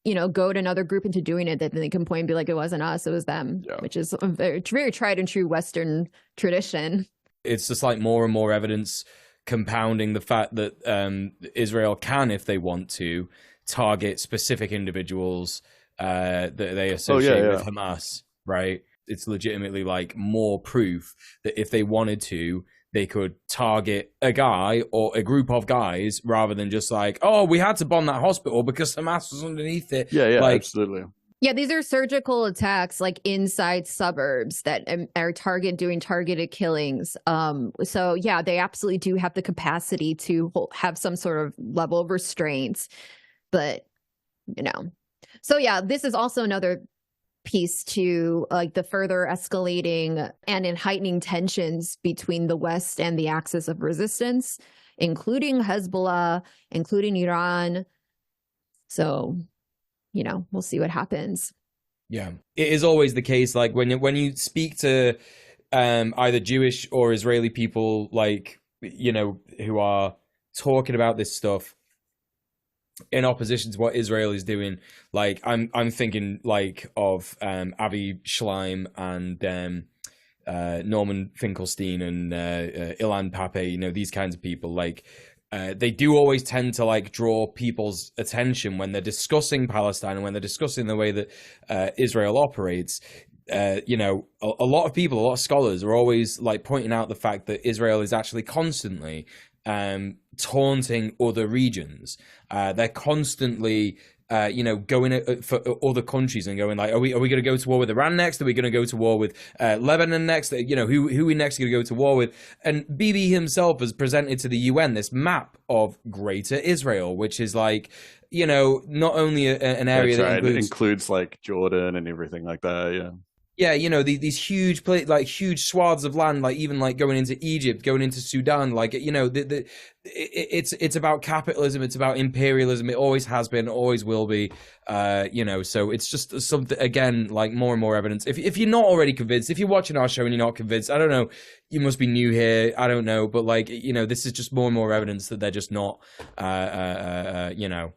you know, goad another group into doing it, that then they can point and be like, it wasn't us, it was them, which is a very, very tried and true Western tradition. It's just like more and more evidence compounding the fact that Israel can, if they want to, target specific individuals that they associate with Hamas, right? It's legitimately like more proof that if they wanted to, they could target a guy or a group of guys rather than just like, oh, we had to bomb that hospital because Hamas was underneath it. Yeah, like, absolutely. Yeah, these are surgical attacks like inside suburbs that are doing targeted killings. So yeah, they absolutely do have the capacity to have some sort of level of restraints. But, you know, so yeah, this is also another piece to like the further escalating and in heightening tensions between the West and the axis of resistance, including Hezbollah, including Iran. So, you know, we'll see what happens. Yeah, it is always the case. Like when you speak to either Jewish or Israeli people, like, you know, who are talking about this stuff in opposition to what Israel is doing, like I'm thinking like of Avi Schleim and Norman Finkelstein and Ilan Pape, you know, these kinds of people. Like they do always tend to like draw people's attention when they're discussing Palestine and when they're discussing the way that Israel operates. You know, a lot of people, a lot of scholars are always like pointing out the fact that Israel is actually constantly taunting other regions. They're constantly, you know, going for other countries and going like, are we going to go to war with Iran next? Are we going to go to war with Lebanon next? You know, who are we next going to go to war with? And Bibi himself has presented to the UN this map of Greater Israel, which is like, you know, not only an area that includes like Jordan and everything like that. Yeah. Yeah, you know, these huge huge swaths of land, like even like going into Egypt, going into Sudan, like, you know, it's about capitalism, it's about imperialism. It always has been, always will be. You know, so it's just something, again, like more and more evidence. If you're not already convinced, if you're watching our show and you're not convinced, I don't know, you must be new here. I don't know, but like, you know, this is just more and more evidence that they're just not, you know,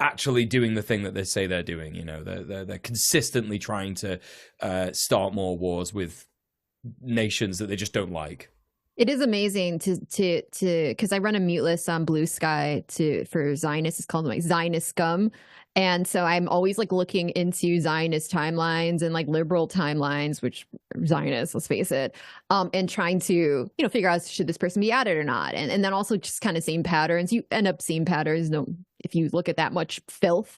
actually doing the thing that they say they're doing. You know, they're consistently trying to start more wars with nations that they just don't like. It is amazing to because I run a mute list on Blue Sky for Zionists. It's called like Zionist Scum. And so I'm always like looking into Zionist timelines and like liberal timelines, which Zionists, let's face it, and trying to, you know, figure out, should this person be added or not? And then also just kind of seeing patterns. You end up seeing patterns, if you look at that much filth.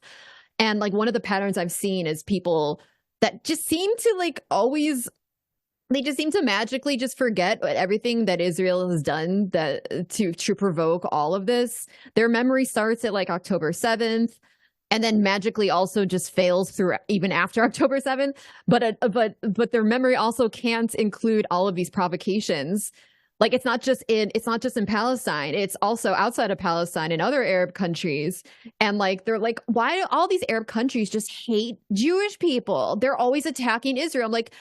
And like one of the patterns I've seen is people that just seem to like always, they just seem to magically just forget everything that Israel has done that to provoke all of this. Their memory starts at like October 7th and then magically also just fails through even after October 7th. But their memory also can't include all of these provocations. Like it's not just in Palestine, it's also outside of Palestine in other Arab countries. And like they're like, why do all these Arab countries just hate Jewish people? They're always attacking Israel. I'm like,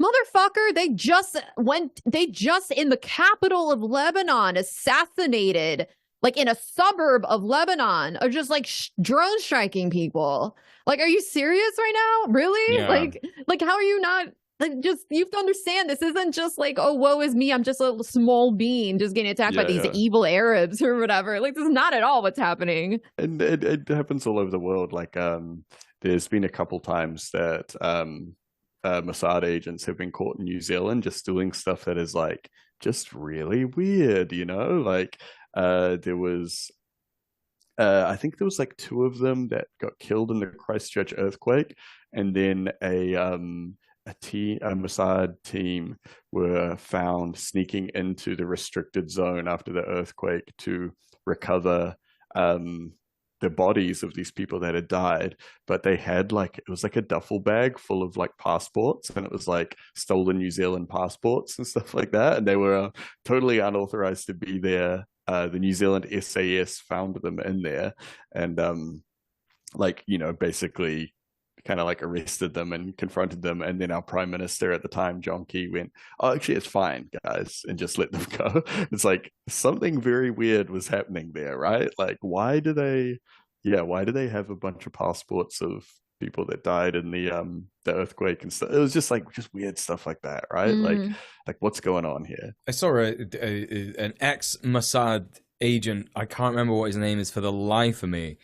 motherfucker, they just in the capital of Lebanon assassinated, like in a suburb of Lebanon, are just like drone striking people. Like, are you serious right now? Really? Yeah. Like how are you not? Like, just, you have to understand, this isn't just like, oh, woe is me, I'm just a small bean just getting attacked by these evil Arabs or whatever. Like, this is not at all what's happening. And it happens all over the world. Like, there's been a couple times that Mossad agents have been caught in New Zealand just doing stuff that is like just really weird, you know? Like, there was, I think there was like 2 of them that got killed in the Christchurch earthquake, and then a Mossad team were found sneaking into the restricted zone after the earthquake to recover the bodies of these people that had died. But they had like, it was like a duffel bag full of like passports, and it was like stolen New Zealand passports and stuff like that, and they were totally unauthorized to be there. The New Zealand SAS found them in there and like, you know, basically kind of like arrested them and confronted them. And then our prime minister at the time, John Key, went, oh, actually it's fine, guys, and just let them go. It's like something very weird was happening there, right? Like, why do they have a bunch of passports of people that died in the earthquake and stuff? It was just weird stuff like that, right? Like what's going on here? I saw an ex-Mossad agent, I can't remember what his name is for the life of me,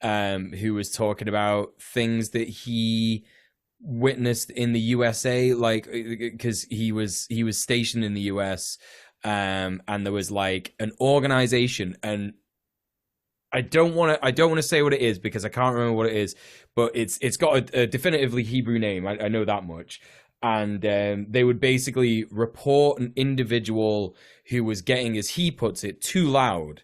who was talking about things that he witnessed in the USA, like because he was stationed in the US, and there was like an organization, and I don't want to say what it is because I can't remember what it is, but it's got a definitively Hebrew name. I know that much. And they would basically report an individual who was getting, as he puts it, too loud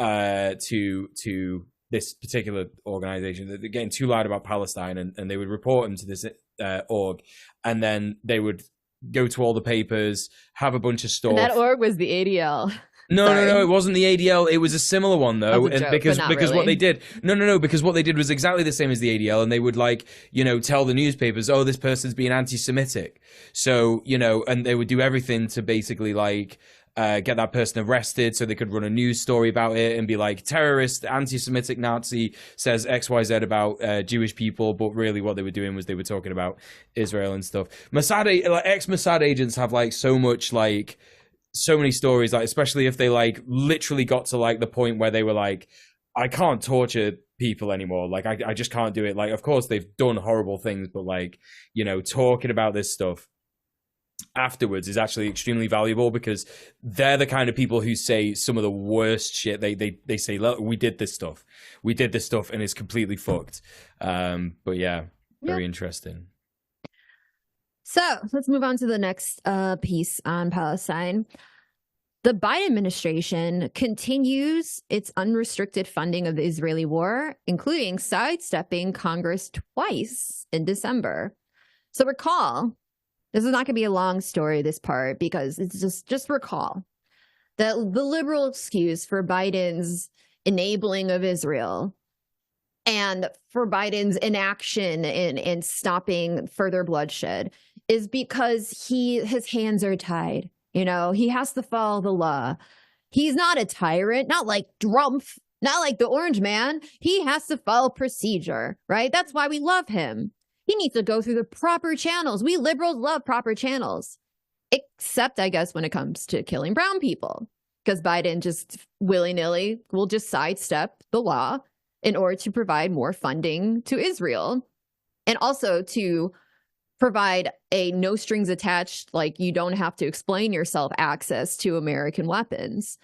to this particular organization. They're getting too loud about Palestine, and they would report him to this org, and then they would go to all the papers, have a bunch of stuff. And that org was the ADL. No, it wasn't the ADL. It was a similar one though, and joke, because really. What they did, because what they did was exactly the same as the ADL, and they would like, you know, tell the newspapers, oh, this person's being anti-Semitic, so you know, and they would do everything to basically like get that person arrested, so they could run a news story about it and be like, terrorist, anti-Semitic Nazi says XYZ about Jewish people, but really what they were doing was they were talking about Israel and stuff. Ex-Mossad agents have like so many stories, like especially if they like literally got to like the point where they were like, I can't torture people anymore, like I just can't do it. Like, of course they've done horrible things, but like, you know, talking about this stuff afterwards is actually extremely valuable, because they're the kind of people who say some of the worst shit. They say, look, we did this stuff and it's completely fucked. But yeah, very interesting. So let's move on to the next piece on Palestine. The Biden administration continues its unrestricted funding of the Israeli war, including sidestepping Congress twice in December. So recall, this is not going to be a long story, this part, because it's just recall that the liberal excuse for Biden's enabling of Israel and for Biden's inaction in stopping further bloodshed is because his hands are tied. You know, he has to follow the law. He's not a tyrant, not like Trump, not like the Orange Man. He has to follow procedure, right? That's why we love him. He needs to go through the proper channels. We liberals love proper channels, except I guess when it comes to killing brown people, because Biden just willy-nilly will just sidestep the law in order to provide more funding to Israel, and also to provide a no strings attached, like you don't have to explain yourself, access to American weapons.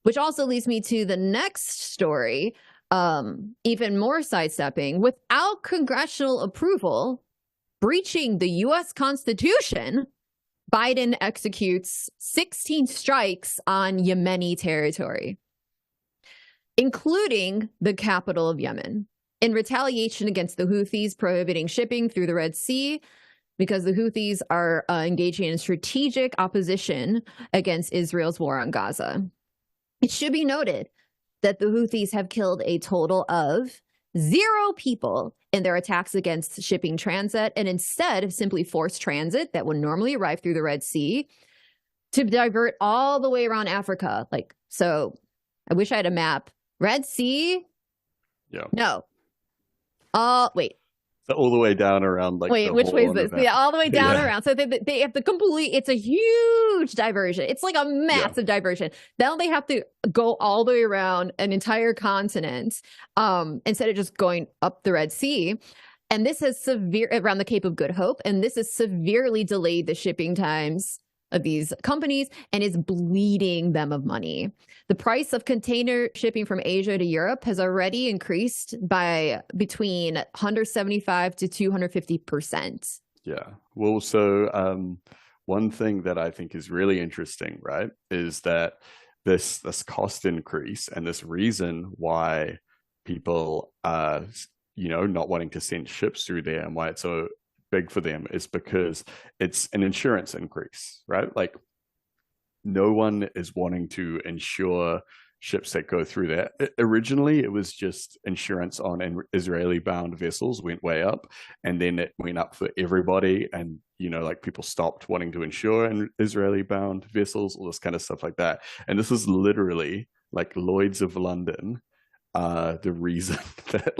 Which also leads me to the next story. Even more sidestepping, without congressional approval, breaching the U.S. Constitution, Biden executes 16 strikes on Yemeni territory, including the capital of Yemen, in retaliation against the Houthis prohibiting shipping through the Red Sea, because the Houthis are engaging in strategic opposition against Israel's war on Gaza. It should be noted that the Houthis have killed a total of 0 people in their attacks against shipping transit, and instead have simply forced transit that would normally arrive through the Red Sea to divert all the way around Africa. Like, so I wish I had a map. Red Sea? Yeah. No. Wait. So all the way down around like. Wait, which way is this? Yeah, all the way down around. So they have to it's a huge diversion. It's like a massive diversion. Now they have to go all the way around an entire continent instead of just going up the Red Sea. And this has around the Cape of Good Hope. And this has severely delayed the shipping times of these companies and is bleeding them of money. The price of container shipping from Asia to Europe has already increased by between 175 to 250%. Yeah. Well, so one thing that I think is really interesting, right, is that this cost increase and this reason why people are, not wanting to send ships through there and why it's so big for them is because it's an insurance increase, right? Like, no one is wanting to insure ships that go through there. Originally, it was just insurance on Israeli-bound vessels went way up, and then it went up for everybody, and people stopped wanting to insure Israeli-bound vessels, all this kind of stuff like that. And this is literally like Lloyd's of London. The reason that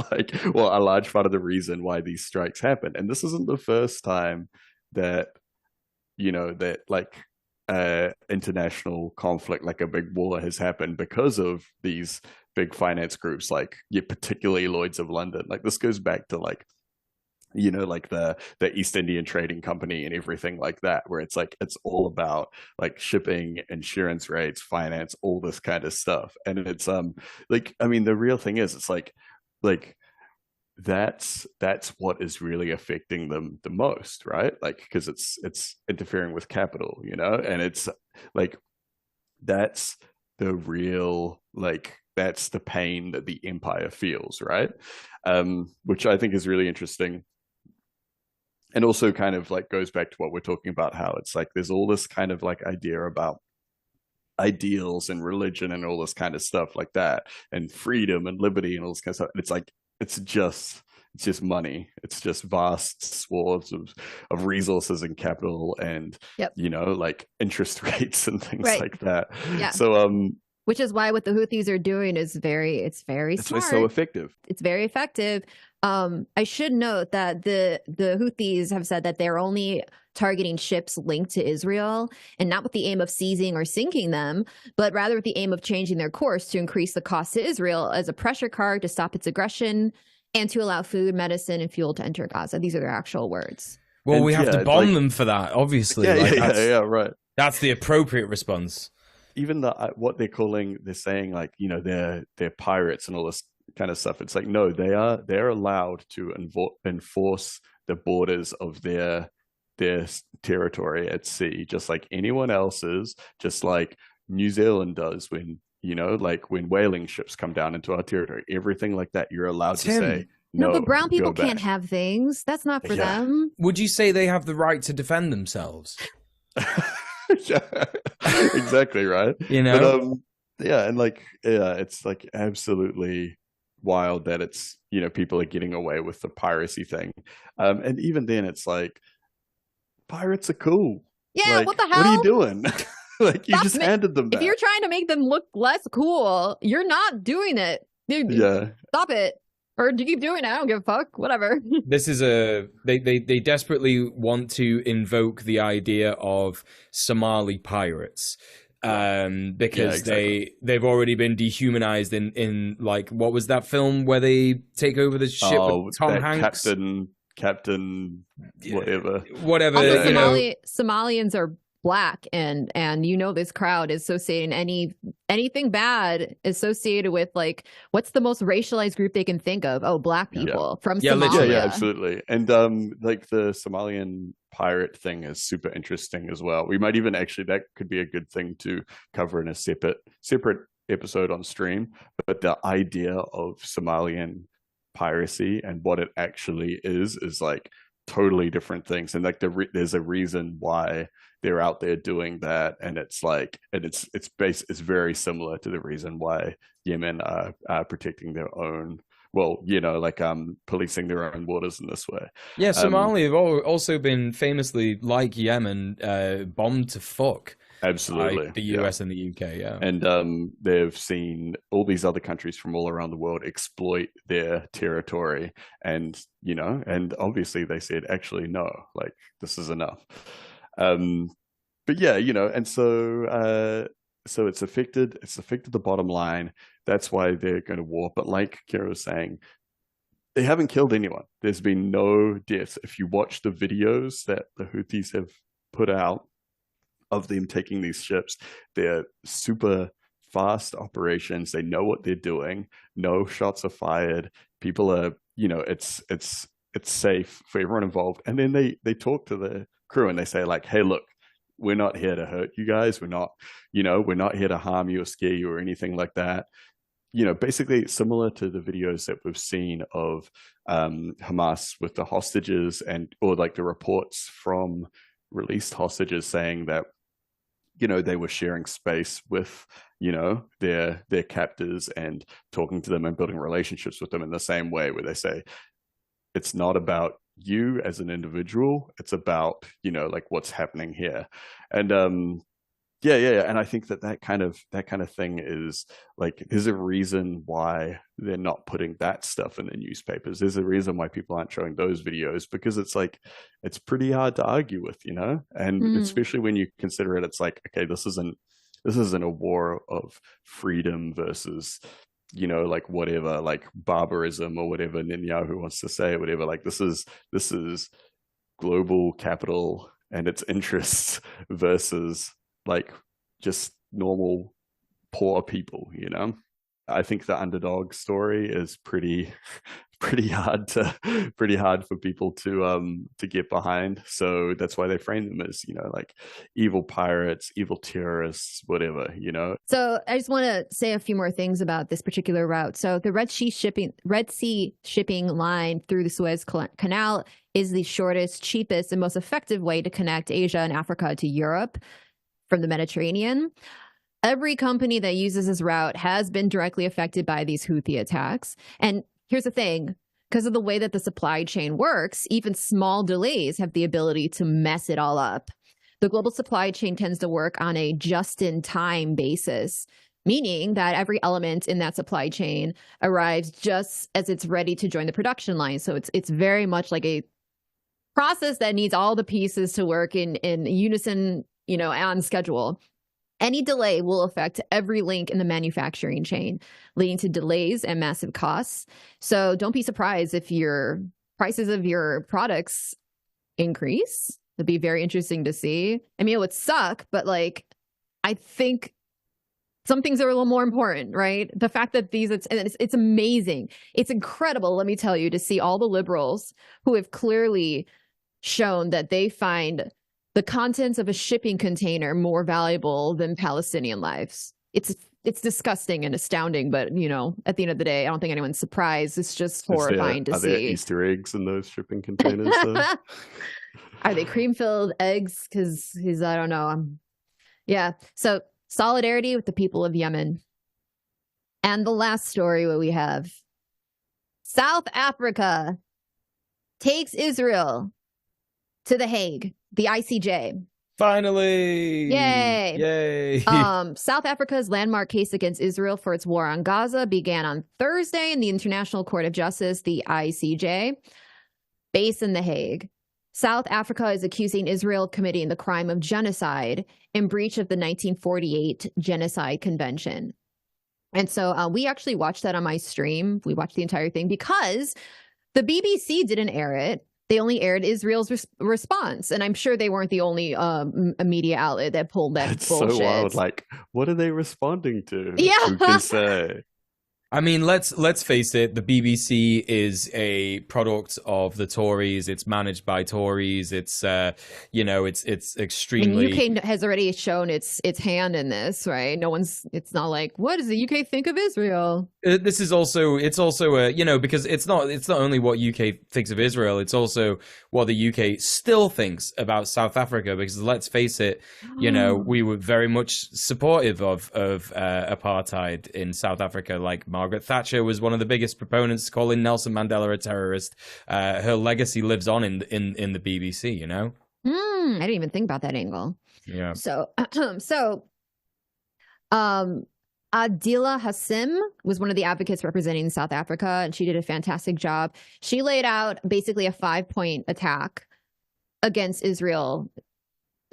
a large part of the reason why these strikes happen. And this isn't the first time that international conflict, like a big war, has happened because of these big finance groups, particularly Lloyd's of London. Like, this goes back to the East Indian Trading Company and everything like that, where it's all about shipping, insurance rates, finance, all this kind of stuff. And it's the real thing is, it's that's what is really affecting them the most, right? Because it's interfering with capital, and it's that's the real that's the pain that the empire feels, right? Which I think is really interesting. And also kind of goes back to what we're talking about, how it's there's all this kind of idea about ideals and religion and all this kind of stuff like that, and freedom and liberty and all this kind of stuff. And it's just money. It's just vast swaths of resources and capital and, interest rates and things like that. Yeah. So, which is why what the Houthis are doing is very smart. It's so effective. It's very effective. I should note that the Houthis have said that they're only targeting ships linked to Israel, and not with the aim of seizing or sinking them, but rather with the aim of changing their course to increase the cost to Israel as a pressure card to stop its aggression and to allow food, medicine, and fuel to enter Gaza. These are their actual words. Well, and we have to bomb them for that, obviously. Right. That's the appropriate response. Even what they're saying, they're pirates and all this kind of stuff. It's no, they're allowed to enforce the borders of their territory at sea, just like anyone else's, just like New Zealand does when when whaling ships come down into our territory, everything like that, you're allowed to say no. But brown people can't have things. That's not for them. Would you say they have the right to defend themselves? Yeah, exactly, right. But, and it's absolutely wild that it's people are getting away with the piracy thing, and even then it's pirates are cool. Yeah, what the hell? What are you doing? You just handed them that. If you're trying to make them look less cool, you're not doing it. Dude, stop it. Or do you keep doing it? I don't give a fuck. Whatever. This is they desperately want to invoke the idea of Somali pirates. Because they've already been dehumanized in what was that film where they take over the ship with Tom Hanks? Captain whatever. Also, Somalians are black, and this crowd is associating anything bad associated with, like, what's the most racialized group they can think of? Oh, black people from Somalia. Yeah, absolutely. And like the Somalian pirate thing is super interesting as well. We might even actually, that could be a good thing to cover in a separate episode on stream. But the idea of Somalian piracy and what it actually is like totally different things. And like there's a reason why they're out there doing that, and it's like, and it's very similar to the reason why Yemen are protecting their own, well, like policing their own waters in this way. Yeah, Somalia have also been famously, like Yemen, bombed to fuck. Absolutely. By the US and the UK, yeah. And they've seen all these other countries from all around the world exploit their territory, and and obviously they said, actually, no, like, this is enough. But yeah, and so it's affected the bottom line. That's why they're going to war. But like Kira was saying, they haven't killed anyone. There's been no deaths. If you watch the videos that the Houthis have put out of them taking these ships, they're super fast operations. They know what they're doing. No shots are fired. People are, it's safe for everyone involved. And then they talk to the crew and they say, like, hey, look, we're not here to hurt you guys. We're not here to harm you or scare you or anything like that. Basically similar to the videos that we've seen of Hamas with the hostages, or like the reports from released hostages saying that they were sharing space with their captors and talking to them and building relationships with them in the same way, where they say it's not about you as an individual, it's about like what's happening here. And and I think that kind of thing is like, there's a reason why they're not putting that stuff in the newspapers. There's a reason why people aren't showing those videos, because it's like, it's pretty hard to argue with, and especially when you consider it, it's like, okay, this isn't a war of freedom versus like whatever, like barbarism or whatever Netanyahu wants to say, or whatever. Like, this is global capital and its interests versus like just normal poor people. I think the underdog story is pretty hard for people to get behind. So that's why they frame them as like evil pirates, evil terrorists, whatever. So I just want to say a few more things about this particular route. So the Red Sea shipping line through the Suez Canal is the shortest, cheapest, and most effective way to connect Asia and Africa to Europe from the Mediterranean. Every company that uses this route has been directly affected by these Houthi attacks. And here's the thing, because of the way that the supply chain works, even small delays have the ability to mess it all up. The global supply chain tends to work on a just-in-time basis, meaning that every element in that supply chain arrives just as it's ready to join the production line. So it's very much like a process that needs all the pieces to work in unison, on schedule. Any delay will affect every link in the manufacturing chain, leading to delays and massive costs. So don't be surprised if your prices of your products increase. It'd be very interesting to see. I mean, it would suck, but like, I think some things are a little more important, right? The fact that it's amazing. It's incredible, let me tell you, to see all the liberals who have clearly shown that they find the contents of a shipping container more valuable than Palestinian lives. It's disgusting and astounding, but at the end of the day, I don't think anyone's surprised. It's just horrifying to see. Are there Easter eggs in those shipping containers? Are they cream-filled eggs? Because I don't know. Yeah. So solidarity with the people of Yemen. And the last story what we have: South Africa takes Israel to The Hague, the ICJ. Finally! Yay! South Africa's landmark case against Israel for its war on Gaza began on Thursday in the International Court of Justice, the ICJ, based in The Hague. South Africa is accusing Israel of committing the crime of genocide in breach of the 1948 Genocide Convention. And so we actually watched that on my stream. We watched the entire thing because the BBC didn't air it. they only aired Israel's response. And I'm sure they weren't the only media outlet that pulled that bullshit. So wild. Like, what are they responding to? Yeah. Who can say? I mean, let's face it. The BBC is a product of the Tories. It's managed by Tories. It's it's extremely. And UK has already shown its hand in this, right? It's not like, what does the UK think of Israel? This is also, because it's not only what UK thinks of Israel. It's also what the UK still thinks about South Africa. Because let's face it, we were very much supportive of apartheid in South Africa. Like, Margaret Thatcher was one of the biggest proponents, calling Nelson Mandela a terrorist. Her legacy lives on in the BBC. I didn't even think about that angle. Yeah. So Adila Hassim was one of the advocates representing South Africa, and she did a fantastic job. She laid out basically a 5-point attack against Israel,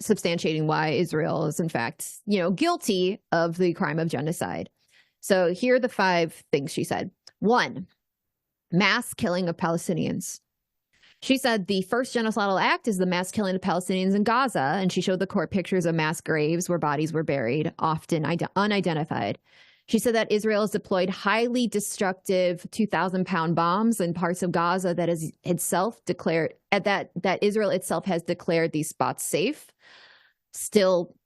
substantiating why Israel is in fact, guilty of the crime of genocide. So here are the 5 things she said. 1, mass killing of Palestinians. She said the first genocidal act is the mass killing of Palestinians in Gaza, and she showed the court pictures of mass graves where bodies were buried, often unidentified. She said that Israel has deployed highly destructive 2,000-pound bombs in parts of Gaza that is itself declared that Israel itself has declared these spots safe, still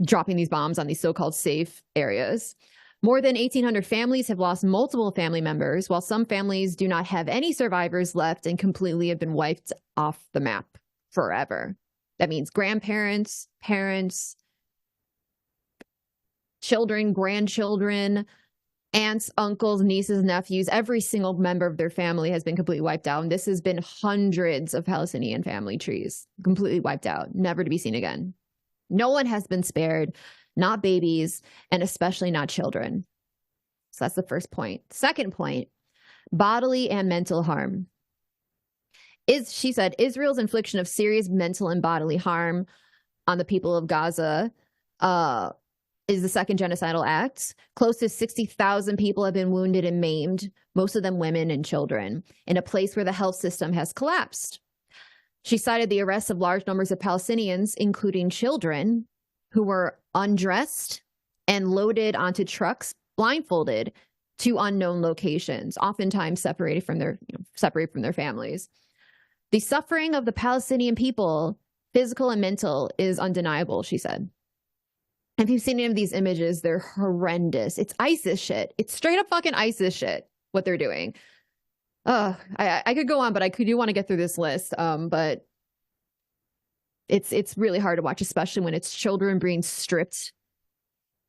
dropping these bombs on these so-called safe areas. More than 1,800 families have lost multiple family members, while some families do not have any survivors left and completely have been wiped off the map forever. That means grandparents, parents, children, grandchildren, aunts, uncles, nieces, nephews. Every single member of their family has been completely wiped out. And this has been hundreds of Palestinian family trees completely wiped out, never to be seen again. No one has been spared. Not babies, and especially not children. So that's the first point. Second point, bodily and mental harm. She said Israel's infliction of serious mental and bodily harm on the people of Gaza is the second genocidal act. Close to 60,000 people have been wounded and maimed, most of them women and children, in a place where the health system has collapsed. She cited the arrest of large numbers of Palestinians, including children, who were undressed and loaded onto trucks, blindfolded, to unknown locations, oftentimes separated from their families. The suffering of the Palestinian people, physical and mental, is undeniable, she said. If you've seen any of these images, they're horrendous. It's ISIS shit. It's straight up fucking ISIS shit, what they're doing. I could go on, but I do want to get through this list. But it's really hard to watch, especially when it's children being stripped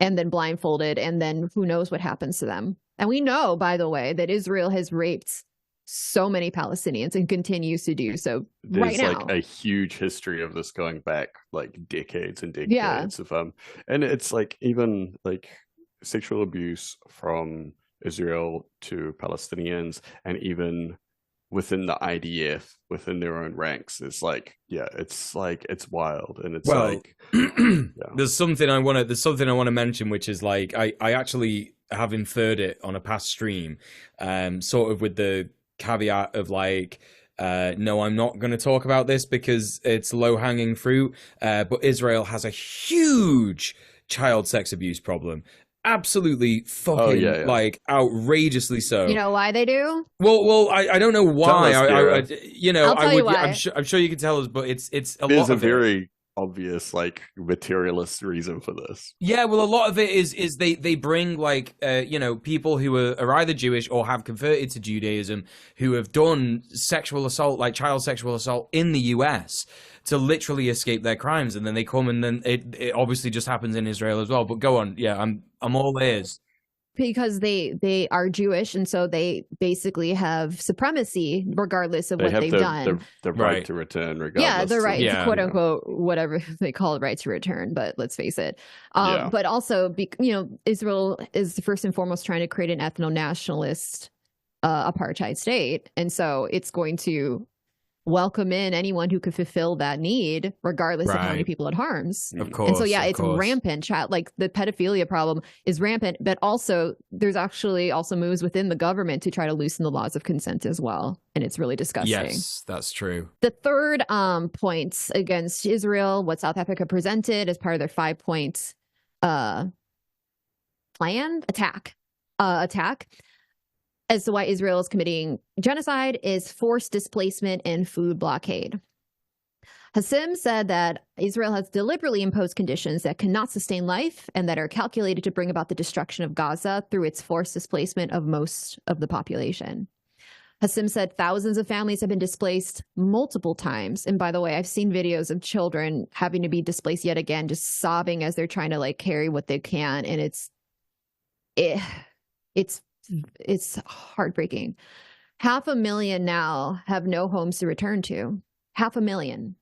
and then blindfolded, and then who knows what happens to them. And we know, by the way, that Israel has raped so many Palestinians and continues to do so. There's right now, like a huge history of this going back like decades and decades of and it's like even like sexual abuse from Israel to Palestinians, and even within the IDF, within their own ranks, it's wild. And it's there's something I want to mention, which is like I actually have inferred it on a past stream, sort of with the caveat of like, no, I'm not going to talk about this because it's low-hanging fruit, but Israel has a huge child sex abuse problem. Absolutely fucking like outrageously so. You know why they do? Well, I don't know why. I'll tell you why. I'm sure you can tell us, but it's There's a very obvious like materialist reason for this. Yeah, well, a lot of it is they bring like people who are either Jewish or have converted to Judaism, who have done sexual assault, like child sexual assault in the US, to literally escape their crimes, and then they come, and then it obviously just happens in Israel as well. But go on, yeah, I'm all ears. Because they are Jewish, and so they basically have supremacy regardless of what they've done. The right to return, regardless. Yeah, the right, quote unquote, whatever they call it, right to return. But let's face it. But also, Israel is first and foremost trying to create an ethno-nationalist apartheid state, and so it's going to welcome in anyone who could fulfill that need, regardless of how many people it harms. Of course. And so, yeah, it's rampant. Like the pedophilia problem is rampant, but also there's actually also moves within the government to try to loosen the laws of consent as well. And it's really disgusting. Yes, that's true. The third point against Israel, what South Africa presented as part of their 5-point attack as to why Israel is committing genocide, is forced displacement and food blockade. Hassim said that Israel has deliberately imposed conditions that cannot sustain life and that are calculated to bring about the destruction of Gaza through its forced displacement of most of the population. Hassim said thousands of families have been displaced multiple times. And by the way, I've seen videos of children having to be displaced yet again, just sobbing as they're trying to like carry what they can. And it's heartbreaking. 500,000 now have no homes to return to. 500,000.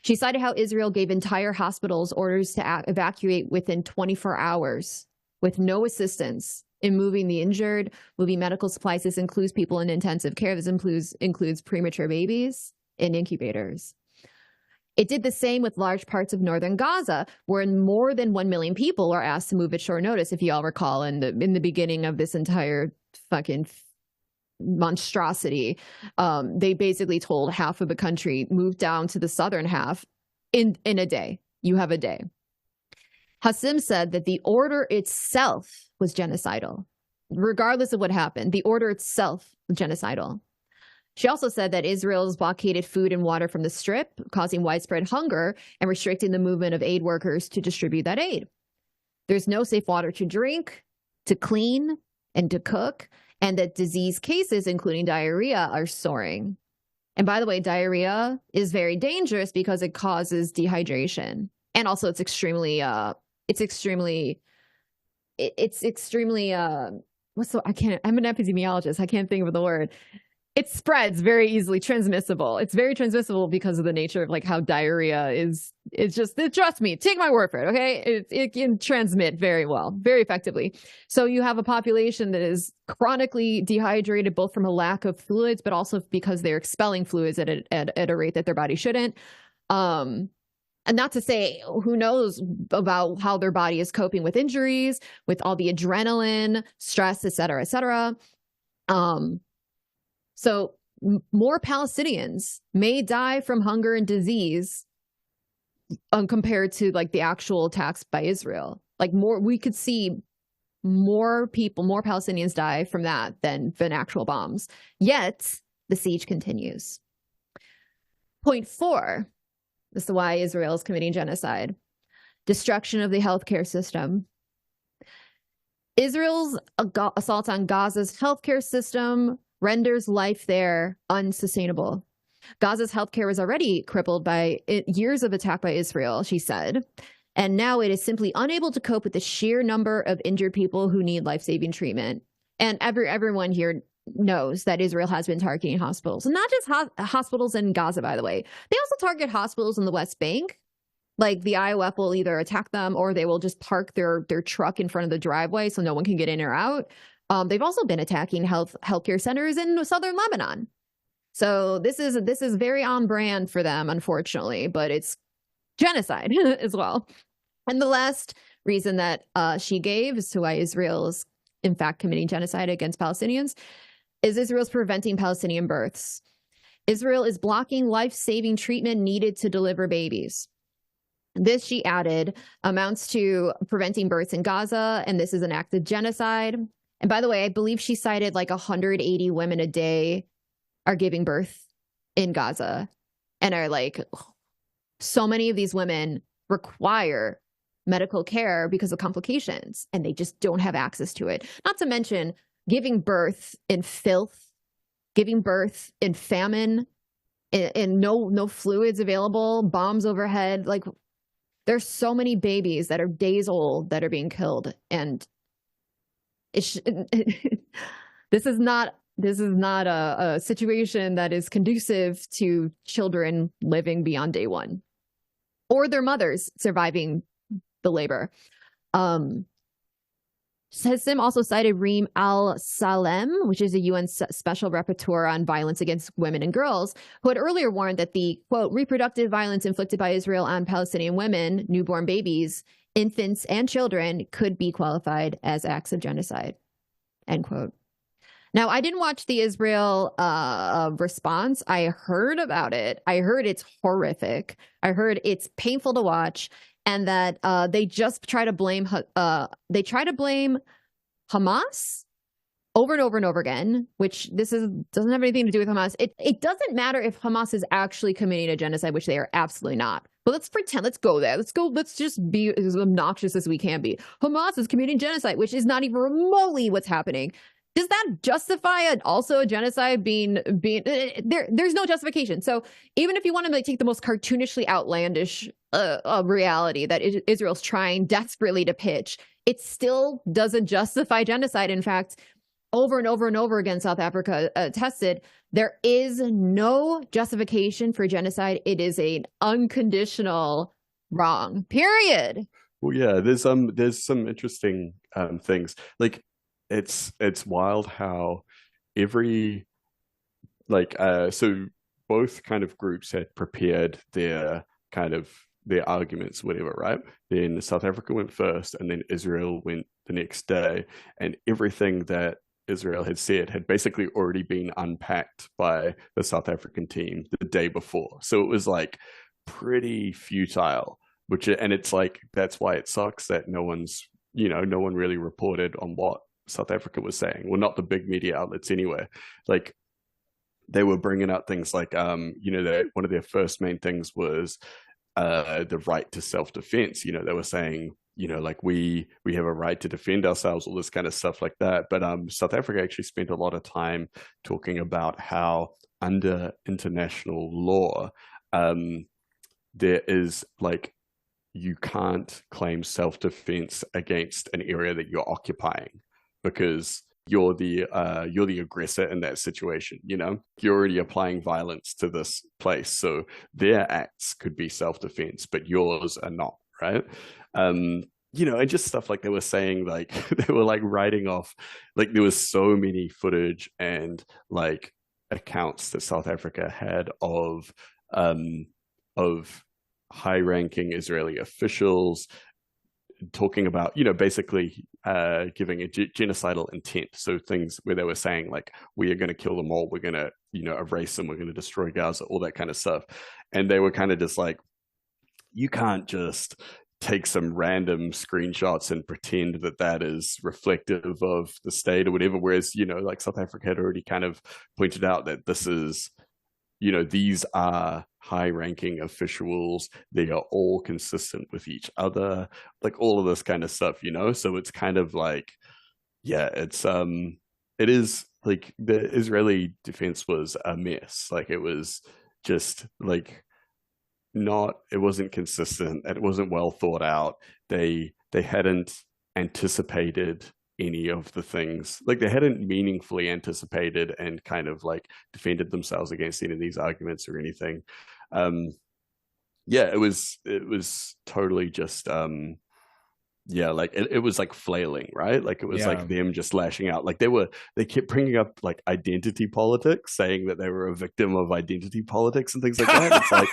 She cited how Israel gave entire hospitals orders to evacuate within 24 hours with no assistance in moving the injured, moving medical supplies. This includes people in intensive care. This includes premature babies in incubators. It did the same with large parts of northern Gaza, where more than 1 million people are asked to move at short notice. If you all recall, in the beginning of this entire fucking monstrosity, they basically told half of the country, move down to the southern half in a day. You have a day. Hassim said that the order itself was genocidal. Regardless of what happened, the order itself was genocidal. She also said that Israel's blockaded food and water from the Strip, causing widespread hunger and restricting the movement of aid workers to distribute that aid. There's no safe water to drink, to clean, and to cook, and that disease cases, including diarrhea, are soaring. And by the way, diarrhea is very dangerous because it causes dehydration. And also I'm an epidemiologist. I can't think of the word. It spreads very easily, transmissible. It's very transmissible because of the nature of like how diarrhea is. It's just, trust me, take my word for it, okay? It can transmit very well, very effectively. So you have a population that is chronically dehydrated, both from a lack of fluids, but also because they're expelling fluids at a rate that their body shouldn't. And not to say, who knows about how their body is coping with injuries, with all the adrenaline, stress, et cetera, et cetera. So more Palestinians may die from hunger and disease compared to like the actual attacks by Israel. Like we could see more Palestinians die from that than actual bombs. Yet the siege continues. Point 4. This is why Israel is committing genocide. Destruction of the healthcare system. Israel's assault on Gaza's healthcare system renders life there unsustainable. Gaza's healthcare was already crippled by years of attack by Israel, she said, and now it is simply unable to cope with the sheer number of injured people who need life-saving treatment. And everyone here knows that Israel has been targeting hospitals, and not just hospitals in Gaza, by the way. They also target hospitals in the West Bank. Like the IOF will either attack them or they will just park their truck in front of the driveway so no one can get in or out. They've also been attacking healthcare centers in southern Lebanon. So this is very on brand for them, unfortunately, but it's genocide as well. And the last reason that she gave as to why Israel is in fact committing genocide against Palestinians is Israel's preventing Palestinian births. Israel is blocking life-saving treatment needed to deliver babies. This, she added, amounts to preventing births in Gaza, and this is an act of genocide. And by the way, I believe she cited like 180 women a day are giving birth in Gaza, and are like, so many of these women require medical care because of complications, and they just don't have access to it. Not to mention giving birth in filth, giving birth in famine, and no fluids available, bombs overhead. Like, there's so many babies that are days old that are being killed, and this is not a situation that is conducive to children living beyond day one or their mothers surviving the labor. Hassim also cited Reem al-Salem, which is a UN special rapporteur on violence against women and girls, who had earlier warned that the, quote, reproductive violence inflicted by Israel on Palestinian women, newborn babies, infants, and children could be qualified as acts of genocide, end quote. Now, I didn't watch the Israel response. I heard about it. I heard it's horrific. I heard it's painful to watch. And that they just try to blame Hamas over and over and over again, which doesn't have anything to do with Hamas. It doesn't matter if Hamas is actually committing a genocide, which they are absolutely not. But let's pretend. Let's go there. Let's just be as obnoxious as we can be. Hamas is committing genocide, which is not even remotely what's happening. Does that justify also a genocide being there's no justification. So even if you want to take the most cartoonishly outlandish reality that Israel's trying desperately to pitch, it still doesn't justify genocide. In fact, over and over and over again, South Africa tested, there is no justification for genocide. It is an unconditional wrong, period. Well, yeah, there's some interesting things. Like, it's wild how every so both kind of groups had prepared their arguments, whatever, right? Then South Africa went first, and then Israel went the next day, and everything that Israel had said had basically already been unpacked by the South African team the day before. So it was like pretty futile, and it's like, that's why it sucks that no one really reported on what South Africa was saying. Well, not the big media outlets anyway. Like, they were bringing out things like, that one of their first main things was the right to self-defense. They were saying, like, we have a right to defend ourselves, all this kind of stuff like that. But South Africa actually spent a lot of time talking about how under international law, there is, like, you can't claim self-defense against an area that you're occupying, because you're the aggressor in that situation. You're already applying violence to this place, so their acts could be self-defense, but yours are not, right? And just stuff like they were saying, like, they were like writing off, like, there was so many footage and like accounts that South Africa had of high-ranking Israeli officials talking about, basically giving a genocidal intent. So things where they were saying, like, we are going to kill them all, we're going to, erase them, we're going to destroy Gaza, all that kind of stuff. And they were kind of just like, you can't just take some random screenshots and pretend that that is reflective of the state or whatever. Whereas, like, South Africa had already kind of pointed out that this is, these are high-ranking officials. They are all consistent with each other, like all of this kind of stuff, So it's kind of like, yeah, it is like the Israeli defense was a mess. Like, it was just like it wasn't consistent. It wasn't well thought out. They hadn't anticipated any of the things, like, they hadn't meaningfully anticipated and kind of like defended themselves against any of these arguments or anything. It was totally just like it was like flailing, right? Like, it was like them just lashing out. Like, they kept bringing up like identity politics, saying that they were a victim of identity politics and things like that. It's like,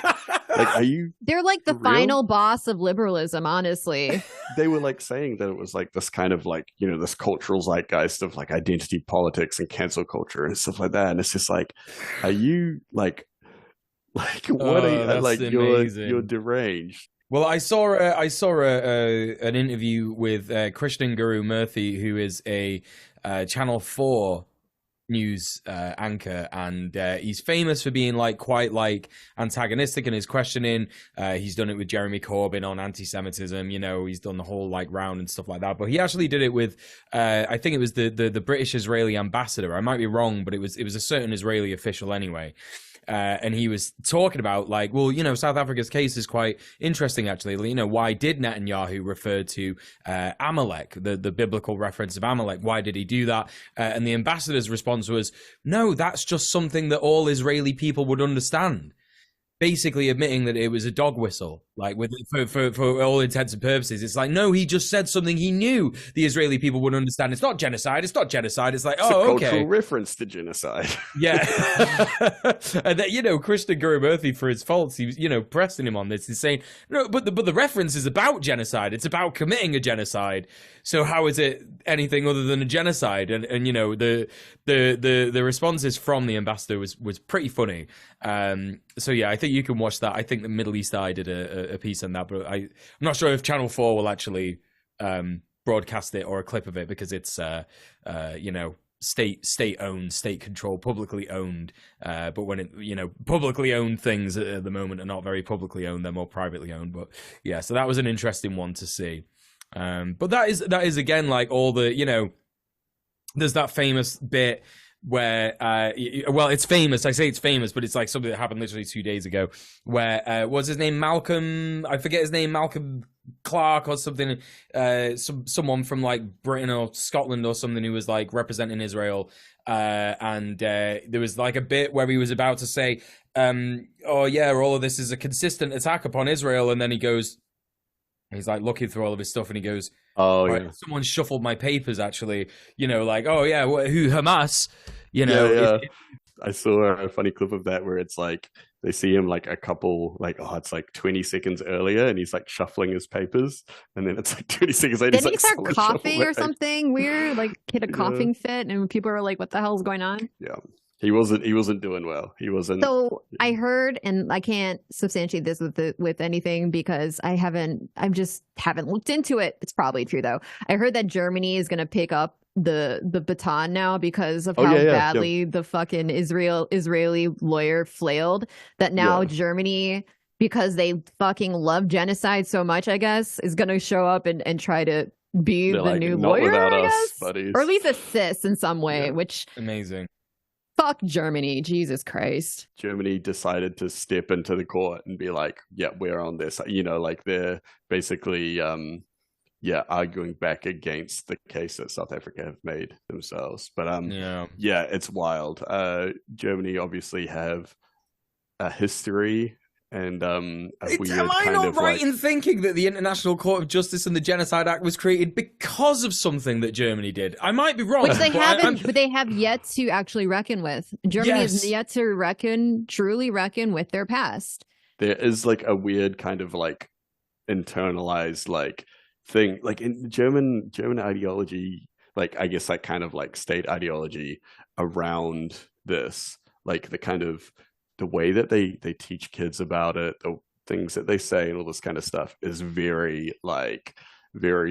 are you? They're like the final boss of liberalism, honestly. They were like saying that it was like this kind of like, this cultural zeitgeist of like identity politics and cancel culture and stuff like that. And it's just like, are you like what are you, like, you're deranged. Well, I saw an interview with Krishnan Guru Murthy, who is a Channel 4 news anchor, and he's famous for being like quite like antagonistic in his questioning. He's done it with Jeremy Corbyn on anti-Semitism, he's done the whole like round and stuff like that. But he actually did it with I think it was the British Israeli ambassador. I might be wrong, but it was a certain Israeli official anyway. And he was talking about like, well, South Africa's case is quite interesting, actually. Why did Netanyahu refer to Amalek, the biblical reference of Amalek? Why did he do that? And the ambassador's response was, no, that's just something that all Israeli people would understand. basically admitting that it was a dog whistle, like for all intents and purposes. It's like, no, he just said something he knew the Israeli people would understand. It's not genocide. It's not genocide. It's like, it's a cultural reference to genocide. Yeah. And that, Krishna Gurumurthy, for his faults, he was, pressing him on this. He's saying, no, but the reference is about genocide. It's about committing a genocide. So how is it anything other than a genocide? And the responses from the ambassador was pretty funny. So yeah, I think you can watch that. I think the Middle East Eye did a piece on that, but I'm not sure if Channel 4 will actually broadcast it or a clip of it, because it's state owned, state controlled, publicly owned. But when it publicly owned things at the moment are not very publicly owned, they're more privately owned. But yeah, so that was an interesting one to see. But that is again, like all the, there's that famous bit where well, it's famous. I say it's famous, but it's like something that happened literally 2 days ago, where what's his name, Malcolm, I forget his name, Malcolm Clark or something, someone from like Britain or Scotland or something, who was like representing Israel, and there was like a bit where he was about to say, oh yeah, all of this is a consistent attack upon Israel, and then he's like looking through all of his stuff, and he goes, oh right, yeah, someone shuffled my papers, actually, like, oh yeah, who, Hamas, yeah. I saw a funny clip of that where it's like they see him like a couple, like, it's like 20 seconds earlier, and he's like shuffling his papers, and then it's like 20 seconds later. Didn't he start coughing or something weird, like hit a coughing fit, and people were like, "What the hell's going on?" Yeah, he wasn't doing well. He wasn't. So yeah. I heard, and I can't substantiate this with anything because I just haven't looked into it. It's probably true though. I heard that Germany is going to pick up the baton now because of how badly the fucking Israeli lawyer flailed, that now Germany, because they fucking love genocide so much, I guess, is going to show up and try to be the new lawyer, I guess, buddies. Or at least assist in some way, which amazing. Fuck Germany, Jesus Christ. Germany decided to step into the court and be like, yeah, we're on this. Like they're basically arguing back against the case that South Africa have made themselves. But it's wild. Germany obviously have a history and am I not right in thinking that the International Court of Justice and the Genocide Act was created because of something that Germany did? I might be wrong. Which they haven't, but they have yet to actually reckon with. Germany has yet to truly reckon with their past. There is like a weird kind of like internalized like thing, like in German ideology, like I guess like kind of like state ideology around this, like the kind of the way that they teach kids about it, the things that they say and all this kind of stuff is very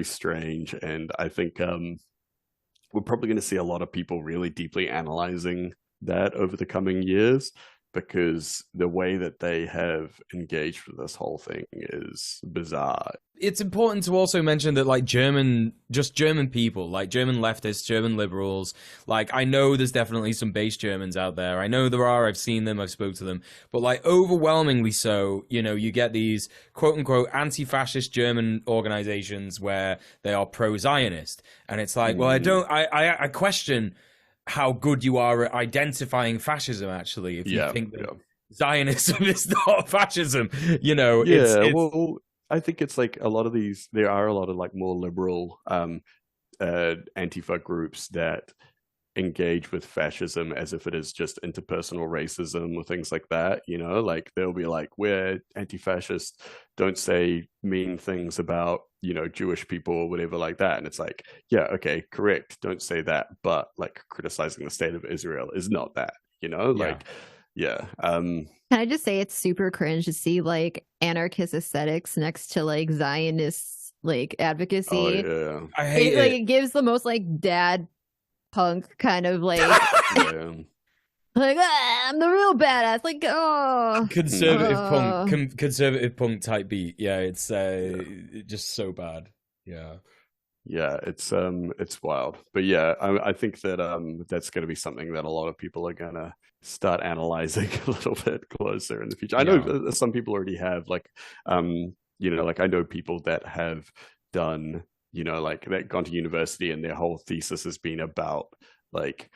strange. And I think we're probably going to see a lot of people really deeply analyzing that over the coming years, because the way that they have engaged with this whole thing is bizarre. It's important to also mention that like German people, like German leftists, German liberals, like I know there's definitely some base Germans out there. I know there are, I've seen them, I've spoke to them, but like overwhelmingly so, you get these quote unquote anti-fascist German organizations where they are pro-Zionist. And it's like, well, I question how good you are at identifying fascism, actually, if you think that Zionism is not fascism, well, I think it's like there are a lot of like more liberal Antifa groups that engage with fascism as if it is just interpersonal racism or things like that, like they'll be like, we're anti-fascist, don't say mean things about Jewish people or whatever like that. And it's like, yeah, okay, correct, don't say that, but like criticizing the state of Israel is not that, Can I just say it's super cringe to see like anarchist aesthetics next to like Zionist like advocacy. I hate it. Like it gives the most like dad punk kind of like like, I'm the real badass, like, conservative punk type beat. It's just so bad. It's wild. But I think that that's going to be something that a lot of people are going to start analyzing a little bit closer in the future. I know some people already have, like like I know people that have done, like that gone to university and their whole thesis has been about like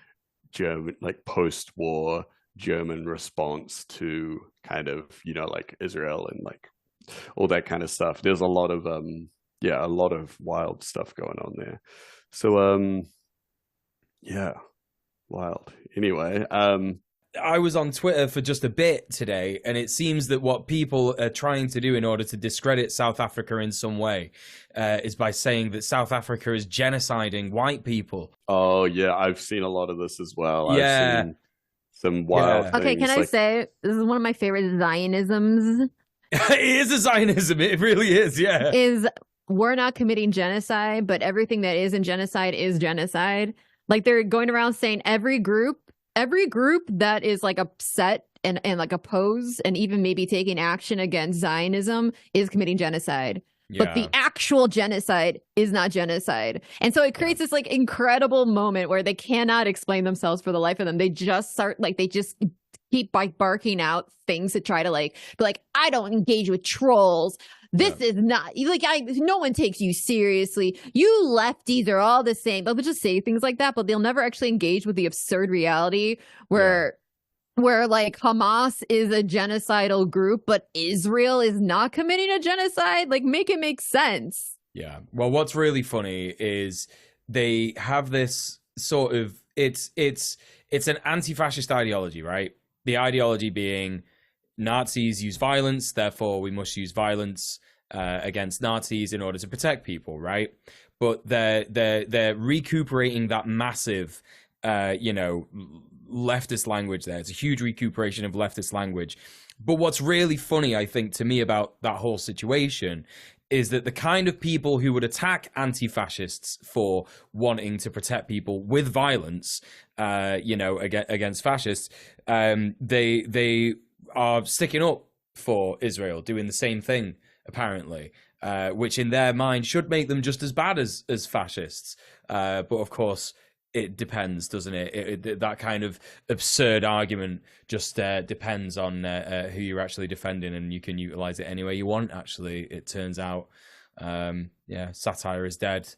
German, like post-war German response to kind of, like Israel and like all that kind of stuff. There's a lot of a lot of wild stuff going on there. So yeah, wild. Anyway, I was on Twitter for just a bit today, and it seems that what people are trying to do in order to discredit South Africa in some way is by saying that South Africa is genociding white people. Oh, yeah, I've seen a lot of this as well. Yeah. I've seen some wild things. Okay, can I say, this is one of my favorite Zionisms. It is a Zionism, it really is, yeah. Is we're not committing genocide, but everything that isn't genocide is genocide. Like, they're going around saying every group that is like upset and like opposed and even maybe taking action against Zionism is committing genocide. Yeah. But the actual genocide is not genocide. And so it creates this like incredible moment where they cannot explain themselves for the life of them. They just start like, they just keep barking out things to try to like, be like, I don't engage with trolls. This is not like no one takes you seriously. You lefties are all the same. They'll just say things like that, but they'll never actually engage with the absurd reality where like Hamas is a genocidal group, but Israel is not committing a genocide. Like, make it make sense. Yeah. Well, what's really funny is they have this sort of it's an anti-fascist ideology, right? The ideology being Nazis use violence, therefore we must use violence against Nazis in order to protect people, right? But they're recuperating that massive, leftist language there. It's a huge recuperation of leftist language. But what's really funny, I think, to me about that whole situation is that the kind of people who would attack anti-fascists for wanting to protect people with violence, against fascists, they are sticking up for Israel, doing the same thing, apparently, which in their mind should make them just as bad as fascists. But of course, it depends, doesn't it? That kind of absurd argument just depends on who you're actually defending, and you can utilize it any way you want, actually, it turns out. Satire is dead.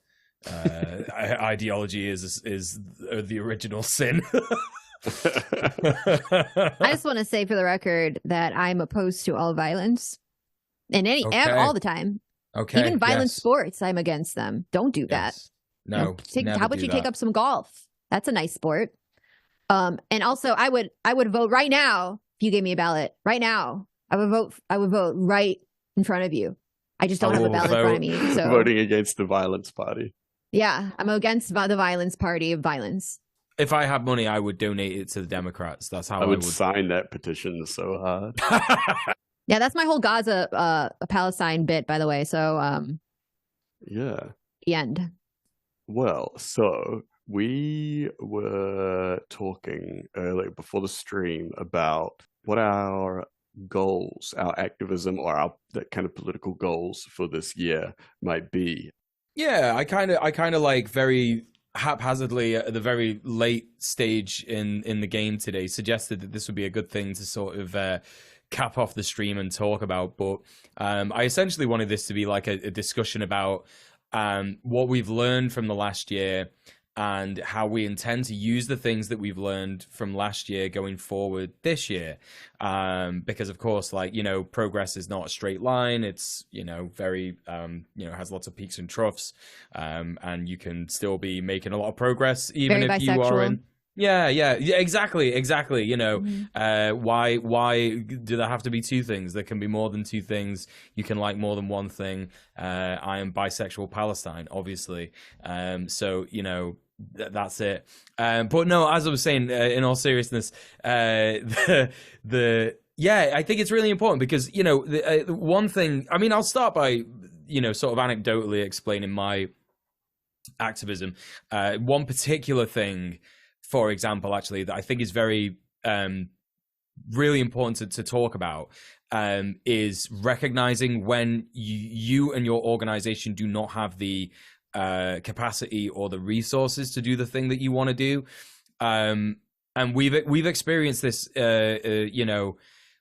Ideology is the original sin. I just want to say for the record that I'm opposed to all violence and all the time. Okay. Even violent sports, I'm against them. Don't do that. No. How about you take up some golf? That's a nice sport. And also I would vote right now if you gave me a ballot. Right now. I would vote right in front of you. I just don't have a ballot in front of me. So voting against the violence party. Yeah, I'm against the violence party of violence. If I had money, I would donate it to the Democrats. That's how I would sign that petition so hard. Yeah, that's my whole Gaza, Palestine bit, by the way. So, yeah. The end. Well, so we were talking earlier before the stream about what our goals, our activism, or that kind of political goals for this year might be. Yeah, I kind of like very haphazardly at the very late stage in the game today suggested that this would be a good thing to sort of cap off the stream and talk about, but I essentially wanted this to be like a discussion about what we've learned from the last year and how we intend to use the things that we've learned from last year going forward this year. Because of course, progress is not a straight line. It's, very, has lots of peaks and troughs. And you can still be making a lot of progress, even very if you are in... Yeah, exactly. Why do there have to be two things? There can be more than two things. You can like more than one thing. I am bisexual Palestine, obviously. So, that's it. But no, as I was saying, in all seriousness, I think it's really important because, one thing, I mean, I'll start by, sort of anecdotally explaining my activism. One particular thing, for example, actually, that I think is very, really important to talk about is recognizing when you and your organization do not have the capacity or the resources to do the thing that you want to do. And we've experienced this,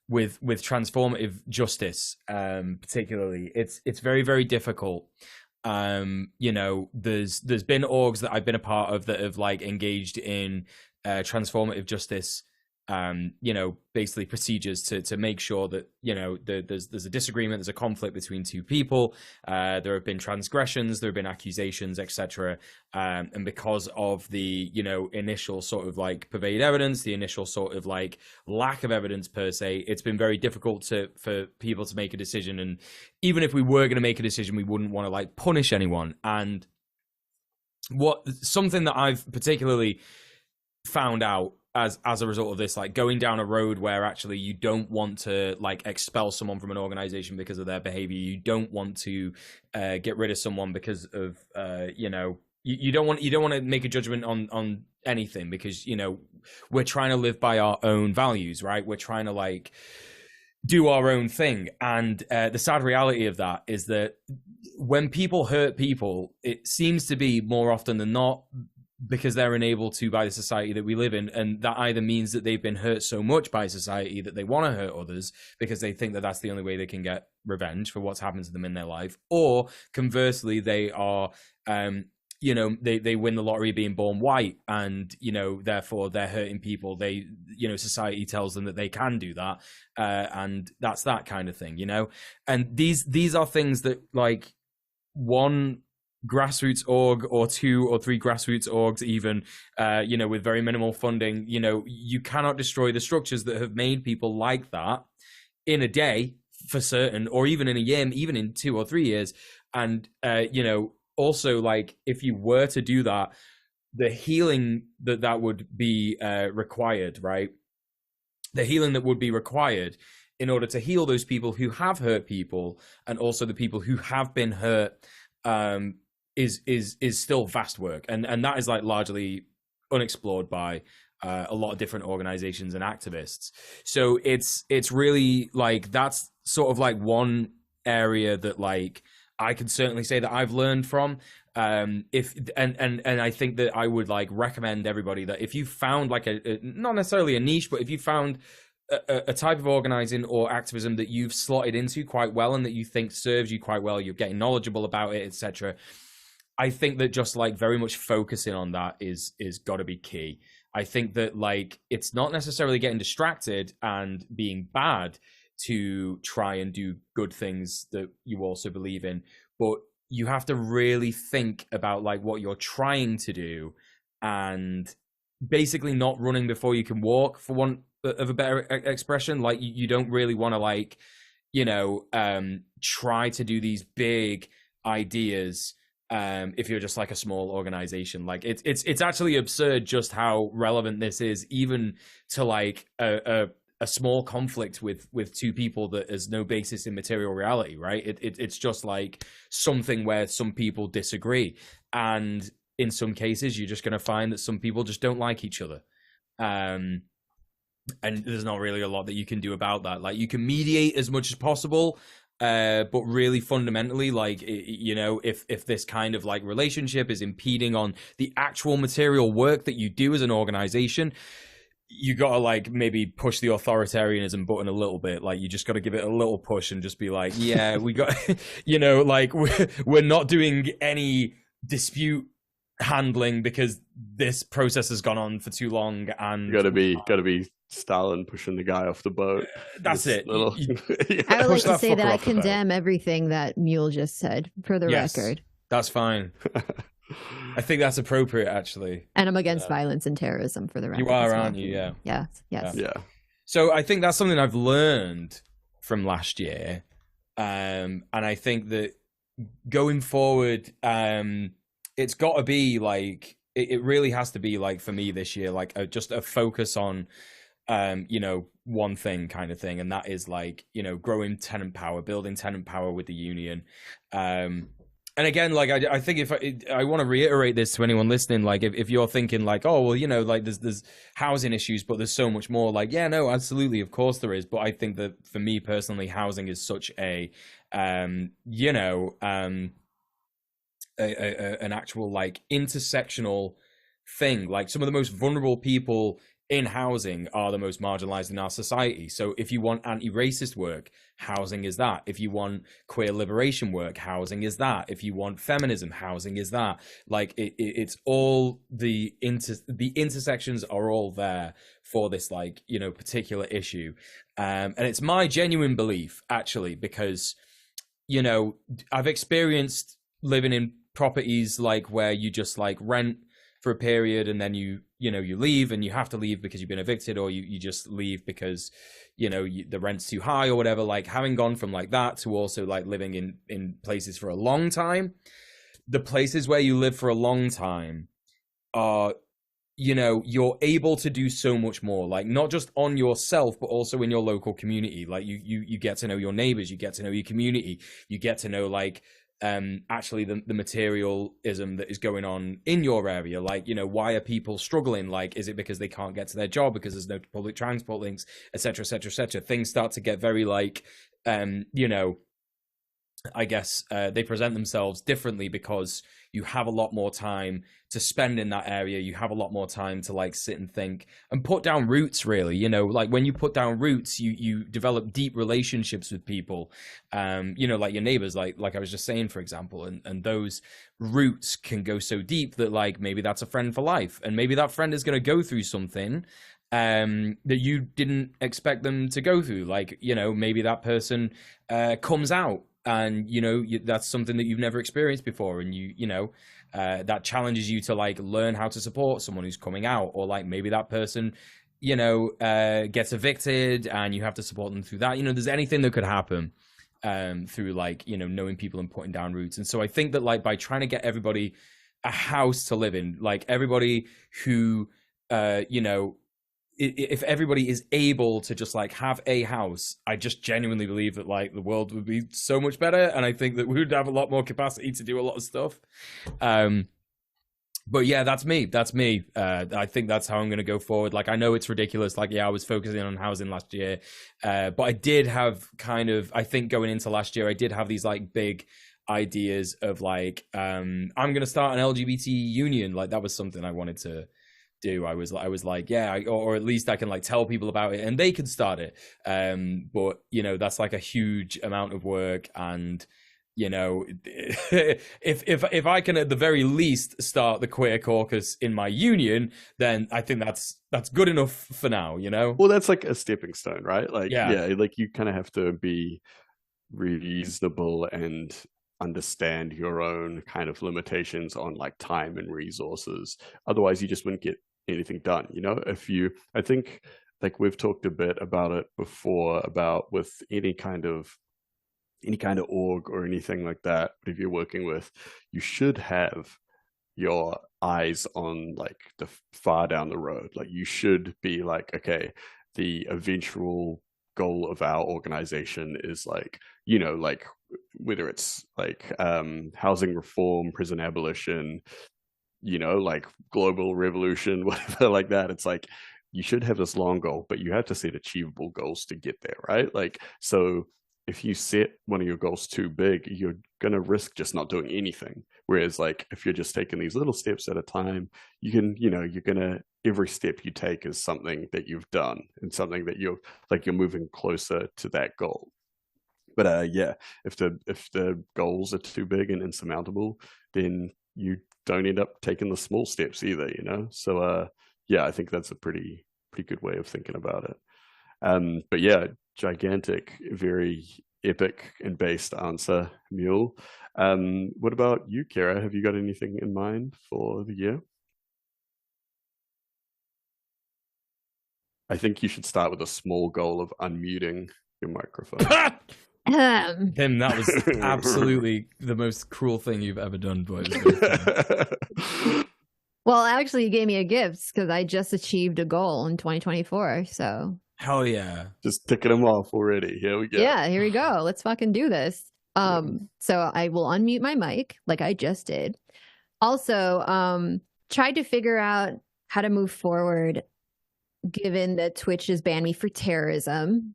with transformative justice, particularly. It's very, very difficult. There's been orgs that I've been a part of that have engaged in transformative justice you know, basically procedures to make sure that, you know, there's a disagreement, there's a conflict between two people, there have been transgressions, there have been accusations, etc. And because of the, you know, initial sort of like pervade evidence, the initial sort of like lack of evidence per se, it's been very difficult for people to make a decision. And even if we were going to make a decision, we wouldn't want to like punish anyone. And something that I've particularly found out as a result of this, like going down a road where actually you don't want to like expel someone from an organization because of their behavior, you don't want to get rid of someone because of you know, you don't want to make a judgment on anything, because, you know, we're trying to live by our own values, right? We're trying to like do our own thing. And the sad reality of that is that when people hurt people, it seems to be more often than not because they're enabled to by the society that we live in. And that either means that they've been hurt so much by society that they want to hurt others because they think that that's the only way they can get revenge for what's happened to them in their life. Or conversely, they are, you know, they win the lottery being born white, and, you know, therefore they're hurting people. They, you know, society tells them that they can do that. And that's that kind of thing, you know? And these are things that, like, one grassroots org or 2 or 3 grassroots orgs even, you know, with very minimal funding, you know, you cannot destroy the structures that have made people like that in a day for certain, or even in a year, even in 2 or 3 years. And you know, also, like, if you were to do that, the healing that would be required, right? The healing that would be required in order to heal those people who have hurt people, and also the people who have been hurt, is still vast work, and that is like largely unexplored by a lot of different organizations and activists. So it's really like, that's sort of like one area that, like, I can certainly say that I've learned from. If I think that I would like recommend everybody that if you found like a not necessarily a niche, but if you found a type of organizing or activism that you've slotted into quite well and that you think serves you quite well, you're getting knowledgeable about it, etc. I think that just like very much focusing on that is got to be key. I think that, like, it's not necessarily getting distracted and being bad to try and do good things that you also believe in, but you have to really think about like what you're trying to do, and basically not running before you can walk, for want of a better expression. Like, you don't really want to, like, you know, try to do these big ideas if you're just like a small organization. Like, it's actually absurd just how relevant this is, even to like a small conflict with 2 people that has no basis in material reality, right? It's just like something where some people disagree, and in some cases you're just going to find that some people just don't like each other, and there's not really a lot that you can do about that. Like, you can mediate as much as possible, but really fundamentally, like, you know, if this kind of like relationship is impeding on the actual material work that you do as an organization, you gotta like maybe push the authoritarianism button a little bit. Like, you just gotta give it a little push and just be like, yeah, we got, you know, like, we're not doing any dispute handling because this process has gone on for too long. And gotta be Stalin pushing the guy off the boat. That's it. Yeah. I would like to say that I condemn everything that Mule just said, for the record. That's fine. I think that's appropriate, actually. And I'm against violence and terrorism, for the record. You are, aren't you? Yeah. Yes. Yeah. So I think that's something I've learned from last year. And I think that going forward, it's got to be like, it really has to be like, for me this year, like just a focus on, you know, one thing kind of thing. And that is like, you know, growing tenant power, building tenant power with the union. And again, like, I think if I want to reiterate this to anyone listening, like, if you're thinking like, oh, well, you know, like there's housing issues, but there's so much more, like, yeah, no, absolutely, of course there is. But I think that for me personally, housing is such a, you know, an actual like intersectional thing. Like, some of the most vulnerable people in housing are the most marginalized in our society. So if you want anti-racist work, housing is that. If you want queer liberation work, housing is that. If you want feminism, housing is that. Like it's all the intersections are all there for this, like, you know, particular issue. And it's my genuine belief, actually, because, you know, I've experienced living in properties like where you just like rent for a period and then you leave, and you have to leave because you've been evicted, or you just leave because, you know, the rent's too high or whatever. Like, having gone from like that to also like living in places for a long time, the places where you live for a long time are, you know, you're able to do so much more, like not just on yourself, but also in your local community. Like you get to know your neighbors, you get to know your community, you get to know like actually the materialism that is going on in your area. Like, you know, why are people struggling? Like, is it because they can't get to their job because there's no public transport links, etc., etc., etc.? Things start to get very like you know, I guess they present themselves differently because you have a lot more time to spend in that area. You have a lot more time to like sit and think and put down roots, really. You know, like when you put down roots, you develop deep relationships with people, you know, like your neighbors, like I was just saying, for example, and those roots can go so deep that like maybe that's a friend for life, and maybe that friend is going to go through something that you didn't expect them to go through. Like, you know, maybe that person comes out, and you know, that's something that you've never experienced before, and you know, that challenges you to like learn how to support someone who's coming out. Or like maybe that person, you know, gets evicted and you have to support them through that. You know, there's anything that could happen through like, you know, knowing people and putting down roots. And so I think that like by trying to get everybody a house to live in, like everybody who you know, if everybody is able to just like have a house, I just genuinely believe that like the world would be so much better, and I think that we would have a lot more capacity to do a lot of stuff. But yeah, that's me. I think that's how I'm going to go forward. Like, I know it's ridiculous. Like, yeah, I was focusing on housing last year, but I did have kind of, I think going into last year, I did have these like big ideas of like, I'm going to start an LGBT union. Like, that was something I wanted to do. I was like, yeah, or at least I can like tell people about it and they can start it. But you know, that's like a huge amount of work, and you know, if I can at the very least start the queer caucus in my union, then I think that's good enough for now, you know. Well, that's like a stepping stone, right? Like, yeah, like you kind of have to be reasonable and understand your own kind of limitations on like time and resources. Otherwise, you just wouldn't get anything done, you know. I think like we've talked a bit about it before, about with any kind of org or anything like that, if you're working with, you should have your eyes on like the far down the road. Like, you should be like, okay, the eventual goal of our organization is like, you know, like whether it's like housing reform, prison abolition, you know, like global revolution, whatever like that. It's like, you should have this long goal, but you have to set achievable goals to get there, right? Like, so if you set one of your goals too big, you're going to risk just not doing anything. Whereas like, if you're just taking these little steps at a time, you can, you know, you're going to, every step you take is something that you've done and something that you're moving closer to that goal. But yeah, if the goals are too big and insurmountable, then you don't end up taking the small steps either, you know. So yeah, I think that's a pretty good way of thinking about it. But yeah, gigantic, very epic and based answer, Mule. What about you, Kira? Have you got anything in mind for the year? I think you should start with a small goal of unmuting your microphone. Tim, that was absolutely the most cruel thing you've ever done, boy. Well, actually, you gave me a gift because I just achieved a goal in 2024. So hell yeah, just ticking them off already. Here we go. Yeah, here we go. Let's fucking do this. So I will unmute my mic like I just did. Also, tried to figure out how to move forward, given that Twitch has banned me for terrorism.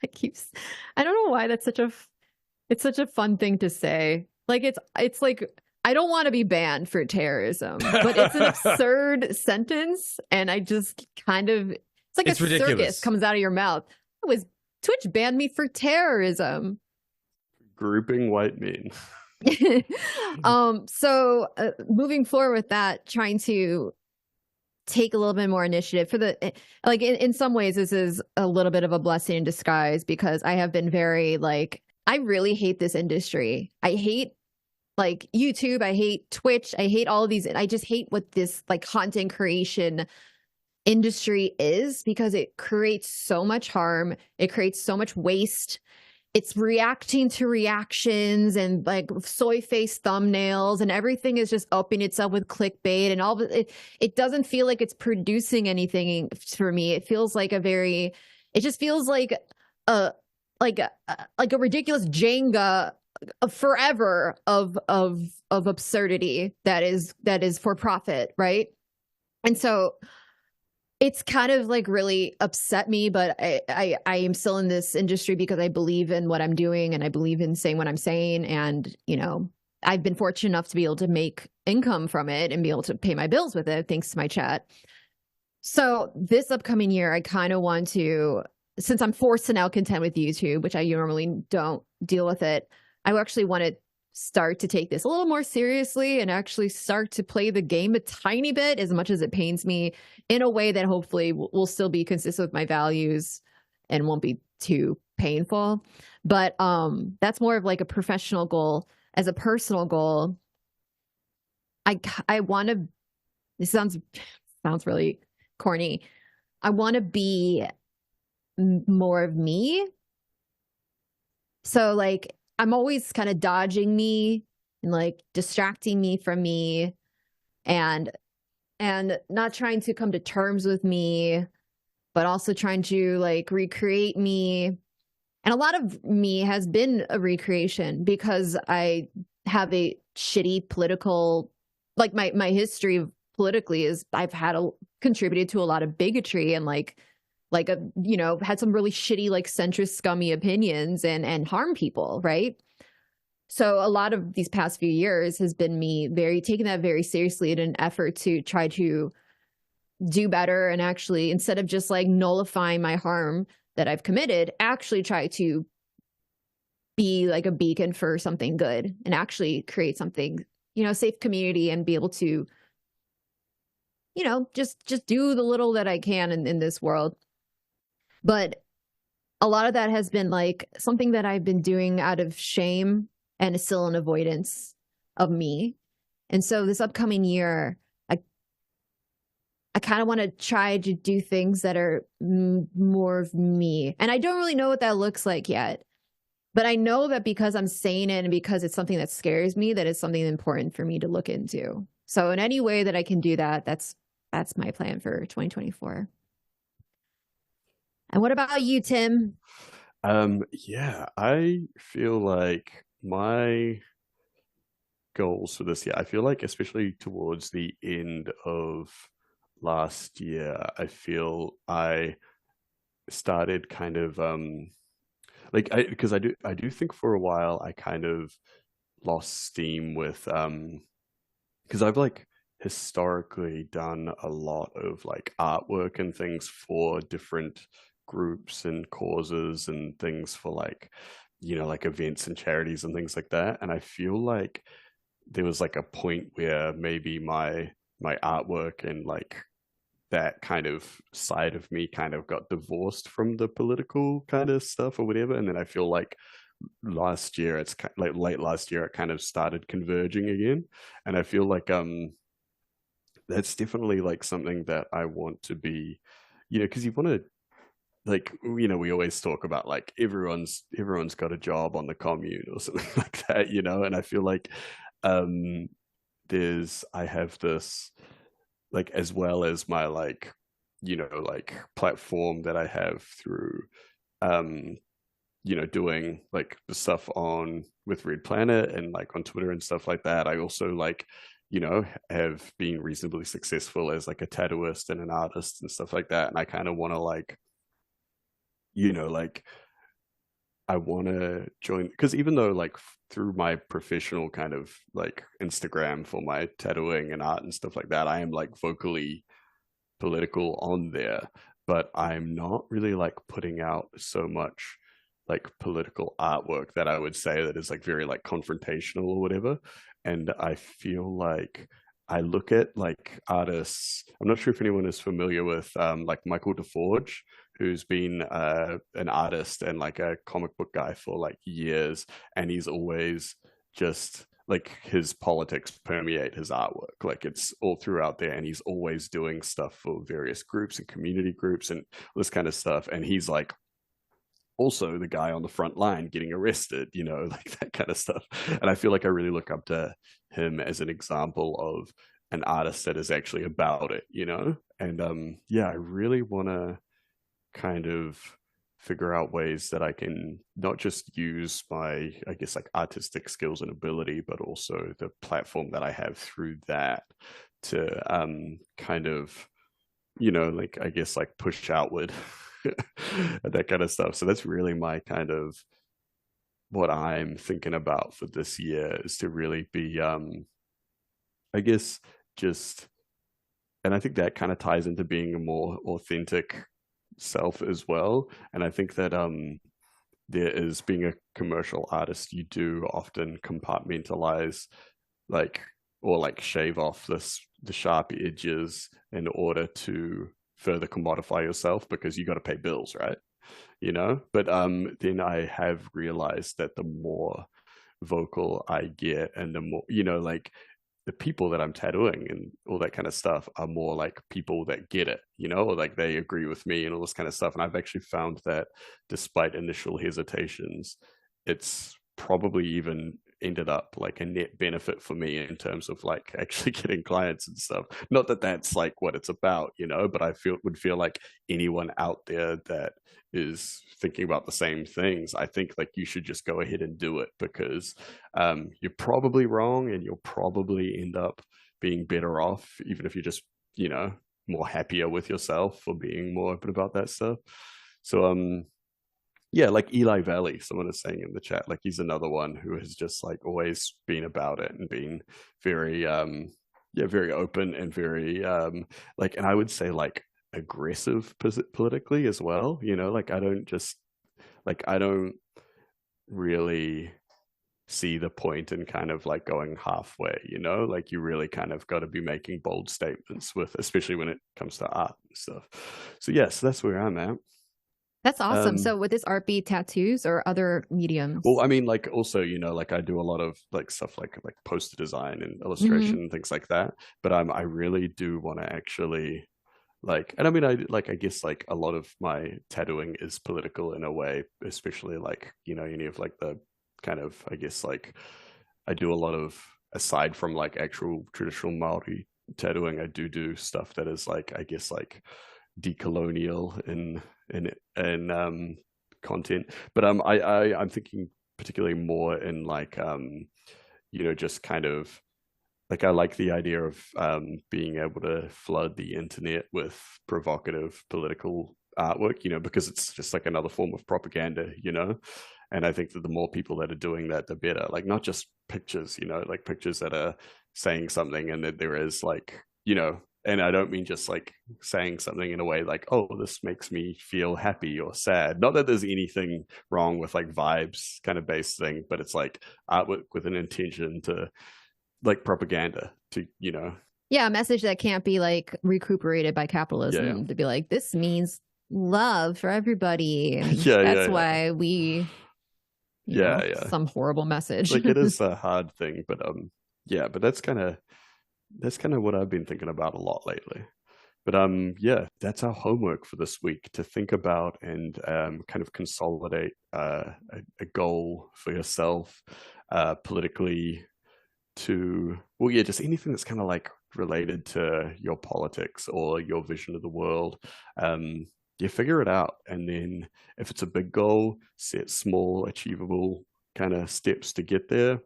I don't know why that's such a fun thing to say. Like it's like I don't want to be banned for terrorism, but it's an absurd sentence, and I just kind of, it's like it's a ridiculous. circus comes out of your mouth. Twitch banned me for terrorism. Grouping white men. So moving forward with that, trying to take a little bit more initiative for the, like, in some ways, this is a little bit of a blessing in disguise, because I have been very, like, I really hate this industry. I hate, like, YouTube. I hate Twitch. I hate all of these. I just hate what this, like, content creation industry is, because it creates so much harm. It creates so much waste. It's reacting to reactions and, like, soy face thumbnails, and everything is just upping itself with clickbait and all. It doesn't feel like it's producing anything for me. It feels like it just feels like a ridiculous Jenga forever of absurdity that is for profit, right? And so it's kind of, like, really upset me, but I am still in this industry because I believe in what I'm doing, and I believe in saying what I'm saying. And, you know, I've been fortunate enough to be able to make income from it and be able to pay my bills with it, thanks to my chat. So this upcoming year, I kind of want to, since I'm forced to now contend with YouTube, which I normally don't deal with it, I actually want to start to take this a little more seriously and actually start to play the game a tiny bit, as much as it pains me, in a way that hopefully will still be consistent with my values and won't be too painful. But that's more of, like, a professional goal. As a personal goal, I want to, this sounds really corny, I want to be more of me. So, like, I'm always kind of dodging me and, like, distracting me from me, and not trying to come to terms with me, but also trying to, like, recreate me. And a lot of me has been a recreation, because I have a shitty political, like, my history politically is I've contributed to a lot of bigotry and, you know, had some really shitty, like, centrist, scummy opinions and harm people, right? So a lot of these past few years has been me taking that very seriously in an effort to try to do better, and actually, instead of just, like, nullifying my harm that I've committed, actually try to be, like, a beacon for something good, and actually create something, you know, safe community, and be able to, you know, just do the little that I can in this world. But a lot of that has been, like, something that I've been doing out of shame, and is still an avoidance of me. And so this upcoming year, I kind of want to try to do things that are more of me. And I don't really know what that looks like yet. But I know that because I'm saying it, and because it's something that scares me, that it's something important for me to look into. So in any way that I can do that, that's my plan for 2024. And what about you, Tim? Yeah, I feel like my goals for this year, I feel like, especially towards the end of last year, I feel I started kind of like, because I do think for a while I kind of lost steam with because I've, like, historically done a lot of, like, artwork and things for different groups and causes and things for, like, you know, like, events and charities and things like that. And I feel like there was, like, a point where maybe my artwork and, like, that kind of side of me kind of got divorced from the political kind of stuff or whatever. And then I feel like last year, it's like late last year, it kind of started converging again. And I feel like that's definitely, like, something that I want to be, you know, because you want to, like, you know, we always talk about, like, everyone's got a job on the commune or something like that, you know. And I feel like I have this, like, as well as my, like, you know, like, platform that I have through you know, doing, like, the stuff on with Red Planet and, like, on Twitter and stuff like that. I also, like, you know, have been reasonably successful as, like, a tattooist and an artist and stuff like that. And I kind of want to, like, you know, like, I want to join, because even though like through my professional kind of like Instagram for my tattooing and art and stuff like that, I am like vocally political on there, but I'm not really like putting out so much like political artwork that I would say that is like very like confrontational or whatever. And I feel like I look at like artists. I'm not sure if anyone is familiar with like Michael DeForge, who's been an artist and like a comic book guy for like years, and he's always just like his politics permeate his artwork. Like it's all throughout there, and he's always doing stuff for various groups and community groups and this kind of stuff. And he's like also the guy on the front line getting arrested, you know, like that kind of stuff. And I feel like I really look up to him as an example of an artist that is actually about it, you know? And yeah, I really want to kind of figure out ways that I can not just use my, I guess, like artistic skills and ability, but also the platform that I have through that to kind of, you know, like, I guess, like push outward and that kind of stuff. So that's really my kind of what I'm thinking about for this year, is to really be, I guess, just, and I think that kind of ties into being a more authentic self as well. And I think that there is, being a commercial artist, you do often compartmentalize, like, or like shave off the sharp edges in order to further commodify yourself, because you got to pay bills, right? You know. But then I have realized that the more vocal I get, and the more, you know, like the people that I'm tattooing and all that kind of stuff are more like people that get it, you know, or like they agree with me and all this kind of stuff. And I've actually found that despite initial hesitations, it's probably even ended up like a net benefit for me in terms of like actually getting clients and stuff. Not that that's like what it's about, you know, but I would feel like anyone out there that is thinking about the same things, I think like you should just go ahead and do it, because you're probably wrong, and you'll probably end up being better off, even if you're just, you know, more happier with yourself for being more open about that stuff. So yeah, like Eli Valley, someone is saying in the chat, like he's another one who has just like always been about it and been very yeah, very open and very like, and I would say like aggressive politically as well, you know. Like I don't really see the point in kind of like going halfway, you know. Like you really kind of got to be making bold statements with, especially when it comes to art and stuff. So yes, that's where I'm at. That's awesome. So would this art be tattoos or other mediums? Well, I mean, like also, you know, like I do a lot of like stuff like poster design and illustration and things like that. But I really do want to actually like, and I mean, I guess like a lot of my tattooing is political in a way, especially like, you know, any of like the kind of, I guess like I do a lot of, aside from like actual traditional Maori tattooing, I do stuff that is like, I guess like decolonial in content. But I'm thinking particularly more in like you know, just kind of like, I like the idea of being able to flood the internet with provocative political artwork, you know, because it's just like another form of propaganda, you know. And I think that the more people that are doing that, the better. Like not just pictures, you know, like pictures that are saying something, and that there is like, you know, and I don't mean just like saying something in a way like, oh, this makes me feel happy or sad. Not that there's anything wrong with like vibes kind of based thing, but it's like artwork with an intention to, like propaganda to, you know. Yeah, a message that can't be like recuperated by capitalism, to be like, this means love for everybody. And that's why we, you know, some horrible message. Like it is a hard thing, but yeah, but that's kind of what I've been thinking about a lot lately. But yeah, that's our homework for this week, to think about and kind of consolidate a goal for yourself politically, to, well, yeah, just anything that's kind of like related to your politics or your vision of the world. You figure it out, and then if it's a big goal, set small achievable kind of steps to get there,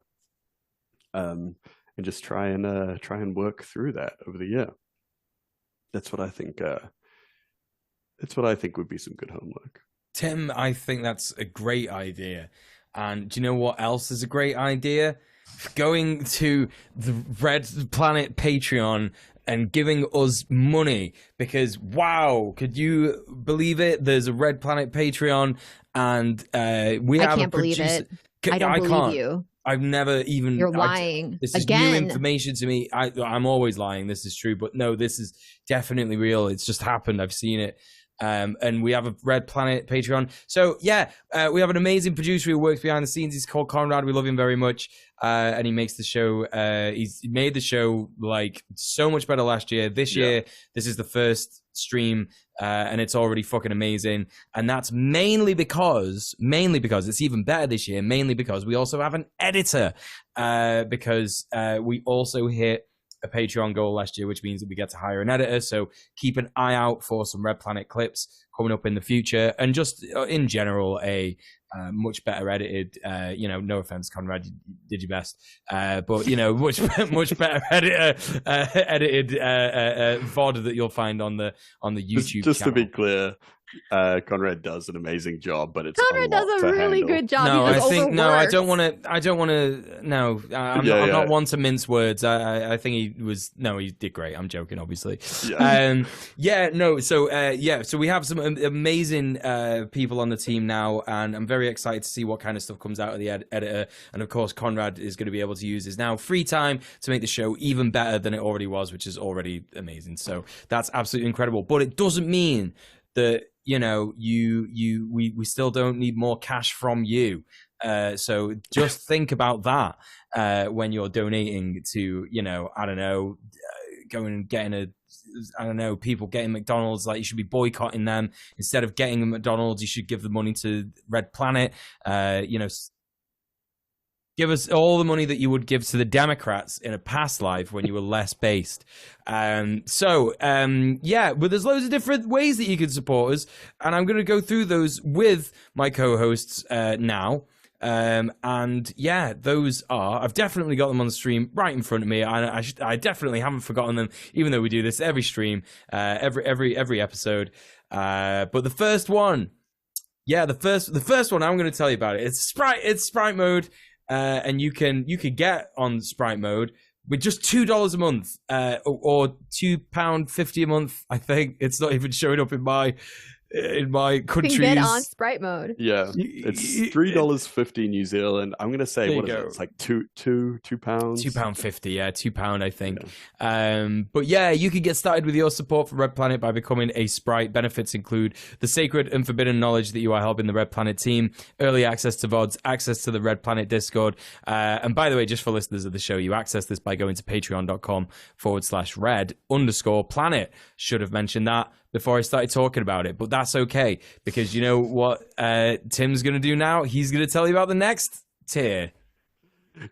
and just try and work through that over the year. That's what I think would be some good homework. Tim, I think that's a great idea. And do you know what else is a great idea? Going to the Red Planet Patreon and giving us money, because wow, could you believe it? There's a Red Planet Patreon, and we have can't believe it. I don't believe you. I've never even. You're lying. This is new information to me. I'm always lying. This is true, but no, this is definitely real. It's just happened. I've seen it. And we have a Red Planet Patreon. So yeah, we have an amazing producer who works behind the scenes. He's called Conrad. We love him very much. And he makes the show. He's made the show like so much better last year. This year, this is the first stream, and it's already fucking amazing. And that's mainly because it's even better this year. Mainly because we also have an editor. Because we also hit a Patreon goal last year, which means that we get to hire an editor. So keep an eye out for some Red Planet clips coming up in the future, and just in general a much better edited, no offense, Conrad, you did your best, but much better edited VOD that you'll find on the YouTube just channel. To be clear, Conrad does an amazing job, but it's Conrad does a really good job. No, I don't want to. No, I'm not one to mince words. I think he did great. I'm joking, obviously. So we have some amazing people on the team now, and I'm very excited to see what kind of stuff comes out of the editor. And of course, Conrad is going to be able to use his now free time to make the show even better than it already was, which is already amazing. So that's absolutely incredible. But it doesn't mean that we still don't need more cash from you. So just think about that when you're donating to, going and getting people getting McDonald's. Like, you should be boycotting them. Instead of getting McDonald's, you should give the money to Red Planet. Give us all the money that you would give to the Democrats in a past life when you were less based. But there's loads of different ways that you can support us, and I'm going to go through those with my co-hosts now. Those are, I've definitely got them on the stream right in front of me. I definitely haven't forgotten them, even though we do this every stream, every episode. But the first one, the first one I'm going to tell you about it. It's Sprite mode. And you can get on Sprite mode with just $2 a month, or £2.50 a month. I think it's not even showing up in my country. You can get on Sprite mode. Yeah, it's $3.50 New Zealand. I'm gonna say what is it? It's like £2. £2.50, yeah, £2, I think. Yeah. But yeah, you can get started with your support for Red Planet by becoming a Sprite. Benefits include the sacred and forbidden knowledge that you are helping the Red Planet team, early access to VODs, access to the Red Planet Discord. And by the way, just for listeners of the show, you access this by going to patreon.com/red_planet. Should have mentioned that before I started talking about it, but that's okay, because you know what Tim's going to do now? He's going to tell you about the next tier.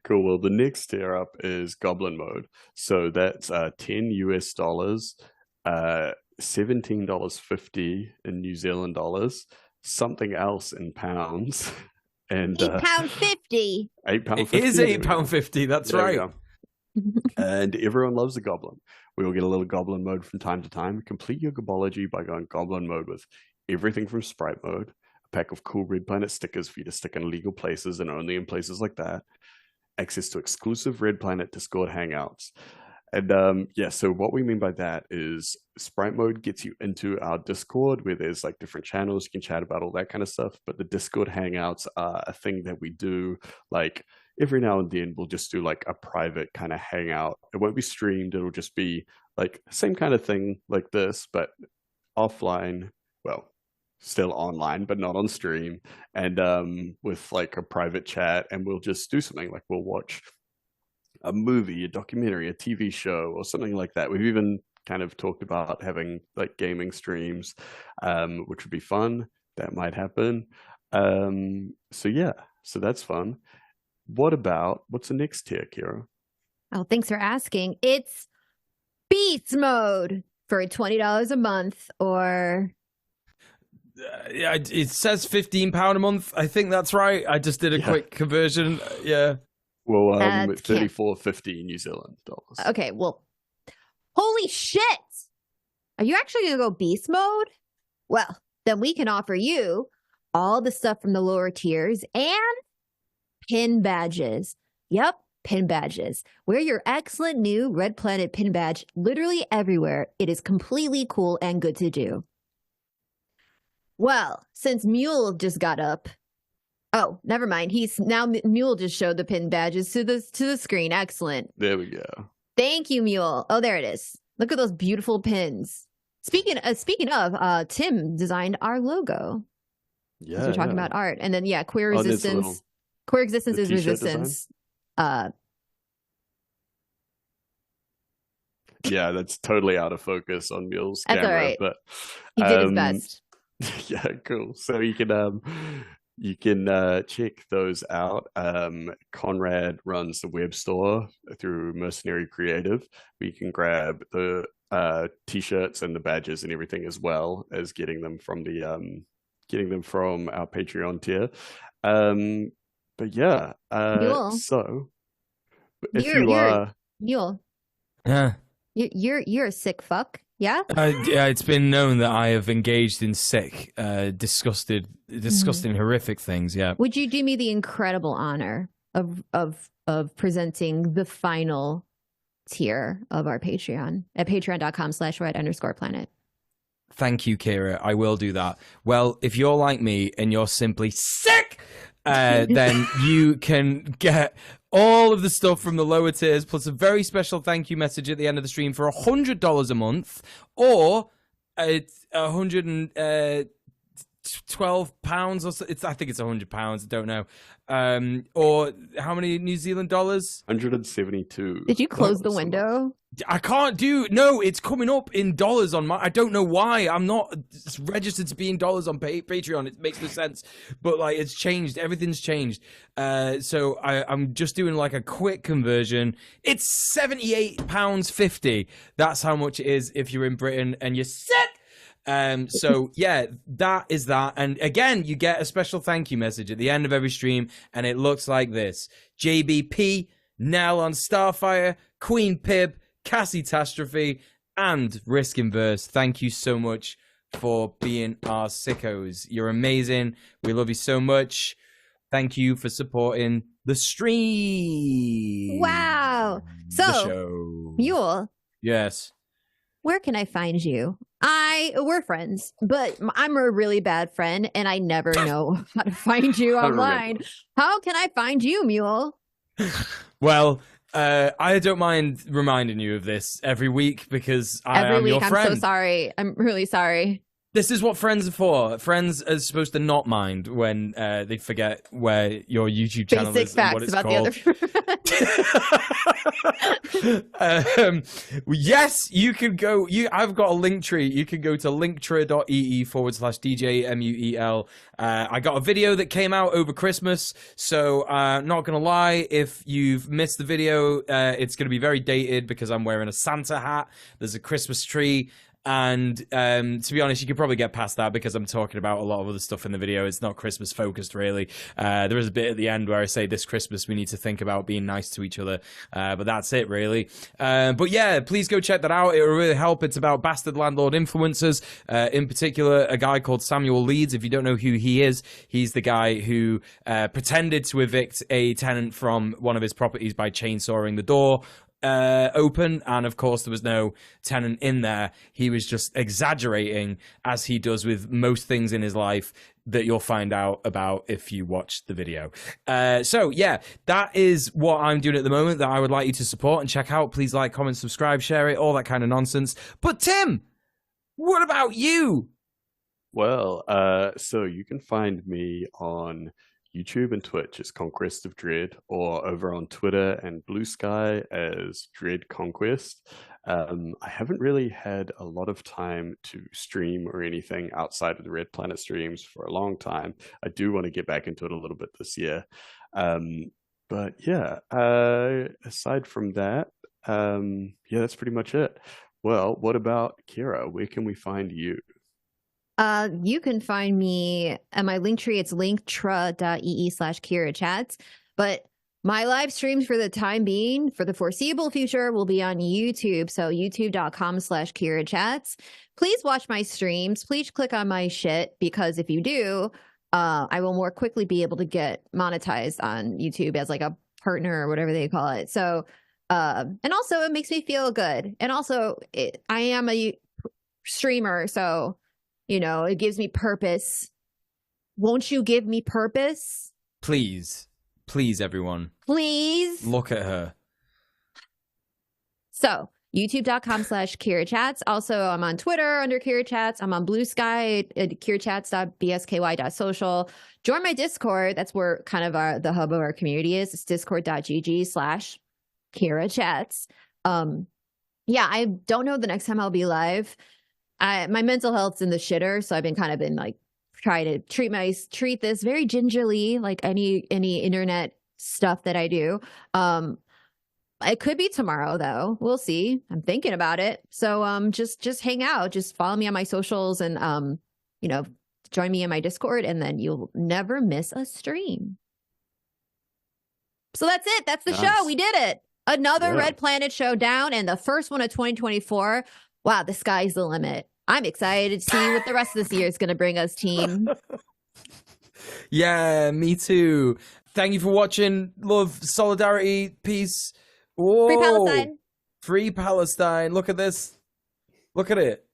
Cool. Well, the next tier up is Goblin mode. So that's $10 US, $17.50 in New Zealand dollars, something else in pounds, and £8.50. £8.50. It is £8.50. That's right. And everyone loves the Goblin. We will get a little Goblin mode from time to time. Complete your gobology by going Goblin mode with everything from Sprite mode, a pack of cool Red Planet stickers for you to stick in legal places and only in places like that, access to exclusive Red Planet Discord hangouts. And so what we mean by that is Sprite mode gets you into our Discord, where there's like different channels you can chat about, all that kind of stuff. But the Discord hangouts are a thing that we do like every now and then. We'll just do like a private kind of hangout. It won't be streamed. It'll just be like same kind of thing like this, but offline. Well, still online, but not on stream. And with like a private chat, and we'll just do something like we'll watch a movie, a documentary, a TV show, or something like that. We've even kind of talked about having like gaming streams, which would be fun. That might happen. So that's fun. What's the next tier, Kira? Oh, thanks for asking. It's Beast mode for $20 a month, or it says £15 a month. I think that's right. I just did a quick conversion. Yeah. Well, $34.50 New Zealand dollars. Okay. Well, holy shit! Are you actually gonna go Beast mode? Well, then we can offer you all the stuff from the lower tiers, and pin badges. Yep, pin badges. Wear your excellent new Red Planet pin badge literally everywhere. It is completely cool and good to do. Well, since Mule just got up, oh, never mind. Mule just showed the pin badges to the screen. Excellent. There we go. Thank you, Mule. Oh, there it is. Look at those beautiful pins. Speaking of, Tim designed our logo. Yeah, we're talking about art, and then queer resistance. Queer existence is resistance. Yeah, that's totally out of focus on Mule's camera. All right. But he did his best. Yeah, cool. So you can check those out. Conrad runs the web store through Mercenary Creative, where you can grab the t-shirts and the badges and everything, as well as getting them from our Patreon tier. But yeah, so if Mule, yeah, you're a sick fuck. Yeah? It's been known that I have engaged in sick, disgusting, horrific things. Yeah. Would you do me the incredible honor of presenting the final tier of our Patreon at patreon.com/red_planet? Thank you, Kira. I will do that. Well, if you're like me and you're simply sick, then you can get all of the stuff from the lower tiers, plus a very special thank you message at the end of the stream for $100 a month, or it's £112 or so. I think it's £100. I don't know. Or how many New Zealand dollars? 172. Did you close the window? I can't do. No, it's coming up in dollars on my. I don't know why. I'm not registered to be in dollars on Patreon. It makes no sense. But like, it's changed. Everything's changed. So I'm just doing like a quick conversion. It's £78.50. That's how much it is if you're in Britain and you're sick. So yeah, that is that. And again, you get a special thank you message at the end of every stream, and it looks like this: JBP, Nell on Starfire, Queen Pib, Cassie Tastrophe, and Risk Inverse. Thank you so much for being our sickos. You're amazing. We love you so much. Thank you for supporting the stream. Wow. So, Mule. Yes. Where can I find you? We're friends, but I'm a really bad friend, and I never know how to find you online. How can I find you, Mule? Well, I don't mind reminding you of this every week because I am your friend. I'm so sorry. I'm really sorry. This is what friends are for. Friends are supposed to not mind when they forget where your YouTube channel is and what it's called. Yes, you can go. I've got a link tree. You can go to linktree.ee/DJMUEL. I got a video that came out over Christmas, so not gonna lie, if you've missed the video, it's gonna be very dated because I'm wearing a Santa hat. There's a Christmas tree. And to be honest, you could probably get past that because I'm talking about a lot of other stuff in the video. It's not Christmas focused, really. There is a bit at the end where I say this Christmas we need to think about being nice to each other. But that's it, really. But yeah, please go check that out. It will really help. It's about bastard landlord influencers. In particular, a guy called Samuel Leeds. If you don't know who he is, he's the guy who pretended to evict a tenant from one of his properties by chainsawing the door open, and of course there was no tenant in there. He was just exaggerating, as he does with most things in his life that you'll find out about if you watch the video. So yeah, that is what I'm doing at the moment that I would like you to support and check out. Please like, comment, subscribe, share it, all that kind of nonsense. But Tim, what about you? Well, so you can find me on YouTube and Twitch as Conquest of Dread, or over on Twitter and Blue Sky as Dread Conquest. I haven't really had a lot of time to stream or anything outside of the Red Planet streams for a long time. I do want to get back into it a little bit this year. But yeah, aside from that, yeah, that's pretty much it. Well, what about Kira? Where can we find you? You can find me at my link tree. It's linktra.ee/KiraChats. But my live streams for the time being, for the foreseeable future, will be on YouTube. So youtube.com/KiraChats. Please watch my streams. Please click on my shit, because if you do, I will more quickly be able to get monetized on YouTube as like a partner or whatever they call it. So, and also it makes me feel good. And also I am a streamer, so, you know, it gives me purpose. Won't you give me purpose? Please. Please, everyone. Please. Look at her. So, youtube.com/KiraChats. Also, I'm on Twitter under KiraChats. I'm on Blue Sky at kirachats.bsky.social. Join my Discord. That's where kind of the hub of our community is. It's discord.gg/KiraChats. Yeah, I don't know the next time I'll be live. My mental health's in the shitter, so I've been like trying to treat this very gingerly, like any internet stuff that I do. It could be tomorrow though. We'll see. I'm thinking about it. So just hang out. Just follow me on my socials and you know, join me in my Discord, and then you'll never miss a stream. So that's it. That's the show. We did it. Another Red Planet show down, and the first one of 2024. Wow, the sky's the limit. I'm excited to see what the rest of this year is going to bring us, team. Yeah, me too. Thank you for watching. Love, solidarity, peace. Whoa. Free Palestine. Free Palestine. Look at this. Look at it.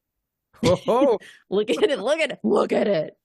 Whoa. Look at it. Look at it. Look at it.